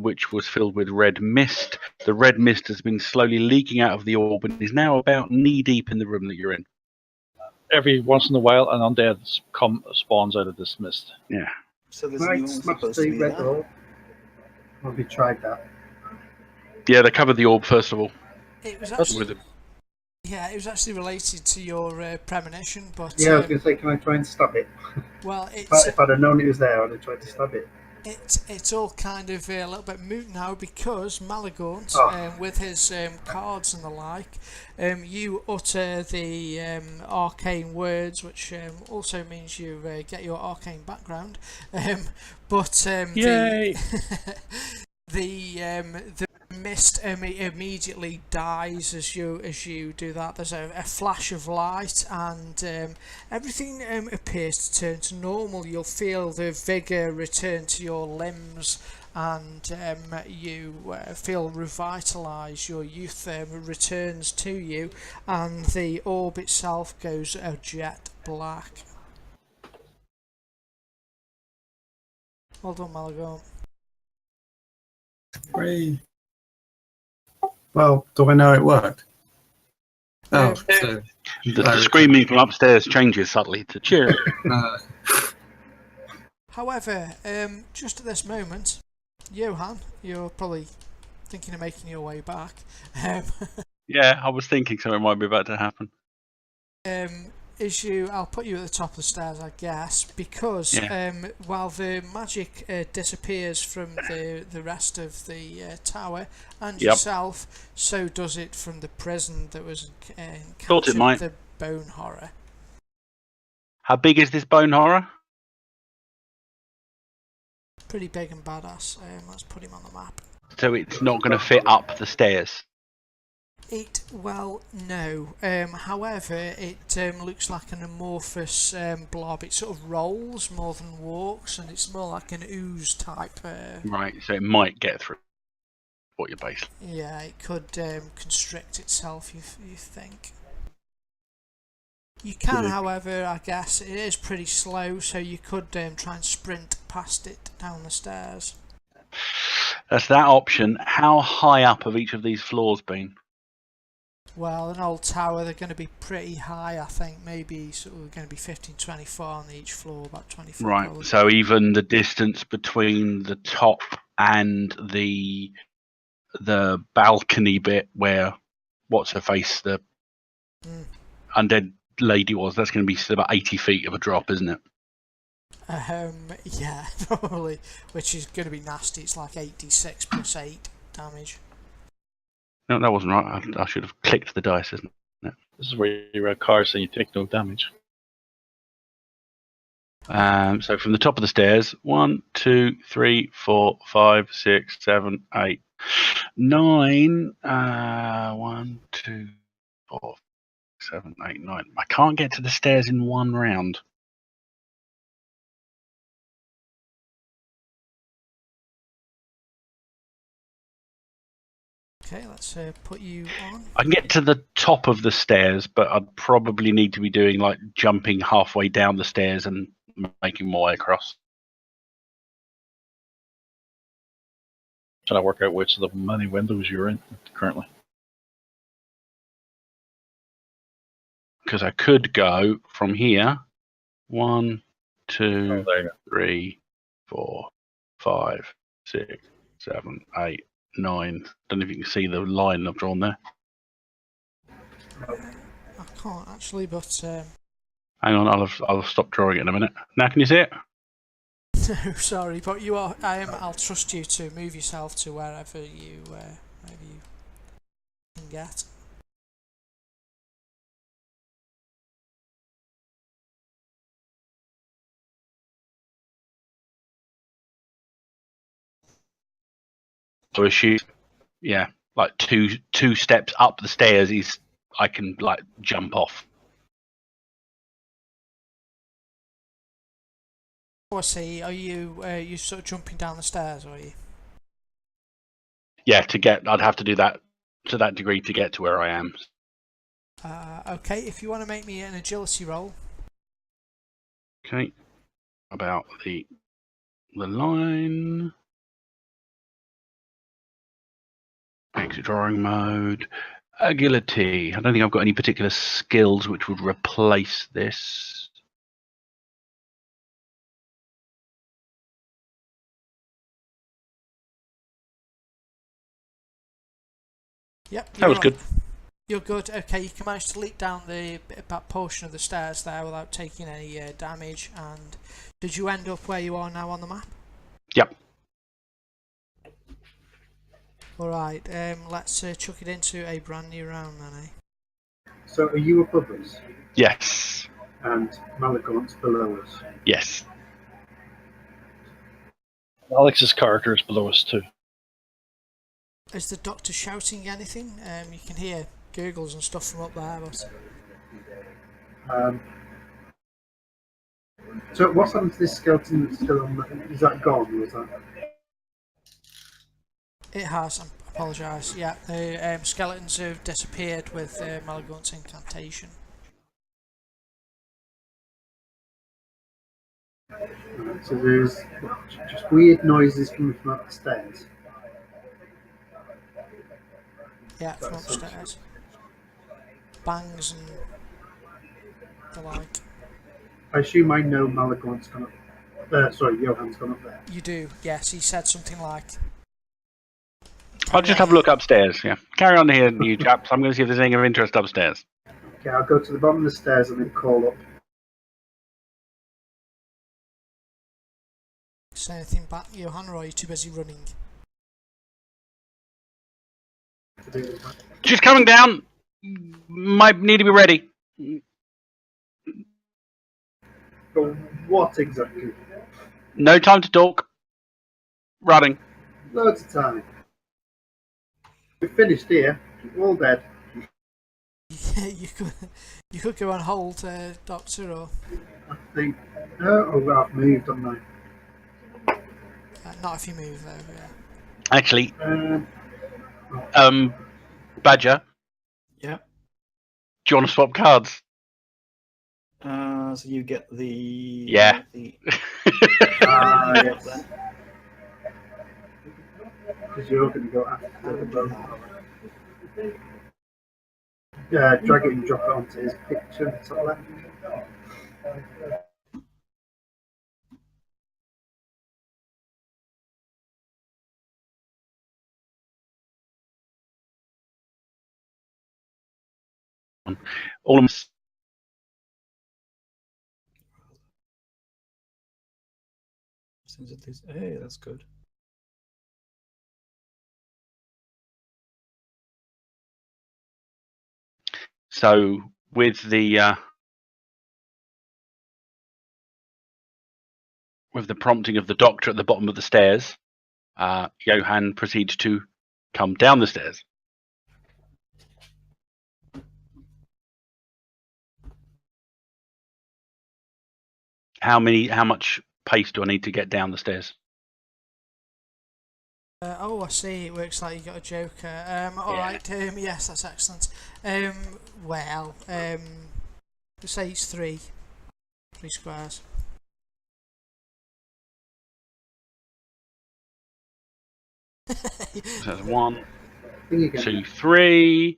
which was filled with red mist. The red mist has been slowly leaking out of the orb and is now about knee-deep in the room that you're in. Every once in a while, an undead spawns out of this mist. Yeah. So there's Right, no one smash supposed the to be red there. door. Have you tried that? Yeah, they covered the orb first of all. it was With actually it. yeah, it was actually related to your premonition, but Yeah, I was going to say, can I try and stab it? well, But if I'd have known it was there, I'd have tried to stab it. it's all kind of a little bit moot now because Malagaunt, Oh. with his cards and the like, you utter the arcane words, which also means you get your arcane background. But Yay! the mist immediately dies as you do that. There's a flash of light and everything appears to turn to normal. You'll feel the vigour return to your limbs and you feel revitalised. Your youth returns to you and the orb itself goes jet black. Well done, Malagaunt. Great. Well, do I know it worked? Oh, so The screaming from upstairs changes subtly to cheer. However, just at this moment, Johan, you're probably thinking of making your way back. Yeah, I was thinking something might be about to happen. I'll put you at the top of the stairs, I guess, because while the magic disappears from the rest of the tower and yourself, so does it from the prison that was Thought it might. the bone horror. How big is this bone horror? Pretty big and badass. Let's put him on the map. So it's not going to fit up the stairs. No. However, it looks like an amorphous blob. It sort of rolls more than walks, and it's more like an ooze type. Right, so it might get through what you're basically. Yeah, it could constrict itself, you think. You can, however, I guess, it is pretty slow, so you could try and sprint past it down the stairs. That's that option. How high up have each of these floors been? Well, an old tower, they're going to be pretty high, I think. Maybe sort of going to be 15, 20 foot on each floor, about 20 foot. Right, probably. so even the distance between the top and the balcony bit where what's her face, the undead lady was, that's going to be about 80 feet of a drop, isn't it? Yeah, probably. Which is going to be nasty. It's like 86 plus 8 damage. No, that wasn't right. I should have clicked the dice, isn't it? This is where you read cards and you take no damage. So from the top of the stairs, 1, 2, 3, 4, 5, 6, 7, 8, 9. 1, 2, 4, 7, 8, 9. I can't get to the stairs in one round. Okay, let's put you on. I can get to the top of the stairs, but I'd probably need to be doing like jumping halfway down the stairs and making my way across. Trying to work out which of the many windows you're in currently. Because I could go from here. 1, 2, 3, 4, 5, 6, 7, 8, 9. Don't know if you can see the line I've drawn there. I can't actually, but Hang on, I'll stop drawing it in a minute. Now can you see it? no, sorry, but you are. I'll trust you to move yourself to wherever you can get. So assume, yeah, like two steps up the stairs is I can like jump off. Oh, I see. Are you sort of jumping down the stairs? Are you? Yeah, I'd have to do that to that degree to get to where I am. Okay, if you want to make me an agility roll. Okay, about the line. Exit drawing mode. Agility. I don't think I've got any particular skills which would replace this. Yep, That was good. You're good. Okay, you can manage to leap down that portion of the stairs there without taking any damage. And did you end up where you are now on the map? Yep. Alright, let's chuck it into a brand new round then, eh? So are you above us? Yes. And Malagant's below us? Yes. Alex's character is below us too. Is the doctor shouting anything? You can hear gurgles and stuff from up there, but... So what's happened to this skeleton that's still on? Is that gone? Was that? It has, I apologise. Yeah, the skeletons have disappeared with Malagant's incantation. Right, so there's just weird noises coming from upstairs. Yeah, from upstairs. Bangs and the like. I assume I know Malagant's gone Sorry, Johan's gone up there. You do, yes. He said something like... I'll just have a look upstairs. Yeah, carry on here, you chaps. I'm going to see if there's anything of interest upstairs. Okay, I'll go to the bottom of the stairs and then call up. Say anything back, Johan, or are you too busy running? She's coming down. Might need to be ready. But what exactly? No time to talk. Running. Loads of time. We're finished here. We're all dead. you could go on hold, Doctor, or... I think... Oh, I've moved, haven't I? Not if you move, though, yeah. Actually, Oh, Badger, Yeah. do you want to swap cards? So you get the... Yeah. The, yes. then. Because you're going to go after the bone. Drag it and drop it onto his picture at the top left. All of them. Seems at least... Hey, that's good. So with the prompting of the doctor at the bottom of the stairs, Johan proceeds to come down the stairs. How much pace do I need to get down the stairs? Oh, I see. It works like you got a joker. Alright, yes, that's excellent. Well, let's say it's 3 squares. So that's 1, Think again. 2, 3,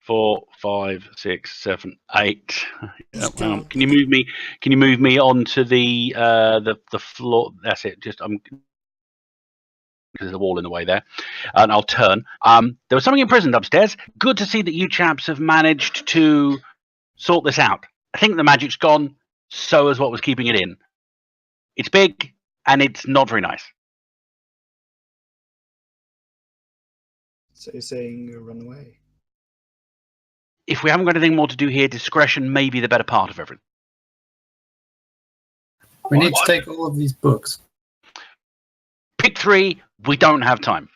4, 5, 6, 7, 8. He's Well, gone. can you move me? Can you move me onto the floor? That's it. Just because there's a wall in the way there, and I'll turn. There was something imprisoned upstairs. Good to see that you chaps have managed to sort this out. I think the magic's gone. So is what was keeping it in. It's big and it's not very nice. So you're saying you run away? If we haven't got anything more to do here, discretion may be the better part of everything. We need to take all of these books. Pick 3. We don't have time.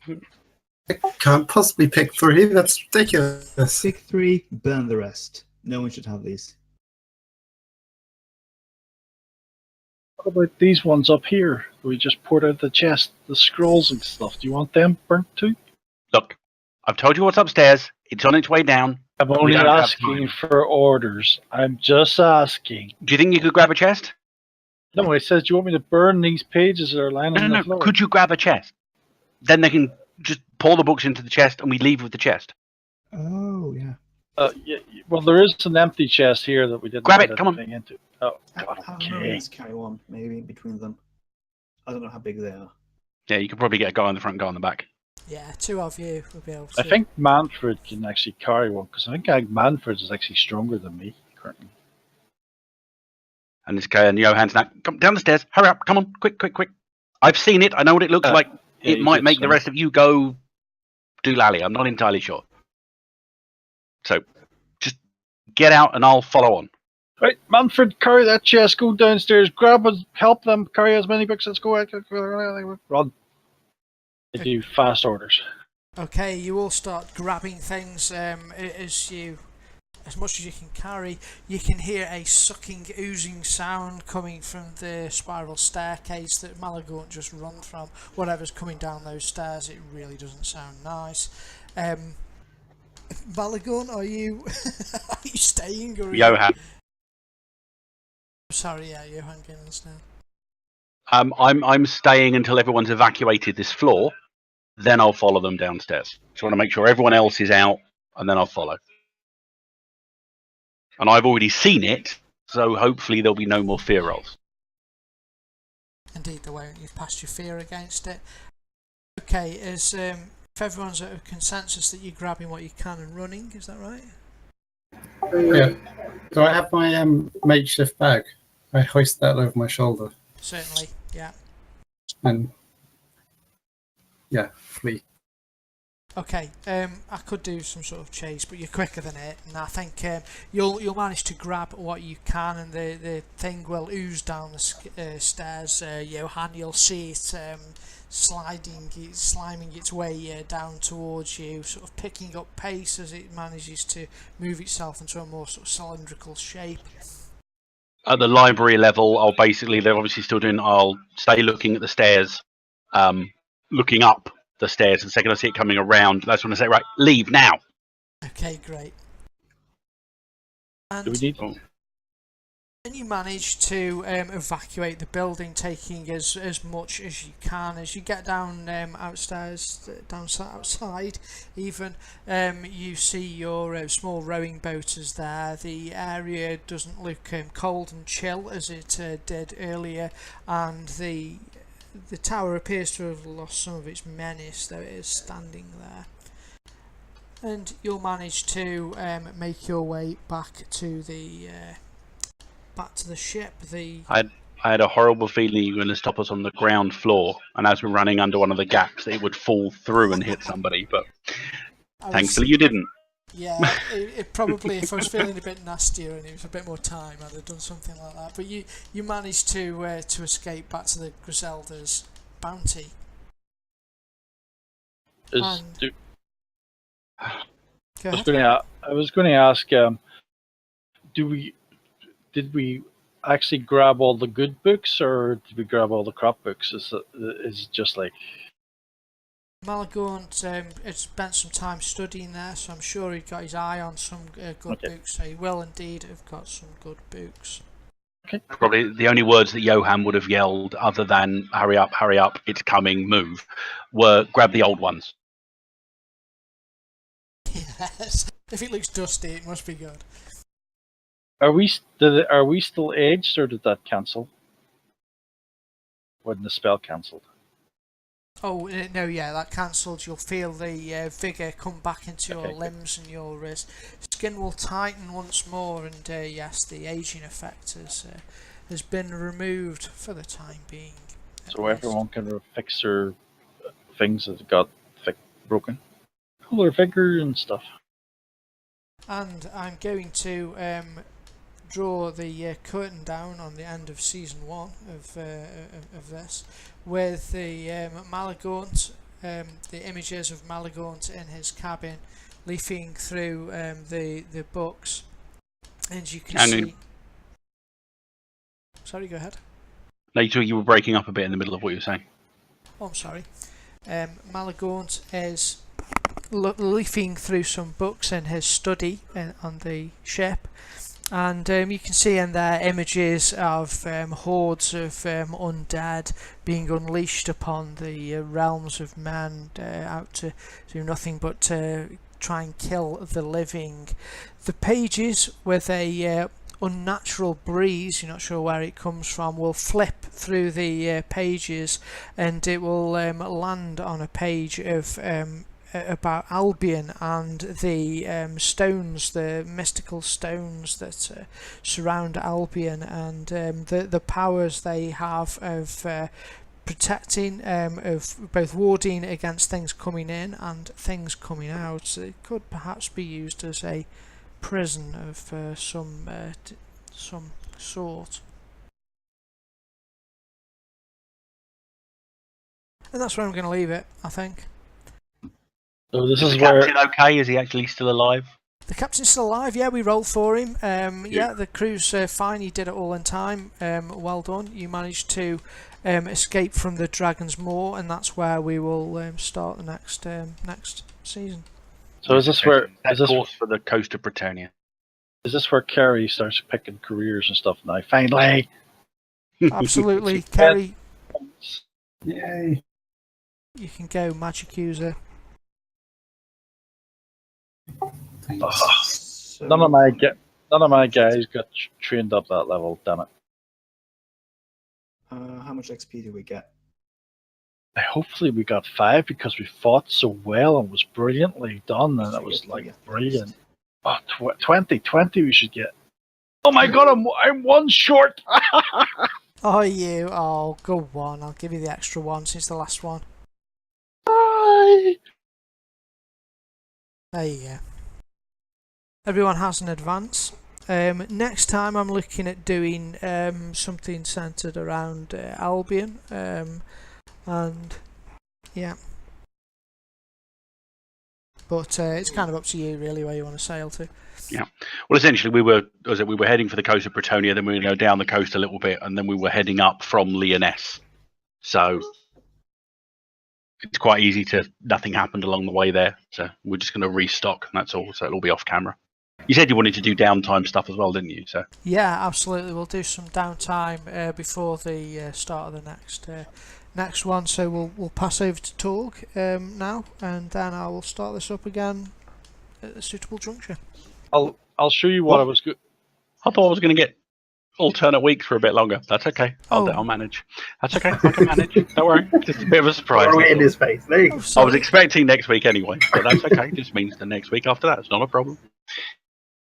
I can't possibly pick 3. That's ridiculous. Pick 3, burn the rest. No one should have these. What about these ones up here? We just poured out the chest, the scrolls and stuff. Do you want them burnt too? Look, I've told you what's upstairs. It's on its way down. I'm We only don't have asking time. for orders. I'm just asking. Do you think you could grab a chest? No, it says, do you want me to burn these pages that are lying on the floor? Could you grab a chest? Then they can just pour the books into the chest and we leave with the chest. Oh, yeah. Yeah, well, there is an empty chest here that we didn't Grab put it, come on. anything into. Oh, God, okay. Let's carry one, maybe, between them. I don't know how big they are. Yeah, you could probably get a guy on the front, guy on the back. Yeah, 2 of you will be able to. I think Manfred can actually carry one, because I think Manfred is actually stronger than me currently. And this guy and Johan's now, come down the stairs. Hurry up, come on, quick, quick, quick. I've seen it. I know what it looks like. Yeah, It you might did make the say. rest of you go do lally. I'm not entirely sure. So just get out and I'll follow on. Right, Manfred, carry that chest, go downstairs, grab us, help them carry as many books as go. Run. They do fast orders. Okay, you all start grabbing things as much as you can carry. You can hear a sucking, oozing sound coming from the spiral staircase that Malagorn just run from. Whatever's coming down those stairs, it really doesn't sound nice. Malagorn, are you are you staying or? Johan. Sorry, yeah, Johan Ginnens now. I'm staying until everyone's evacuated this floor. Then I'll follow them downstairs. Just want to make sure everyone else is out, and then I'll follow. And I've already seen it, so hopefully there'll be no more fear rolls. Indeed they won't. You've passed your fear against it. Okay, if everyone's at a consensus that you're grabbing what you can and running, is that right? Yeah. Do I have my makeshift bag? I hoist that over my shoulder Certainly, yeah. and flee. Okay, I could do some sort of chase, but you're quicker than it, and I think you'll manage to grab what you can, and the thing will ooze down the stairs. Johan, you'll see it sliming its way down towards you, sort of picking up pace as it manages to move itself into a more sort of cylindrical shape. At the library level, they're obviously still doing. I'll stay looking at the stairs, looking up the stairs, and the second I see it coming around, that's when I say, right, leave now. Okay, great. Do we need? And you manage to evacuate the building, taking as much as you can. As you get down outside, even you see your small rowing boat is there. The area doesn't look cold and chill as it did earlier, and the tower appears to have lost some of its menace, though it is standing there. And you'll manage to make your way back to the ship. I had a horrible feeling you were going to stop us on the ground floor, and as we're running under one of the gaps, it would fall through and hit somebody. But thankfully, you didn't. Yeah, it probably, if I was feeling a bit nastier and it was a bit more time, I'd have done something like that. But you managed to escape back to the Griselda's bounty. I was going to ask, did we actually grab all the good books, or did we grab all the crap books? Is it just like... Malagorn had spent some time studying there, so I'm sure he got his eye on some good books, so he will indeed have got some good books. Okay. Probably the only words that Johan would have yelled, other than hurry up, it's coming, move, were grab the old ones. Yes, if it looks dusty, it must be good. Are we still aged, or did that cancel? When the spell cancelled? Oh, no, yeah, that cancelled. You'll feel the vigour come back into your limbs, and your skin will tighten once more, and yes, the ageing effect has been removed for the time being. So everyone can fix their things that got broken? Pull their vigor and stuff. And I'm going to draw the curtain down on the end of season 1 of this, with the Malagorn, the images of Malagorn in his cabin, leafing through the books, and you can see. Sorry, go ahead. Later, you were breaking up a bit in the middle of what you were saying. Oh, I'm sorry. Malagorn is leafing through some books in his study on the ship. And you can see in there images of hordes of undead being unleashed upon the realms of man, out to do nothing but try and kill the living. The pages, with a unnatural breeze, you're not sure where it comes from, will flip through the pages, and it will land on a page of about Albion and the stones, the mystical stones that surround Albion, and the powers they have of protecting, of both warding against things coming in and things coming out. So it could perhaps be used as a prison of some sort. And that's where I'm going to leave it, I think. So this is the where... captain okay? Is he actually still alive? The captain's still alive, yeah, we rolled for him. Yeah, the crew's fine, he did it all in time. Well done. You managed to escape from the Dragon's Maw, and that's where we will start the next season. So is this where... Is this course for the coast of Britannia? Is this where Kerry starts picking careers and stuff now? Finally! Absolutely, Kerry. Yay! You can go, magic user. Thanks. None of my guys got trained up that level. Damn it! How much XP do we get? Hopefully we got 5 because we fought so well and was brilliantly done, and Should it was get like 3 at brilliant. least. Oh, 20 we should get. Oh my god, I'm 1 short. Oh, you. Oh, go on. I'll give you the extra one since the last one. Bye. There you go. Everyone has an advance. Next time I'm looking at doing something centred around Albion. And yeah. But it's kind of up to you really where you want to sail to. Yeah. Well, essentially, we were heading for the coast of Bretonia, then we were going to go down the coast a little bit, and then we were heading up from Lyonesse. So it's quite easy to. Nothing happened along the way there, so we're just going to restock. And that's all. So it'll be off camera. You said you wanted to do downtime stuff as well, didn't you? So Yeah, absolutely. We'll do some downtime before the start of the next one. So we'll pass over to Torg now, and then I will start this up again at a suitable juncture. I'll show you what I was good. I thought I was going to get alternate weeks for a bit longer. That's okay. I'll manage. That's okay. I can manage. Don't worry. Just a bit of a surprise. Throw it in his face. There you go. I was expecting next week anyway, but that's okay. Just means the next week after that. It's not a problem.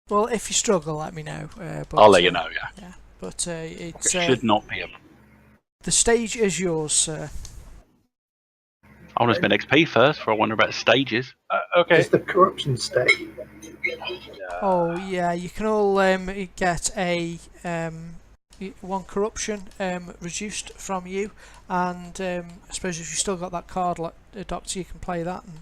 Well, if you struggle, let me know. But, I'll let you know. Yeah. But it's It should not be a. the stage is yours, sir. I want to spend XP first before I wonder about stages. Okay. It's the corruption state. Oh yeah, you can all get a 1 corruption reduced from you, and I suppose if you still got that card, like Doctor, you can play that. And...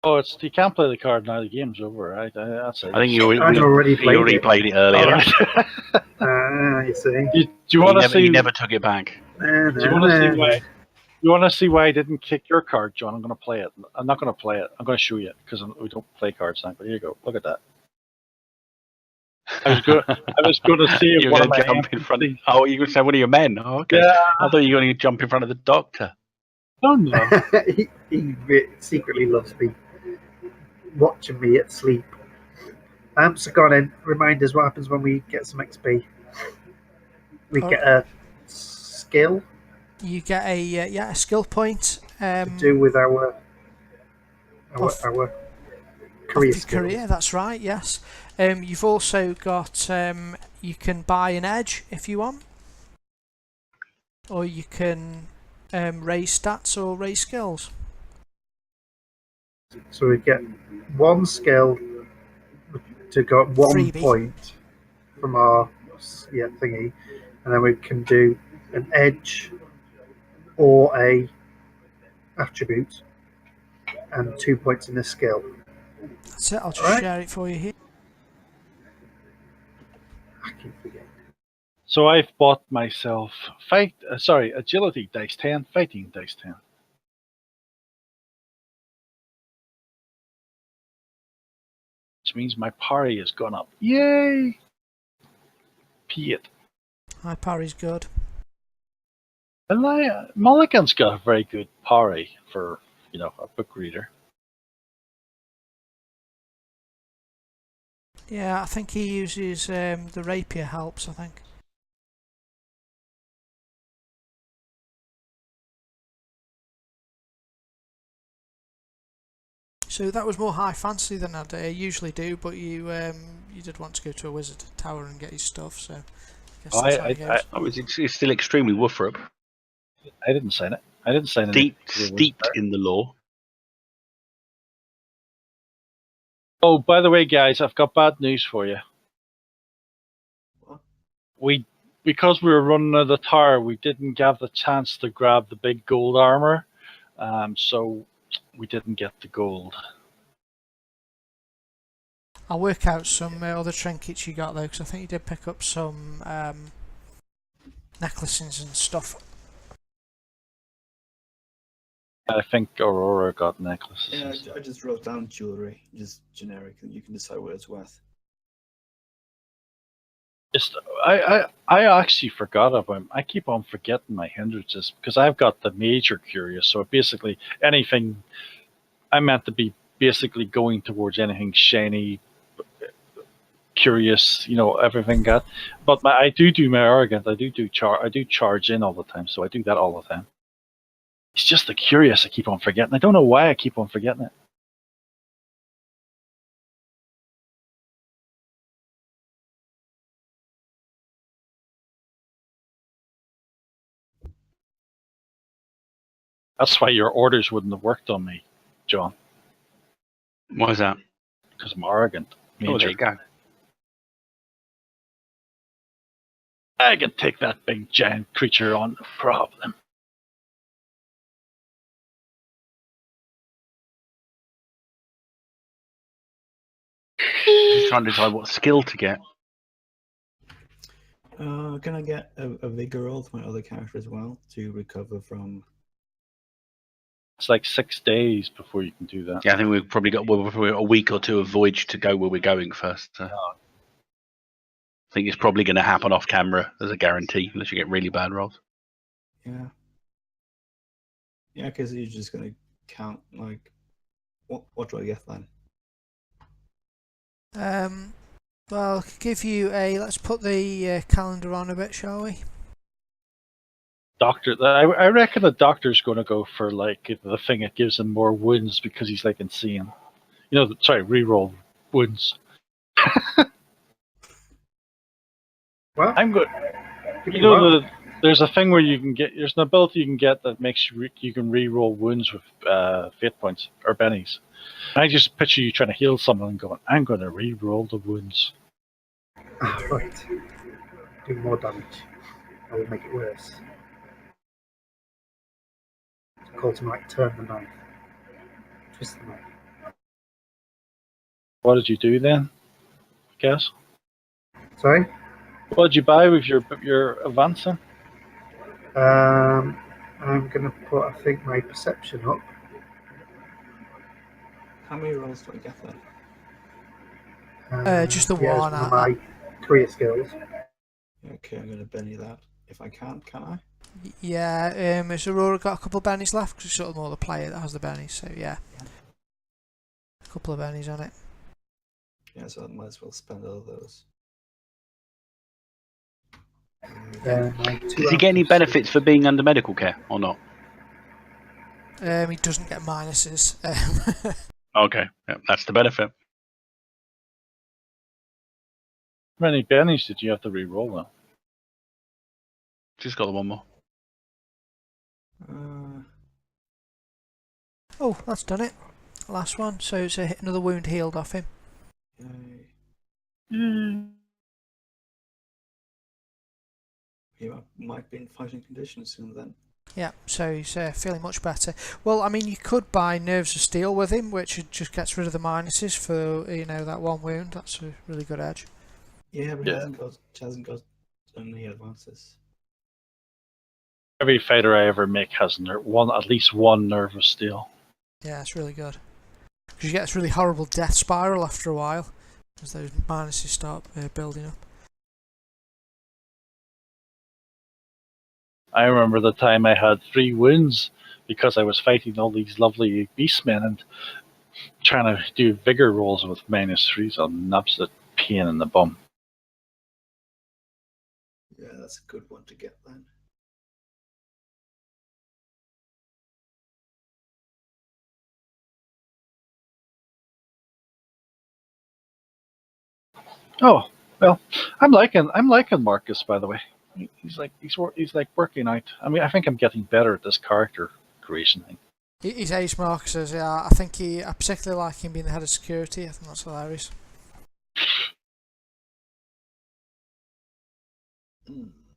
Oh, you can't play the card now. The game's over, right? That's it. I think you I'd already played it earlier. You see. Do you want to see? You never took it back. Do you want to see why? You want to see why I didn't kick your card, John? I'm going to play it. I'm not going to play it. I'm going to show you because we don't play cards now. But here you go. Look at that. I was going to see if one of my jump in front. Oh, you could say one of your men. Oh, okay. Yeah. I thought you were going to jump in front of the doctor. Oh no. he secretly loves me, watching me at sleep. So go on then, remind us what happens when we get some XP. We get a skill. You get a skill point To do with our career skills. career. That's right. Yes. You've also got you can buy an edge if you want, or you can raise stats or raise skills. So we get 1 skill to go 1 Freebie. point from our thingy, and then we can do an edge or a attribute and 2 points in the skill. That's it. I'll just Alright. share it for you here. I keep forgetting. So I've bought myself agility dice 10, fighting dice 10. Which means my parry has gone up. Yay! Pete. My parry's good. And Mulligan's got a very good parry for, a book reader. Yeah, I think he uses the rapier helps, I think. So that was more high fantasy than I usually do, but you did want to go to a wizard tower and get his stuff, so I guess that's how it goes. It's still extremely Woofrup. I didn't sign it. I didn't sign it. Steeped in the law. Oh, by the way, guys, I've got bad news for you. Because we were running out of the tower, we didn't have the chance to grab the big gold armor, so we didn't get the gold. I'll work out some other trinkets you got though, because I think you did pick up some necklaces and stuff. I think Aurora got necklaces. Yeah, I just wrote down jewelry, just generic, and you can decide what it's worth. I actually forgot about them. I keep on forgetting my hindrances because I've got the major curious. So basically, anything I meant to be basically going towards anything shiny, curious, everything got. But I do my arrogant. I do charge in all the time, so I do that all the time. It's just the curious I keep on forgetting. I don't know why I keep on forgetting it. That's why your orders wouldn't have worked on me, John. Why is that? Because I'm arrogant. Oh, there you go. I can take that big giant creature on, no problem. Just trying to decide what skill to get. Can I get a vigor roll to my other character as well to recover from? It's like 6 days before you can do that. Yeah, I think we've probably got a week or two of voyage to go where we're going first. I think it's probably going to happen off camera as a guarantee, unless you get really bad rolls. Yeah. Yeah, because you're just going to count, like, what do I get then? Well, I could give you a. Let's put the calendar on a bit, shall we? Doctor, I reckon the doctor's going to go for like the thing that gives him more wounds because he's like insane. Reroll wounds. Well, I'm good. There's a thing where there's an ability you can get that makes you can re-roll wounds with fate points or bennies. And I just picture you trying to heal someone and going, I'm going to re-roll the wounds. Right. Do more damage. I will make it worse. Call to might turn the knife. Twist the knife. What did you do then? I guess. Sorry? What did you buy with your advancing? I'm going to put, I think, my perception up. How many rolls do I get then? Just the yeah, one. One of my career skills. Okay, I'm going to Benny that. If I can I? Yeah, has Aurora got a couple of bennies left? Because it's sort of more the player that has the bennies, so yeah. A couple of bennies on it. Yeah, so I might as well spend all those. Does he get any benefits for being under medical care or not? He doesn't get minuses. Okay, yeah, that's the benefit. How many bennies did you have to re-roll then? Just got the one more. Oh, that's done it. Last one. So it's another wound healed off him. He might be in fighting conditions soon then. Yeah, so he's feeling much better. Well, I mean, you could buy Nerves of Steel with him, which just gets rid of the minuses for that one wound. That's a really good edge. Yeah, but he hasn't got any advances. Every fighter I ever make has at least one Nerve of Steel. Yeah, it's really good. Because you get this really horrible death spiral after a while, as those minuses start building up. I remember the time I had 3 wounds because I was fighting all these lovely beastmen and trying to do vigor rolls with -3s on an absolute pain in the bum. Yeah, that's a good one to get then. Oh well, I'm liking Marcus, by the way. He's like working out. I mean, I think I'm getting better at this character creation thing. His ace mark says, yeah, I particularly like him being the head of security. I think that's hilarious.